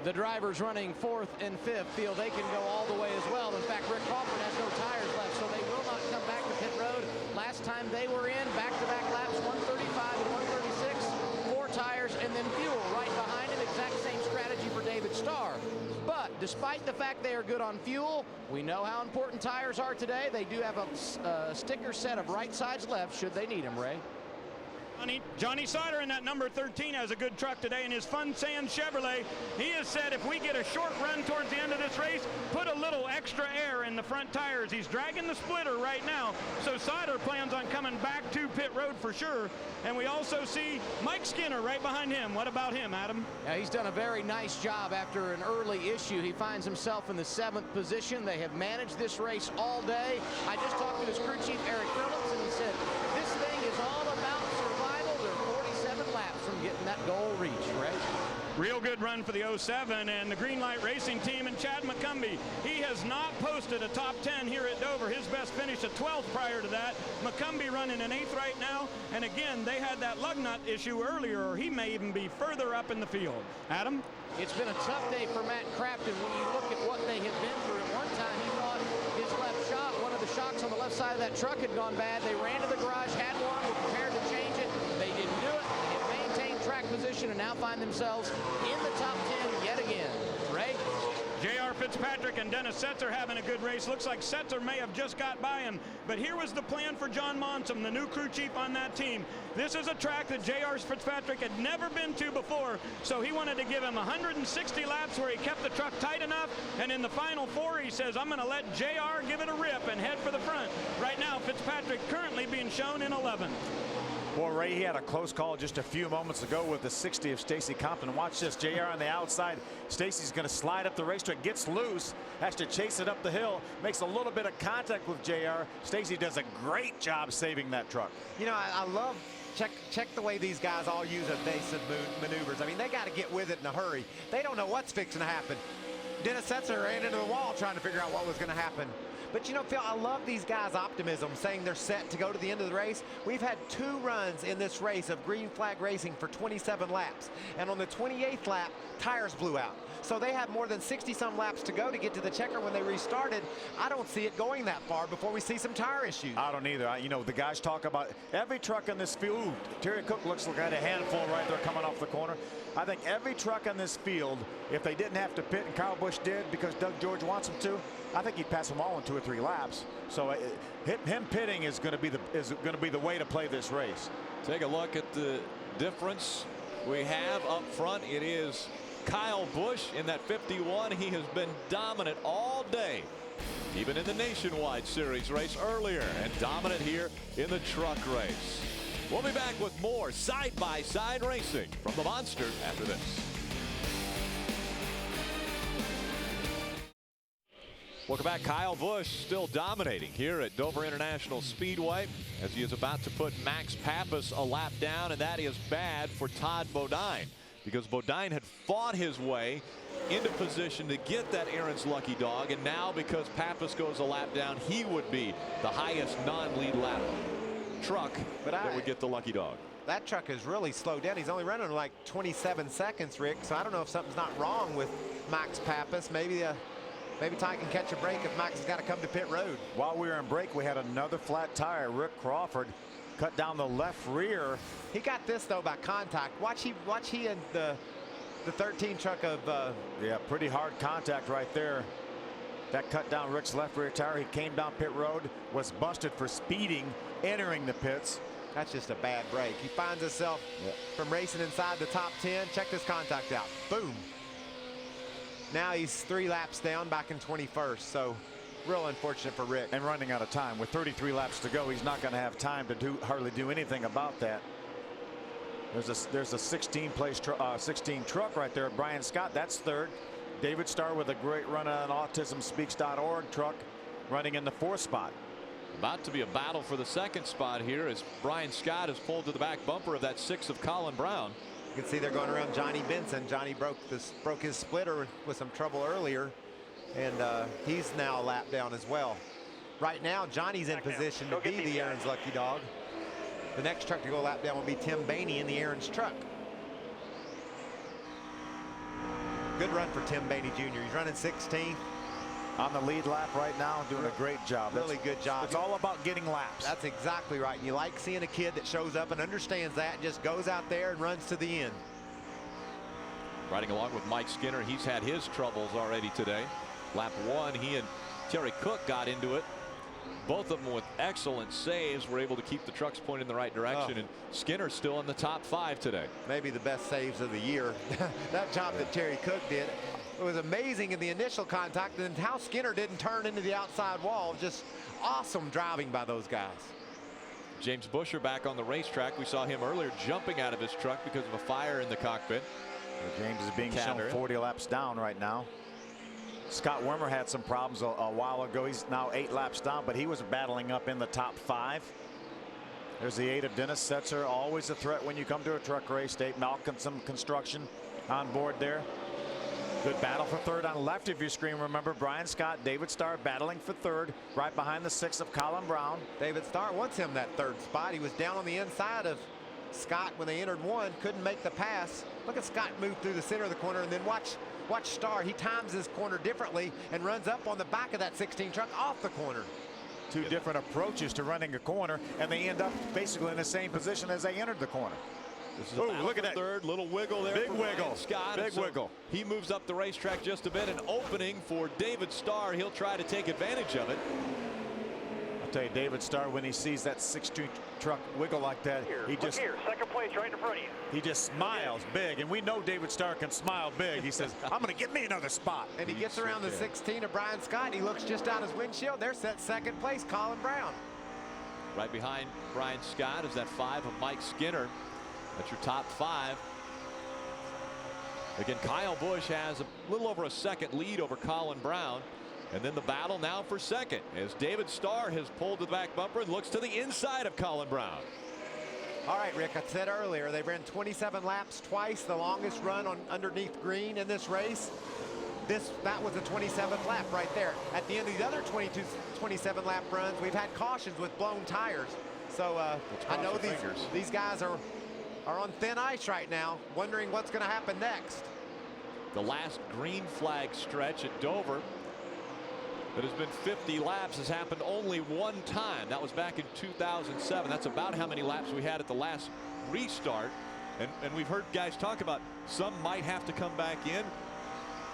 The drivers running 4th and 5th feel they can go all the way as well. In fact, Rick Crawford has no tires left, so they will not come back to pit road. Last time they were in, back-to-back laps, 135 and 136, 4 tires, and then fuel right behind him. Exact same strategy for David Starr. But despite the fact they are good on fuel, we know how important tires are today. They do have a sticker set of right sides left should they need them, Ray. Johnny Sauter in that number 13 has a good truck today in his Fun Sand Chevrolet. He has said if we get a short run towards the end of this race, put a little extra air in the front tires. He's dragging the splitter right now, so Sauter plans on coming back to pit road for sure. And we also see Mike Skinner right behind him. What about him, Adam? Yeah, he's done a very nice job after an early issue. He finds himself in the 7th position. They have managed this race all day. I just talked to his crew chief, Eric Phillips, and he said, this thing is all about survival. They're 47 laps from getting that goal reached, right? Real good run for the 07 and the Green Light Racing team and Chad McCumbee. He has not posted a top 10 here at Dover. His best finish at 12th prior to that. McCumbee running an 8th right now. And again, they had that lug nut issue earlier, or he may even be further up in the field. Adam? It's been a tough day for Matt Crafton. When you look at what they have been through, at one time he thought his left shock, one of the shocks on the left side of that truck had gone bad. They ran to the garage, had one, were prepared to change it. They didn't do it. They have maintained track position and now find themselves in the top 10 yet again. Ray? J.R. Fitzpatrick and Dennis Setzer having a good race. Looks like Setzer may have just got by him, but here was the plan for John Monson, the new crew chief on that team. This is a track that J.R. Fitzpatrick had never been to before, so he wanted to give him 160 laps where he kept the truck tight enough, and in the final 4 he says, I'm going to let J.R. give it a rip and head for the front. Right now, Fitzpatrick currently being shown in 11th. Well, Ray, he had a close call just a few moments ago with the 60 of Stacy Compton. Watch this, JR on the outside. Stacy's going to slide up the racetrack, gets loose, has to chase it up the hill, makes a little bit of contact with JR. Stacy does a great job saving that truck. You know, I love check the way these guys all use evasive maneuvers. I mean, they got to get with it in a hurry. They don't know what's fixing to happen. Dennis Setzer ran into the wall trying to figure out what was going to happen. But, you know, Phil, I love these guys' optimism, saying they're set to go to the end of the race. We've had 2 runs in this race of green flag racing for 27 laps. And on the 28th lap, tires blew out. So they have more than 60-some laps to go to get to the checker when they restarted. I don't see it going that far before we see some tire issues. I don't either. You know, the guys talk about every truck in this field. Ooh, Terry Cook looks like a handful right there coming off the corner. I think every truck in this field, if they didn't have to pit, and Kyle Busch did because Doug George wants them to, I think he'd pass them all in 2 or 3 laps. So him pitting is going to be the way to play this race. Take a look at the difference we have up front. It is Kyle Busch in that 51. He has been dominant all day, even in the Nationwide Series race earlier, and dominant here in the truck race. We'll be back with more side-by-side racing from the Monster after this. Welcome back. Kyle Busch still dominating here at Dover International Speedway as he is about to put Max Pappas a lap down, and that is bad for Todd Bodine because Bodine had fought his way into position to get that Aaron's lucky dog, and now because Pappas goes a lap down, he would be the highest non-lead lap truck that would get the lucky dog. That truck has really slowed down. He's only running like 27 seconds, Rick, so I don't know if something's not wrong with Max Pappas. Maybe Ty can catch a break if Max has got to come to pit road. While we were in break, we had another flat tire. Rick Crawford cut down the left rear. He got this though by contact. Watch he and the 13 truck of yeah, pretty hard contact right there. That cut down Rick's left rear tire. He came down pit road, was busted for speeding entering the pits. That's just a bad break. He finds himself from racing inside the top 10. Check this contact out. Boom. Now he's 3 laps down, back in 21st. So real unfortunate for Rick. And running out of time. With 33 laps to go, he's not going to have time to hardly do anything about that. There's a 16 truck right there. Brian Scott, that's 3rd. David Starr with a great run on AutismSpeaks.org truck running in the 4th spot. About to be a battle for the 2nd spot here as Brian Scott is pulled to the back bumper of that 6 of Colin Brown. You can see they're going around Johnny Benson. Johnny broke his splitter with some trouble earlier, and he's now a lap down as well. Right now, Johnny's in position to be the Aaron's lucky dog. The next truck to go lap down will be Tim Bainey in the Aaron's truck. Good run for Tim Bainey Jr. He's running 16th. On the lead lap right now, doing a great job. Really good job. It's all about getting laps. That's exactly right. And you like seeing a kid that shows up and understands that and just goes out there and runs to the end. Riding along with Mike Skinner, he's had his troubles already today. Lap 1, he and Terry Cook got into it Both of them with excellent saves were able to keep the trucks pointed in the right direction, and Skinner's still in the top 5 today. Maybe the best saves of the year. That job that Terry Cook did, it was amazing in the initial contact, and how Skinner didn't turn into the outside wall. Just awesome driving by those guys. James Busher back on the racetrack. We saw him earlier jumping out of his truck because of a fire in the cockpit. James is being shown 40 laps down right now. Scott Wimmer had some problems a while ago. He's now 8 laps down, but he was battling up in the top 5. There's the 8 of Dennis Setzer, always a threat when you come to a truck race. Dave Malcolm Construction on board there. Good battle for 3rd on left of your screen. Remember, Brian Scott, David Starr battling for 3rd, right behind the 6 of Colin Brown. David Starr wants him that 3rd spot. He was down on the inside of Scott when they entered 1, couldn't make the pass. Look at Scott move through the center of the corner, and then watch Starr. He times his corner differently and runs up on the back of that 16 truck off the corner. 2 different approaches to running a corner, and they end up basically in the same position as they entered the corner. Look at that 3rd, little wiggle there. Big wiggle. Scott. Big wiggle. He moves up the racetrack just a bit. An opening for David Starr. He'll try to take advantage of it. I'll tell you, David Starr, when he sees that 16 truck wiggle like that, he just second place right in front of you. He just smiles big, and we know David Starr can smile big. He says, "I'm going to get me another spot." And he gets around the 16 of Brian Scott. He looks just out his windshield. There's that 2nd place, Colin Brown. Right behind Brian Scott is that 5 of Mike Skinner. That's your top 5. Again, Kyle Busch has a little over a 2nd lead over Colin Brown. And then the battle now for 2nd as David Starr has pulled to the back bumper and looks to the inside of Colin Brown. All right, Rick, I said earlier, they ran 27 laps twice, the longest run on underneath green in this race. That was the 27th lap right there. At the end of the other 27 lap runs, we've had cautions with blown tires. So I know these guys are on thin ice right now, wondering what's going to happen next. The last green flag stretch at Dover that has been 50 laps has happened only 1 time. That was back in 2007. That's about how many laps we had at the last restart. And we've heard guys talk about some might have to come back in,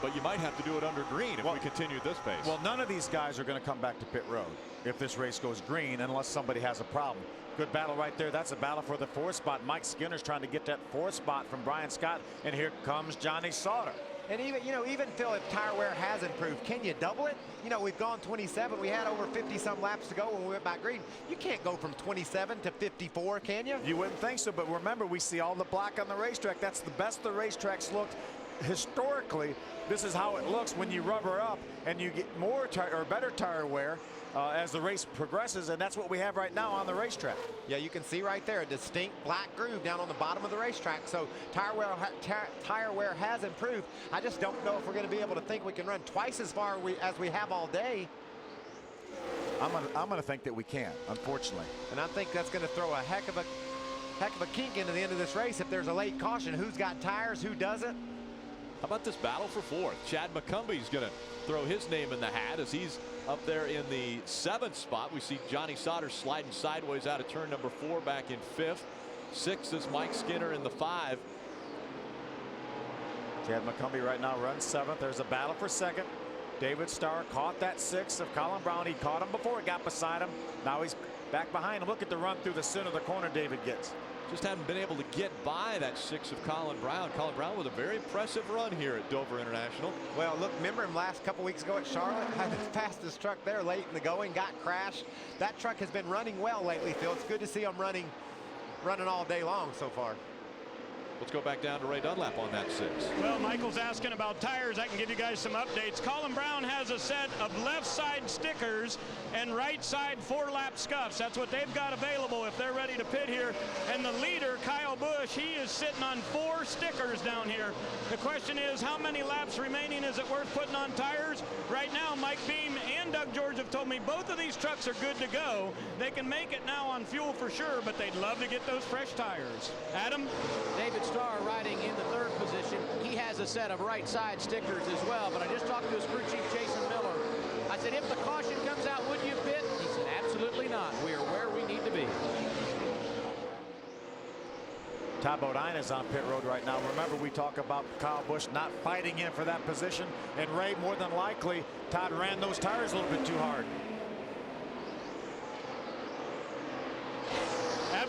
but you might have to do it under green if we continue this pace. Well, none of these guys are going to come back to pit road if this race goes green unless somebody has a problem. Good battle right there. That's a battle for the 4th spot. Mike Skinner's trying to get that 4th spot from Brian Scott, and here comes Johnny Sauter. And even Phil, if tire wear has improved, can you double it? We've gone 27. We had over 50 some laps to go when we went back green. You can't go from 27 to 54, can you? You wouldn't think so, but remember, we see all the black on the racetrack. That's the best the racetracks looked historically. This is how it looks when you rubber up and you get more or better tire wear as the race progresses, and that's what we have right now on the racetrack. Yeah, you can see right there a distinct black groove down on the bottom of the racetrack. So tire wear has improved. I just don't know if we're going to be able to think we can run twice as far as we have all day. I'm going to think that we can, unfortunately. And I think that's going to throw a heck of a kink into the end of this race if there's a late caution. Who's got tires, who doesn't? How about this battle for 4th? Chad McCumbie's going to throw his name in the hat as he's up there in the 7th spot. We see Johnny Sauter sliding sideways out of turn number 4 back in 5th. 6th is Mike Skinner in the 5. Chad McCumbie right now runs 7th. There's a battle for 2nd. David Starr caught that 6 of Colin Brown. He caught him before he got beside him. Now he's back behind him. Look at the run through the center of the corner David gets. Just haven't been able to get by that 6 of Colin Brown. Colin Brown with a very impressive run here at Dover International. Well, look, remember him last couple weeks ago at Charlotte? Had the fastest truck there late in the going, got crashed. That truck has been running well lately, Phil. It's good to see him running all day long so far. Let's go back down to Ray Dunlap on that 6. Well, Michael's asking about tires. I can give you guys some updates. Colin Brown has a set of left side stickers and right side 4-lap scuffs. That's what they've got available if they're ready to pit here. And the leader, Kyle Busch, he is sitting on 4 stickers down here. The question is, how many laps remaining? Is it worth putting on tires? Right now, Mike Beam and Doug George have told me both of these trucks are good to go. They can make it now on fuel for sure, but they'd love to get those fresh tires. Adam? David Starr riding in the 3rd position. He has a set of right side stickers as well, but I just talked to his crew chief, Jason Miller. I said, if the caution comes out, would you pit? He said, absolutely not. We are where we need to be. Todd Bodine is on pit road right now. Remember, we talk about Kyle Busch not fighting in for that position, and Ray, more than likely, Todd ran those tires a little bit too hard.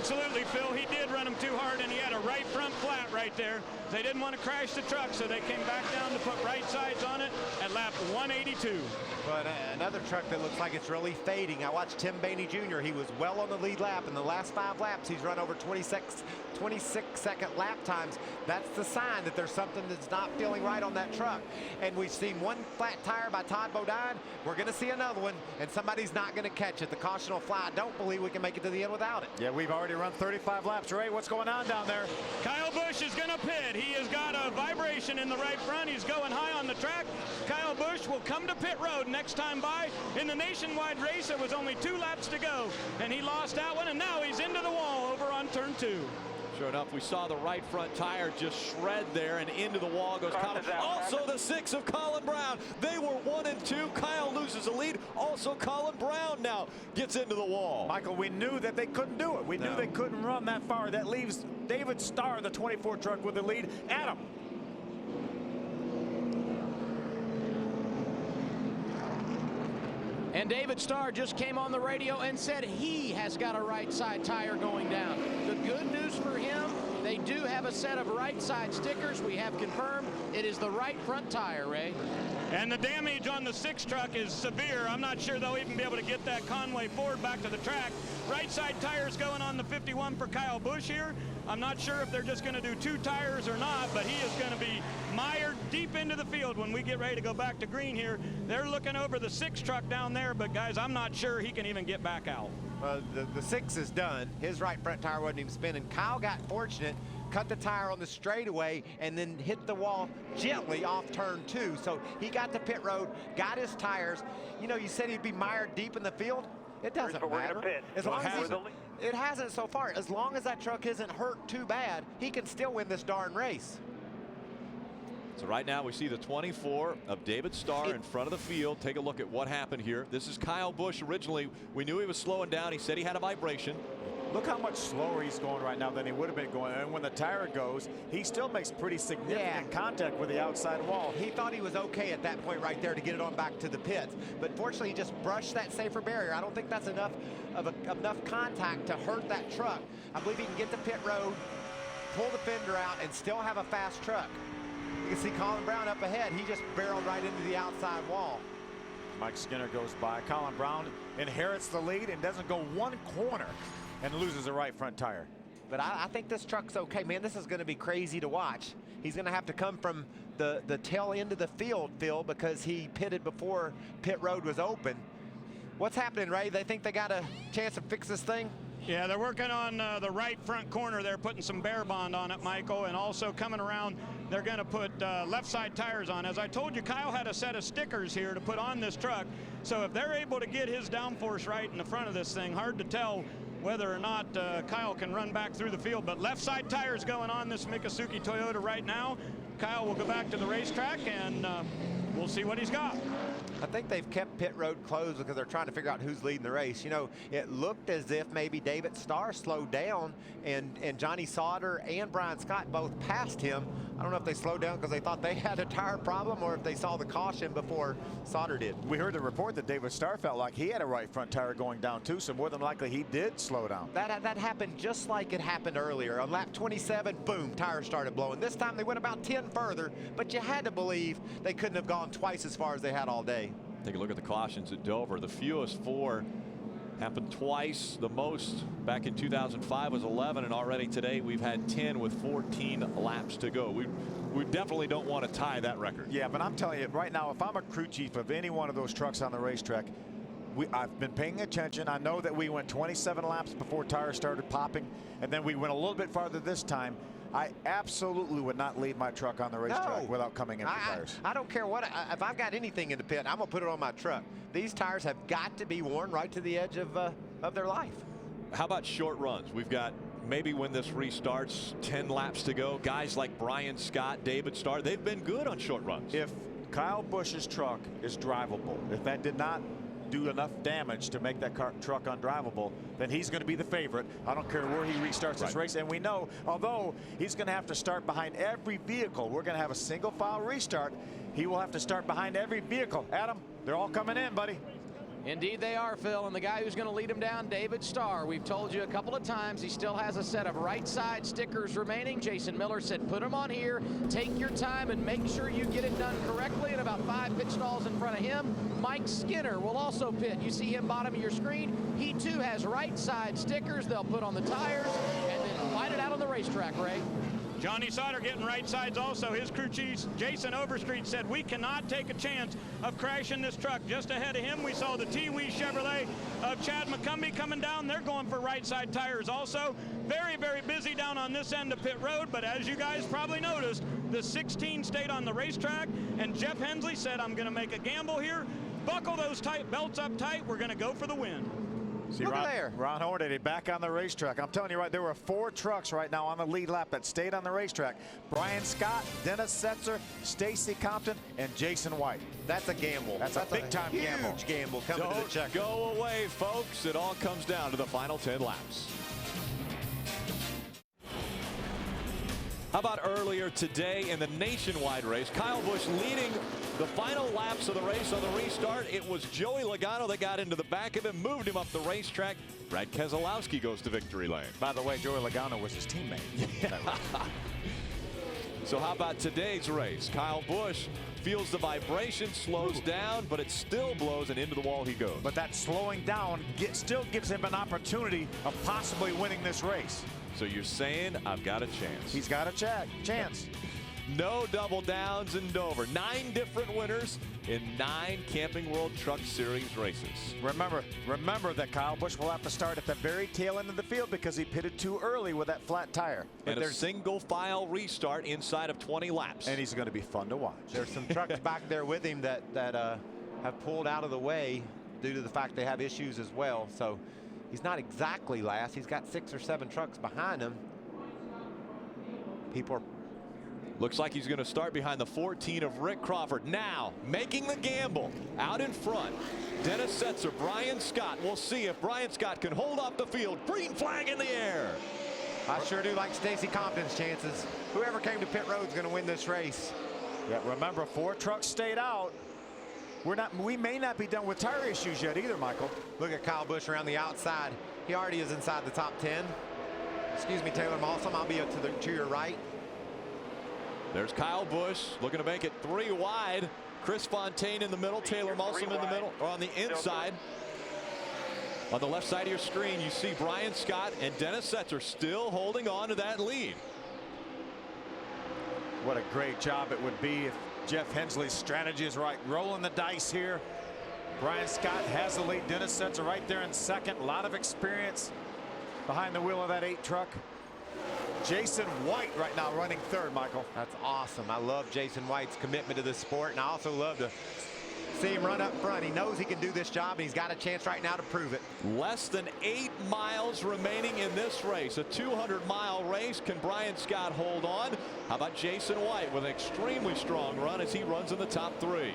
Absolutely, Phil. He did run him too hard, and he had a right front flat right there. They didn't want to crash the truck, so they came back down to put right sides on it at lap 182. But another truck that looks like it's really fading. I watched Tim Bainey Jr. He was well on the lead lap. In the last 5 laps, he's run over 26-second lap times. That's the sign that there's something that's not feeling right on that truck. And we've seen one flat tire by Todd Bodine. We're going to see another one, and somebody's not going to catch it. The caution will fly. I don't believe we can make it to the end without it. Yeah, we've already run 35 laps. Ray, what's going on down there? Kyle Busch is going to pit. He has got a vibration in the right front. He's going high on the track. Kyle Busch will come to pit road next time by. In the nationwide race, there was only 2 laps to go, and he lost that one, and now he's into the wall over on turn 2. Sure enough, we saw the right front tire just shred there, and into the wall goes Colin. Also the 6 of Colin Brown. They were 1 and 2. Kyle loses the lead. Also Colin Brown now gets into the wall. Michael, we knew that they couldn't do it. We knew they couldn't run that far. That leaves David Starr, the 24 truck, with the lead. Adam. And David Starr just came on the radio and said he has got a right side tire going down. The good news for him, they do have a set of right side stickers. We have confirmed it is the right front tire, Ray. And the damage on the 6 truck is severe. I'm not sure they'll even be able to get that Conway Ford back to the track. Right side tires going on the 51 for Kyle Busch here. I'm not sure if they're just going to do 2 tires or not, but he is going to be mired deep into the field when we get ready to go back to green here. They're looking over the 6 truck down there, but guys, I'm not sure he can even get back out. The 6 is done. His right front tire wasn't even spinning. Kyle got fortunate, cut the tire on the straightaway, and then hit the wall gently off turn 2. So he got to pit road, got his tires. You know, you said he'd be mired deep in the field. It doesn't matter. As long as it hasn't so far. As long as that truck isn't hurt too bad, he can still win this darn race. So right now we see the 24 of David Starr in front of the field. Take a look at what happened here. This is Kyle Busch. Originally, we knew he was slowing down. He said he had a vibration. Look how much slower he's going right now than he would have been going. And when the tire goes, he still makes pretty significant contact with the outside wall. He thought he was okay at that point right there to get it on back to the pits. But fortunately, he just brushed that safer barrier. I don't think that's enough contact to hurt that truck. I believe he can get to pit road, pull the fender out, and still have a fast truck. You can see Colin Brown up ahead. He just barreled right into the outside wall. Mike Skinner goes by. Colin Brown inherits the lead and doesn't go 1 corner and loses the right front tire. But I think this truck's okay. Man, this is going to be crazy to watch. He's going to have to come from the tail end of the field, Phil, because he pitted before pit road was open. What's happening, Ray? They think they got a chance to fix this thing? Yeah, they're working on the right front corner. They're putting some Bear Bond on it, Michael, and also coming around, they're going to put left side tires on. As I told you, Kyle had a set of stickers here to put on this truck. So if they're able to get his downforce right in the front of this thing, hard to tell whether or not Kyle can run back through the field. But left side tires going on this Mikasuki Toyota right now. Kyle will go back to the racetrack, and we'll see what he's got. I think they've kept pit road closed because they're trying to figure out who's leading the race. You know, it looked as if maybe David Starr slowed down and Johnny Sauter and Brian Scott both passed him. I don't know if they slowed down because they thought they had a tire problem or if they saw the caution before Sauter did. We heard the report that David Starr felt like he had a right front tire going down too, so more than likely he did slow down. That happened just like it happened earlier. On lap 27, boom, tires started blowing. This time they went about 10 further, but you had to believe they couldn't have gone twice as far as they had all day. Take a look at the cautions at Dover. The fewest 4 happened twice. The most back in 2005 was 11, and already today we've had 10 with 14 laps to go. We definitely don't want to tie that record. Yeah, but I'm telling you right now, if I'm a crew chief of any one of those trucks on the racetrack, I've been paying attention. I know that we went 27 laps before tires started popping, and then we went a little bit farther this time. I absolutely would not leave my truck on the racetrack without coming in for tires. I don't care what. If I've got anything in the pit, I'm going to put it on my truck. These tires have got to be worn right to the edge of their life. How about short runs? We've got maybe when this restarts 10 laps to go. Guys like Brian Scott, David Starr, they've been good on short runs. If Kyle Busch's truck is drivable, if that did not do enough damage to make that truck undrivable, then he's going to be the favorite. I don't care where he restarts this race. And we know, although he's going to have to start behind every vehicle, we're going to have a single file restart. He will have to start behind every vehicle. Adam, they're all coming in, buddy. Indeed they are, Phil, and the guy who's going to lead him down, David Starr. We've told you a couple of times he still has a set of right side stickers remaining. Jason Miller said put them on here, take your time, and make sure you get it done correctly. And about 5 pit stalls in front of him, Mike Skinner will also pit. You see him bottom of your screen. He too has right side stickers they'll put on the tires and then fight it out on the racetrack, Ray. Johnny Sauter getting right sides also. His crew chief, Jason Overstreet, said we cannot take a chance of crashing this truck. Just ahead of him, we saw the T-Wee Chevrolet of Chad McCumbee coming down. They're going for right side tires also. Very, very busy down on this end of pit road, but as you guys probably noticed, the 16 stayed on the racetrack, and Jeff Hensley said, I'm going to make a gamble here. Buckle those tight belts up tight. We're going to go for the win. See, Look there. Ron Hornaday back on the racetrack. I'm telling you right, there were 4 trucks right now on the lead lap that stayed on the racetrack. Brian Scott, Dennis Setzer, Stacy Compton, and Jason White. That's a gamble. That's a big-time gamble. Huge gamble coming to the check. Go away, folks. It all comes down to the final 10 laps. How about earlier today in the nationwide race? Kyle Busch leading the final laps of the race on the restart. It was Joey Logano that got into the back of him, moved him up the racetrack. Brad Keselowski goes to victory lane. By the way, Joey Logano was his teammate. So how about today's race? Kyle Busch feels the vibration, slows down, but it still blows, and into the wall he goes. But that slowing down still gives him an opportunity of possibly winning this race. So you're saying I've got a chance? He's got a chance. No double downs in Dover. 9 different winners in 9 Camping World Truck Series races. Remember that Kyle Busch will have to start at the very tail end of the field because he pitted too early with that flat tire. And a single file restart inside of 20 laps. And he's going to be fun to watch. There's some trucks back there with him that have pulled out of the way due to the fact they have issues as well. So he's not exactly last. He's got 6 or 7 trucks behind him. People are. Looks like he's going to start behind the 14 of Rick Crawford. Now, making the gamble out in front. Dennis Setzer, Brian Scott. We'll see if Brian Scott can hold off the field. Green flag in the air. I sure do like Stacy Compton's chances. Whoever came to pit road is going to win this race. Yeah, remember, 4 trucks stayed out. We may not be done with tire issues yet either, Michael. Look at Kyle Busch around the outside. He already is inside the top 10. Excuse me, Taylor Malsom. I'll be up to your right. There's Kyle Busch looking to make it 3 wide. Chris Fontaine in the middle, Taylor Malsom in the middle, or on the inside. On the left side of your screen, you see Brian Scott and Dennis Setzer still holding on to that lead. What a great job it would be if Jeff Hensley's strategy is right. Rolling the dice here. Brian Scott has the lead. Dennis Setzer right there in second. A lot of experience behind the wheel of that 8 truck. Jason White right now running third, Michael. That's awesome. I love Jason White's commitment to this sport, and I also love to see him run up front. He knows he can do this job, and he's got a chance right now to prove it. Less than 8 miles remaining in this race. A 200-mile race. Can Brian Scott hold on? How about Jason White with an extremely strong run as he runs in the top 3?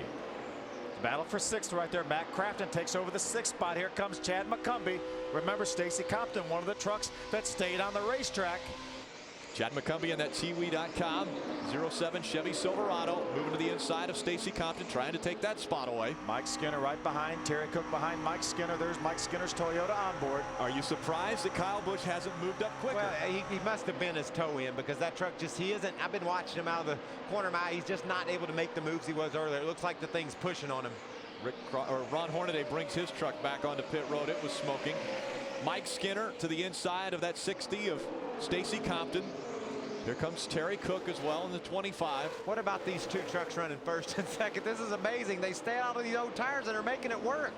Battle for 6th right there. Matt Crafton takes over the 6th spot. Here comes Chad McCumbee. Remember, Stacy Compton, one of the trucks that stayed on the racetrack. Chad McCumbee on that Tiwi.com 07 Chevy Silverado moving to the inside of Stacy Compton, trying to take that spot away. Mike Skinner right behind. Terry Cook behind Mike Skinner. There's Mike Skinner's Toyota on board. Are you surprised that Kyle Busch hasn't moved up quicker? Well, he must have been his toe in, because that truck he isn't. I've been watching him out of the corner of my eye. He's just not able to make the moves he was earlier. It looks like the thing's pushing on him. Ron Hornaday brings his truck back onto pit road. It was smoking. Mike Skinner to the inside of that 60 of Stacy Compton. Here comes Terry Cook as well in the 25. What about these 2 trucks running first and second? This is amazing. They stay out of these old tires and are making it work.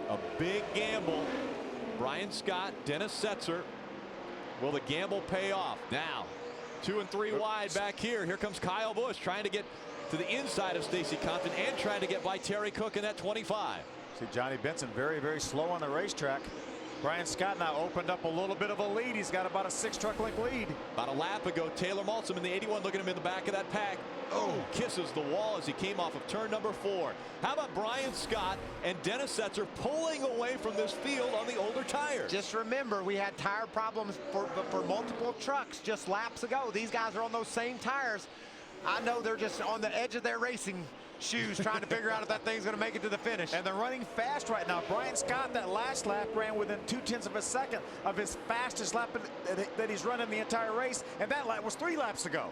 A big gamble. Brian Scott, Dennis Setzer. Will the gamble pay off? Now, 2 and 3 wide back here. Here comes Kyle Busch trying to get to the inside of Stacy Compton and trying to get by Terry Cook in that 25. See Johnny Benson very, very slow on the racetrack. Brian Scott now opened up a little bit of a lead. He's got about a 6 truck length lead. About a lap ago, Taylor Malsom in the 81 looking at him in the back of that pack. Oh, kisses the wall as he came off of turn number 4. How about Brian Scott and Dennis Setzer pulling away from this field on the older tires? Just remember, we had tire problems for multiple trucks just laps ago. These guys are on those same tires. I know they're just on the edge of their racing shoes trying to figure out if that thing's going to make it to the finish. And they're running fast right now. Brian Scott, that last lap, ran within 0.2 of a second of his fastest lap that he's run in the entire race, and that lap was 3 laps ago.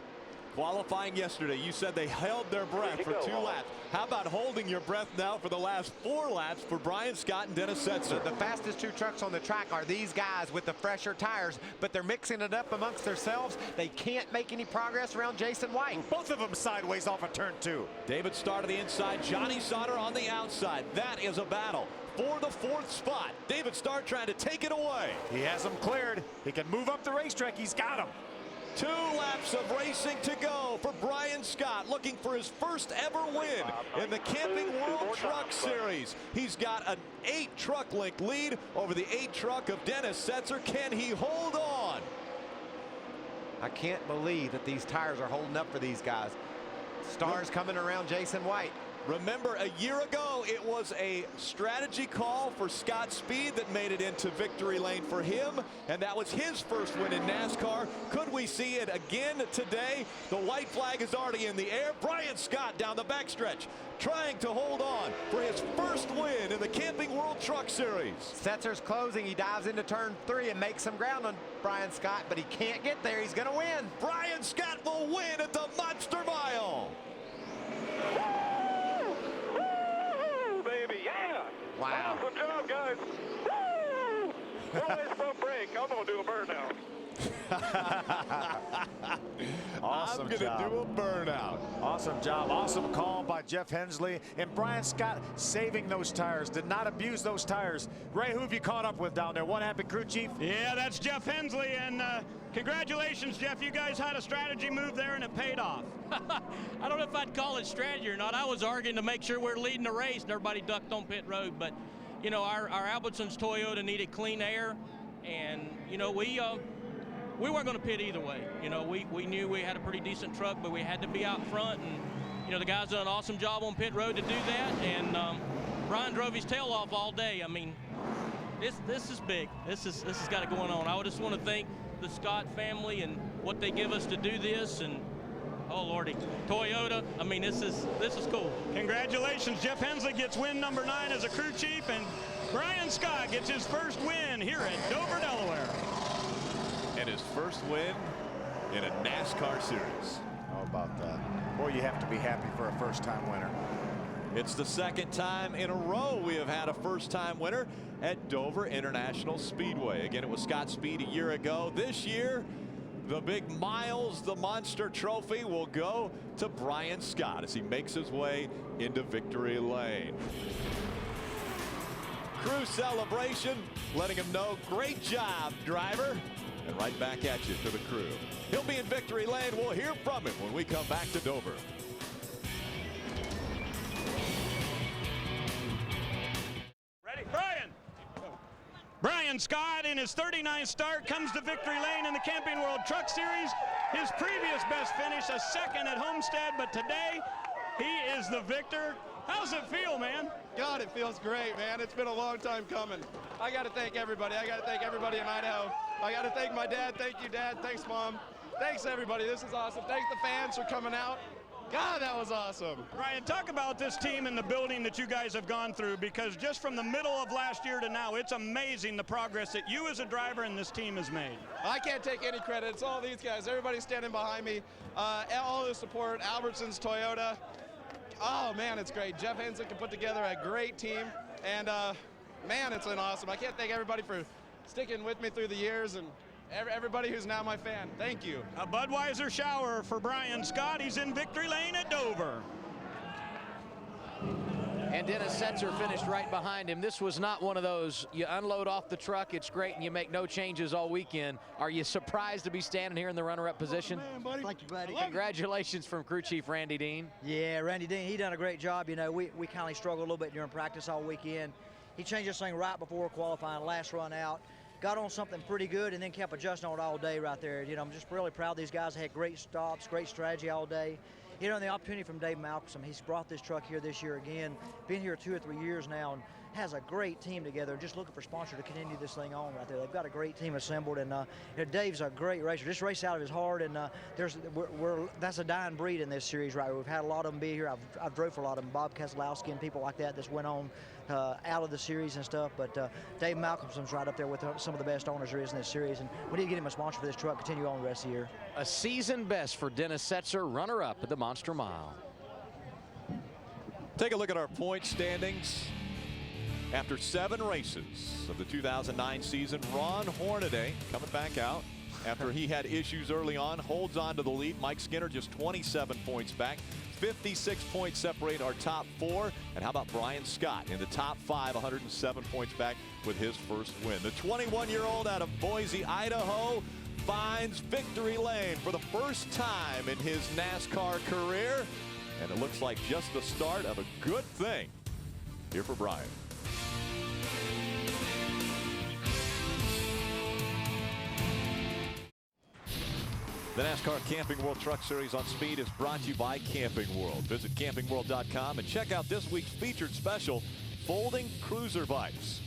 Qualifying yesterday, you said they held their breath for 2 laps. How about holding your breath now for the last 4 laps for Brian Scott and Dennis Setzer? The fastest 2 trucks on the track are these guys with the fresher tires, but they're mixing it up amongst themselves. They can't make any progress around Jason White. Both of them sideways off of turn 2. David Starr to the inside, Johnny Sauter on the outside. That is a battle for the 4th spot. David Starr trying to take it away. He has them cleared. He can move up the racetrack. He's got them. 2 laps of racing to go for Brian Scott, looking for his first ever win in the Camping World Truck Series. He's got an 8 truck length lead over the 8 truck of Dennis Setzer. Can he hold on? I can't believe that these tires are holding up for these guys. Star's coming around Jason White. Remember, a year ago, it was a strategy call for Scott Speed that made it into victory lane for him, and that was his first win in NASCAR. Could we see it again today? The white flag is already in the air. Brian Scott down the backstretch, trying to hold on for his first win in the Camping World Truck Series. Setzer's closing. He dives into turn 3 and makes some ground on Brian Scott, but he can't get there. He's going to win. Brian Scott will win at the Monster Mile. Wow. Awesome job, guys. Woo! Boys, some break. I'm going to do a burnout. Awesome I'm going to job. do a burnout. Awesome job. Awesome call by Jeff Hensley. And Brian Scott saving those tires. Did not abuse those tires. Ray, who have you caught up with down there? What happened, crew chief? Yeah, that's Jeff Hensley. And congratulations, Jeff. You guys had a strategy move there, and it paid off. I don't know if I'd call it strategy or not. I was arguing to make sure we're leading the race, and everybody ducked on pit road. But, you know, our Albertsons Toyota needed clean air, and, you know, we weren't going to pit either way. You know, we knew we had a pretty decent truck, but we had to be out front, and, you know, the guys done an awesome job on pit road to do that, and Brian drove his tail off all day. I mean, this is big. This has got it going on. I would just want to thank the Scott family and what they give us to do this, and oh Lordy, Toyota. I mean, this is cool. Congratulations, Jeff Hensley gets win number 9 as a crew chief, and Brian Scott gets his first win here at Dover, Delaware. And his first win in a NASCAR series. How about that? Boy, you have to be happy for a first-time winner. It's the 2nd time in a row we have had a first-time winner at Dover International Speedway. Again, it was Scott Speed a year ago. This year, the big Miles, the Monster Trophy, will go to Brian Scott as he makes his way into victory lane. Crew celebration, letting him know, great job, driver. And right back at you to the crew. He'll be in victory lane. We'll hear from him when we come back to Dover. Ready? Brian Scott in his 39th start comes to victory lane in the Camping World Truck Series. His previous best finish, a 2nd at Homestead, but today he is the victor. How's it feel, man? God, it feels great, man. It's been a long time coming. I got to thank everybody. I got to thank everybody in Idaho. I got to thank my dad. Thank you, Dad. Thanks, Mom. Thanks, everybody. This is awesome. Thanks, the fans, for coming out. God, that was awesome. Ryan, talk about this team and the building that you guys have gone through, because just from the middle of last year to now, it's amazing the progress that you as a driver and this team has made. I can't take any credit. It's all these guys. Everybody's standing behind me. All the support, Albertsons, Toyota. Oh, man, it's great. Jeff Hensley can put together a great team. And, man, it's been awesome. I can't thank everybody for sticking with me through the years, and everybody who's now my fan. Thank you. A Budweiser shower for Brian Scott. He's in victory lane at Dover. And Dennis Setzer finished right behind him. This was not one of those, you unload off the truck, it's great, and you make no changes all weekend. Are you surprised to be standing here in the runner-up position? Man, buddy. Thank you, buddy. Congratulations from crew chief Randy Dean. Yeah, Randy Dean, he done a great job. You know, we kind of struggled a little bit during practice all weekend. He changed this thing right before qualifying, last run out. Got on something pretty good and then kept adjusting on it all day right there. You know, I'm just really proud of these guys. They had great stops, great strategy all day. You know, the opportunity from Dave Malcolm, he's brought this truck here this year again. Been here 2 or 3 years now, and has a great team together, just looking for sponsors to continue this thing on right there. They've got a great team assembled, and Dave's a great racer. Just race out of his heart, and that's a dying breed in this series right here. We've had a lot of them be here. I've drove for a lot of them, Bob Keselowski and people like that that's went on out of the series and stuff, but Dave Malcolmson's right up there with some of the best owners there is in this series, and we need to get him a sponsor for this truck, continue on the rest of the year. A season best for Dennis Setzer, runner-up at the Monster Mile. Take a look at our point standings. After 7 races of the 2009 season, Ron Hornaday coming back out after he had issues early on, holds on to the lead. Mike Skinner just 27 points back. 56 points separate our top 4. And how about Brian Scott in the top 5, 107 points back with his first win. The 21-year-old out of Boise, Idaho, finds victory lane for the first time in his NASCAR career. And it looks like just the start of a good thing here for Brian. The NASCAR Camping World Truck Series on Speed is brought to you by Camping World. Visit campingworld.com and check out this week's featured special, Folding Cruiser Bikes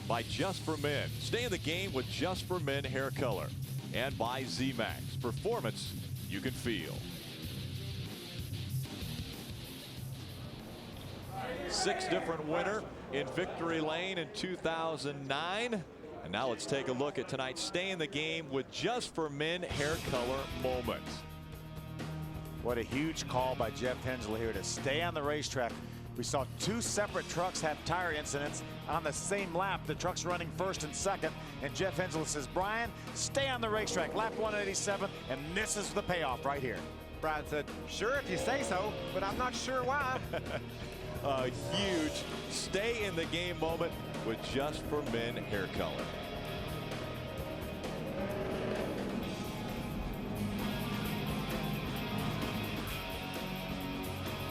by Just for Men. Stay in the game with Just for Men hair color. And by Z-Max, performance you can feel. 6 different winner in victory lane in 2009. And now let's take a look at tonight's Stay in the Game with Just for Men hair color moment. What a huge call by Jeff Hensley here to stay on the racetrack. We saw 2 separate trucks have tire incidents on the same lap. The trucks running first and second. And Jeff Hensley says, Brian, stay on the racetrack. Lap 187, and this is the payoff right here. Brian said, sure if you say so, but I'm not sure why. A huge stay in the game moment with Just for Men hair color.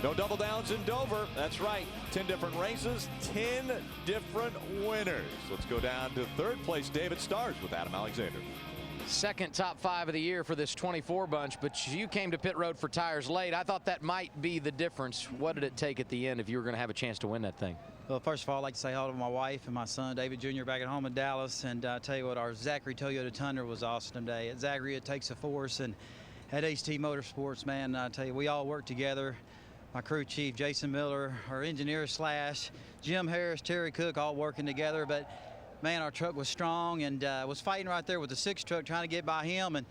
No double downs in Dover. That's right. 10 different races, 10 different winners. Let's go down to 3rd place. David Stars with Adam Alexander. Second top 5 of the year for this 24 bunch, but you came to pit road for tires late. I thought that might be the difference. What did it take at the end if you were going to have a chance to win that thing? Well, first of all, I'd like to say hello to my wife and my son, David Jr., back at home in Dallas. And tell you what, our Zachary Toyota Tundra was awesome today. At Zachary, it takes a force. And at HT Motorsports, man, I tell you, we all work together. My crew chief, Jason Miller, our engineer Slash, Jim Harris, Terry Cook, all working together. But man, our truck was strong and was fighting right there with the 6 truck trying to get by him. And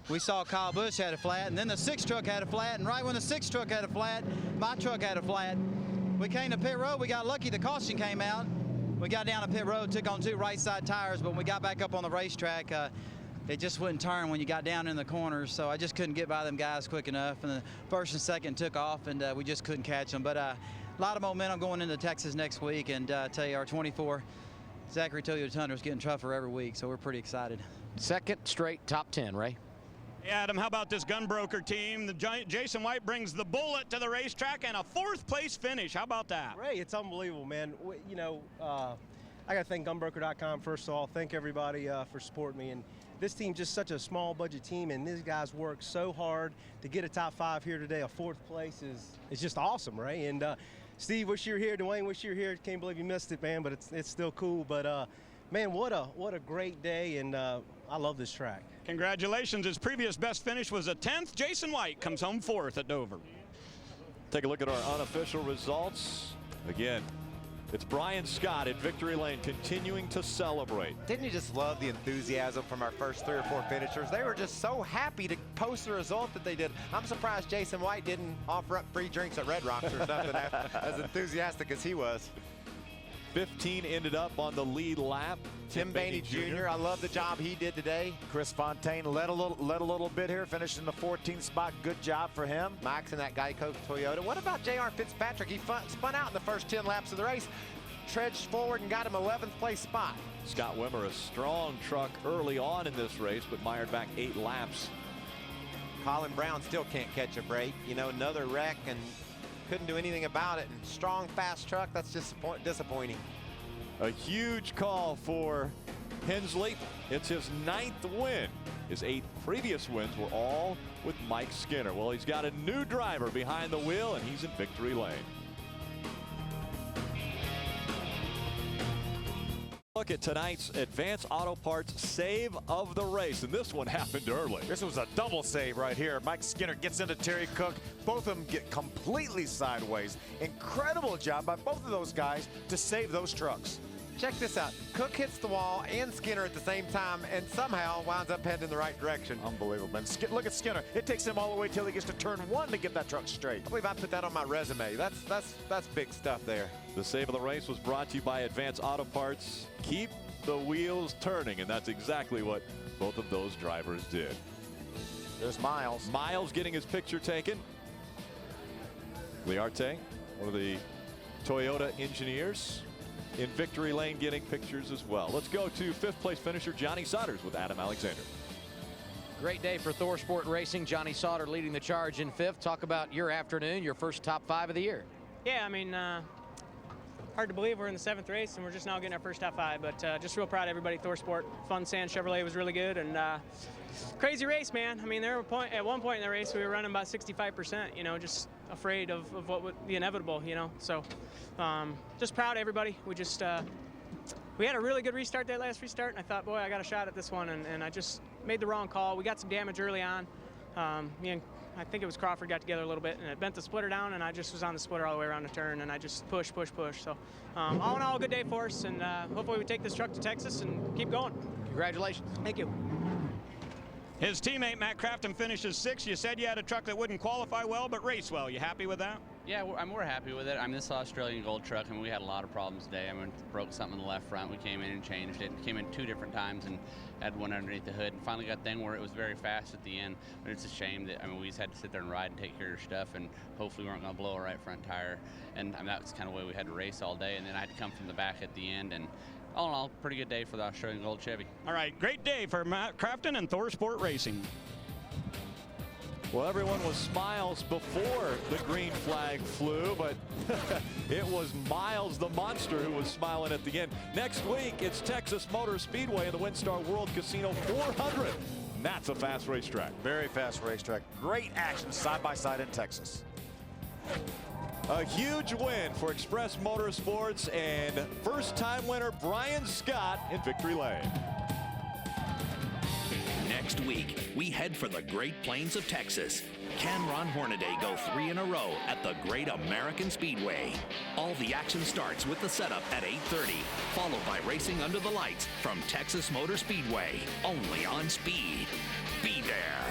we saw Kyle Busch had a flat, and then the 6 truck had a flat. And right when the 6 truck had a flat, my truck had a flat. We came to pit road. We got lucky. The caution came out. We got down to pit road, took on 2 right side tires. But when we got back up on the racetrack, it just wouldn't turn when you got down in the corners. So I just couldn't get by them guys quick enough. And the first and second took off, and we just couldn't catch them. But a lot of momentum going into Texas next week. And I tell you, our 24 Zachary Toyota Tundra is getting tougher every week, so we're pretty excited. Second straight top 10, Ray. Hey, Adam, how about this Gunbroker team? Jason White brings the bullet to the racetrack and a 4th place finish. How about that? Ray, it's unbelievable, man. You know, I got to thank Gunbroker.com first of all. Thank everybody for supporting me. And this team's just such a small budget team, and these guys work so hard to get a top 5 here today. A 4th place is just awesome, Ray. And Steve, wish you were here. Dwayne, wish you were here. Can't believe you missed it, man, but it's still cool. But man, what a great day, and I love this track. Congratulations. His previous best finish was a 10th. Jason White comes home 4th at Dover. Take a look at our unofficial results. Again, it's Brian Scott at victory lane continuing to celebrate. Didn't you just love the enthusiasm from our first 3 or 4 finishers? They were just so happy to post the result that they did. I'm surprised Jason White didn't offer up free drinks at Red Rocks or something as enthusiastic as he was. 15 ended up on the lead lap. Tim Bainey Jr., I love the job he did today. Chris Fontaine led a little bit here, finished in the 14th spot. Good job for him. Max in that Geico Toyota. What about J.R. Fitzpatrick? He spun out in the first 10 laps of the race, trudged forward and got him 11th place spot. Scott Wimmer, a strong truck early on in this race, but mired back 8 laps. Colin Brown still can't catch a break. You know, another wreck and couldn't do anything about it. And strong, fast truck, that's just disappointing. A huge call for Hensley. It's his 9th win. His 8 previous wins were all with Mike Skinner. Well, he's got a new driver behind the wheel, and he's in victory lane. look at tonight's Advance Auto Parts save of the race, and this one happened early. This was a double save right here. Mike Skinner gets into Terry Cook. Both of them get completely sideways. Incredible job by both of those guys to save those trucks. Check this out. Cook hits the wall and Skinner at the same time and somehow winds up heading in the right direction. Unbelievable. And look at Skinner. It takes him all the way till he gets to turn 1 to get that truck straight. I believe I put that on my resume. That's big stuff there. The save of the race was brought to you by Advance Auto Parts. Keep the wheels turning, and that's exactly what both of those drivers did. There's Miles. Miles getting his picture taken. Liarte, one of the Toyota engineers, in victory lane getting pictures as well. Let's go to 5th place finisher Johnny Sodders with Adam Alexander. Great day for Thor Sport Racing. Johnny Sauter leading the charge in 5th. Talk about your afternoon, your first top 5 of the year. Yeah, I mean, hard to believe we're in the 7th race and we're just now getting our first top 5, but just real proud of everybody. Thor Sport, Fun Sand Chevrolet was really good, and crazy race, man. I mean, at one point in the race we were running about 65%, you know, just afraid of what would be inevitable, you know. So just proud of everybody. We just we had a really good restart that last restart, and I thought, boy, I got a shot at this one, and I just made the wrong call. We got some damage early on. Me and I think it was Crawford got together a little bit, and it bent the splitter down, and I just was on the splitter all the way around the turn, and I just push. So all in all, a good day for us, and hopefully we take this truck to Texas and keep going. Congratulations. Thank you. His teammate Matt Crafton finishes 6th. You said you had a truck that wouldn't qualify well, but race well. You happy with that? Yeah, we're happy with it. I mean, this is Australian Gold truck, and we had a lot of problems today. I mean, broke something in the left front. We came in and changed it. Came in 2 different times and had one underneath the hood, and finally got the thing where it was very fast at the end. But it's a shame that, I mean, we just had to sit there and ride and take care of stuff, and hopefully we weren't going to blow a right front tire. And I mean, that was kind of the way we had to race all day, and then I had to come from the back at the end. And all in all, pretty good day for the Australian Gold Chevy. All right, great day for Matt Crafton and Thor Sport Racing. Well, everyone was smiles before the green flag flew, but it was Miles the Monster who was smiling at the end. Next week, it's Texas Motor Speedway in the WinStar World Casino 400. And that's a fast racetrack. Very fast racetrack. Great action side by side in Texas. A huge win for Express Motorsports and first-time winner Brian Scott in victory lane. Next week, we head for the Great Plains of Texas. Can Ron Hornaday go 3 in a row at the Great American Speedway? All the action starts with the setup at 8:30, followed by racing under the lights from Texas Motor Speedway, only on Speed. Be there.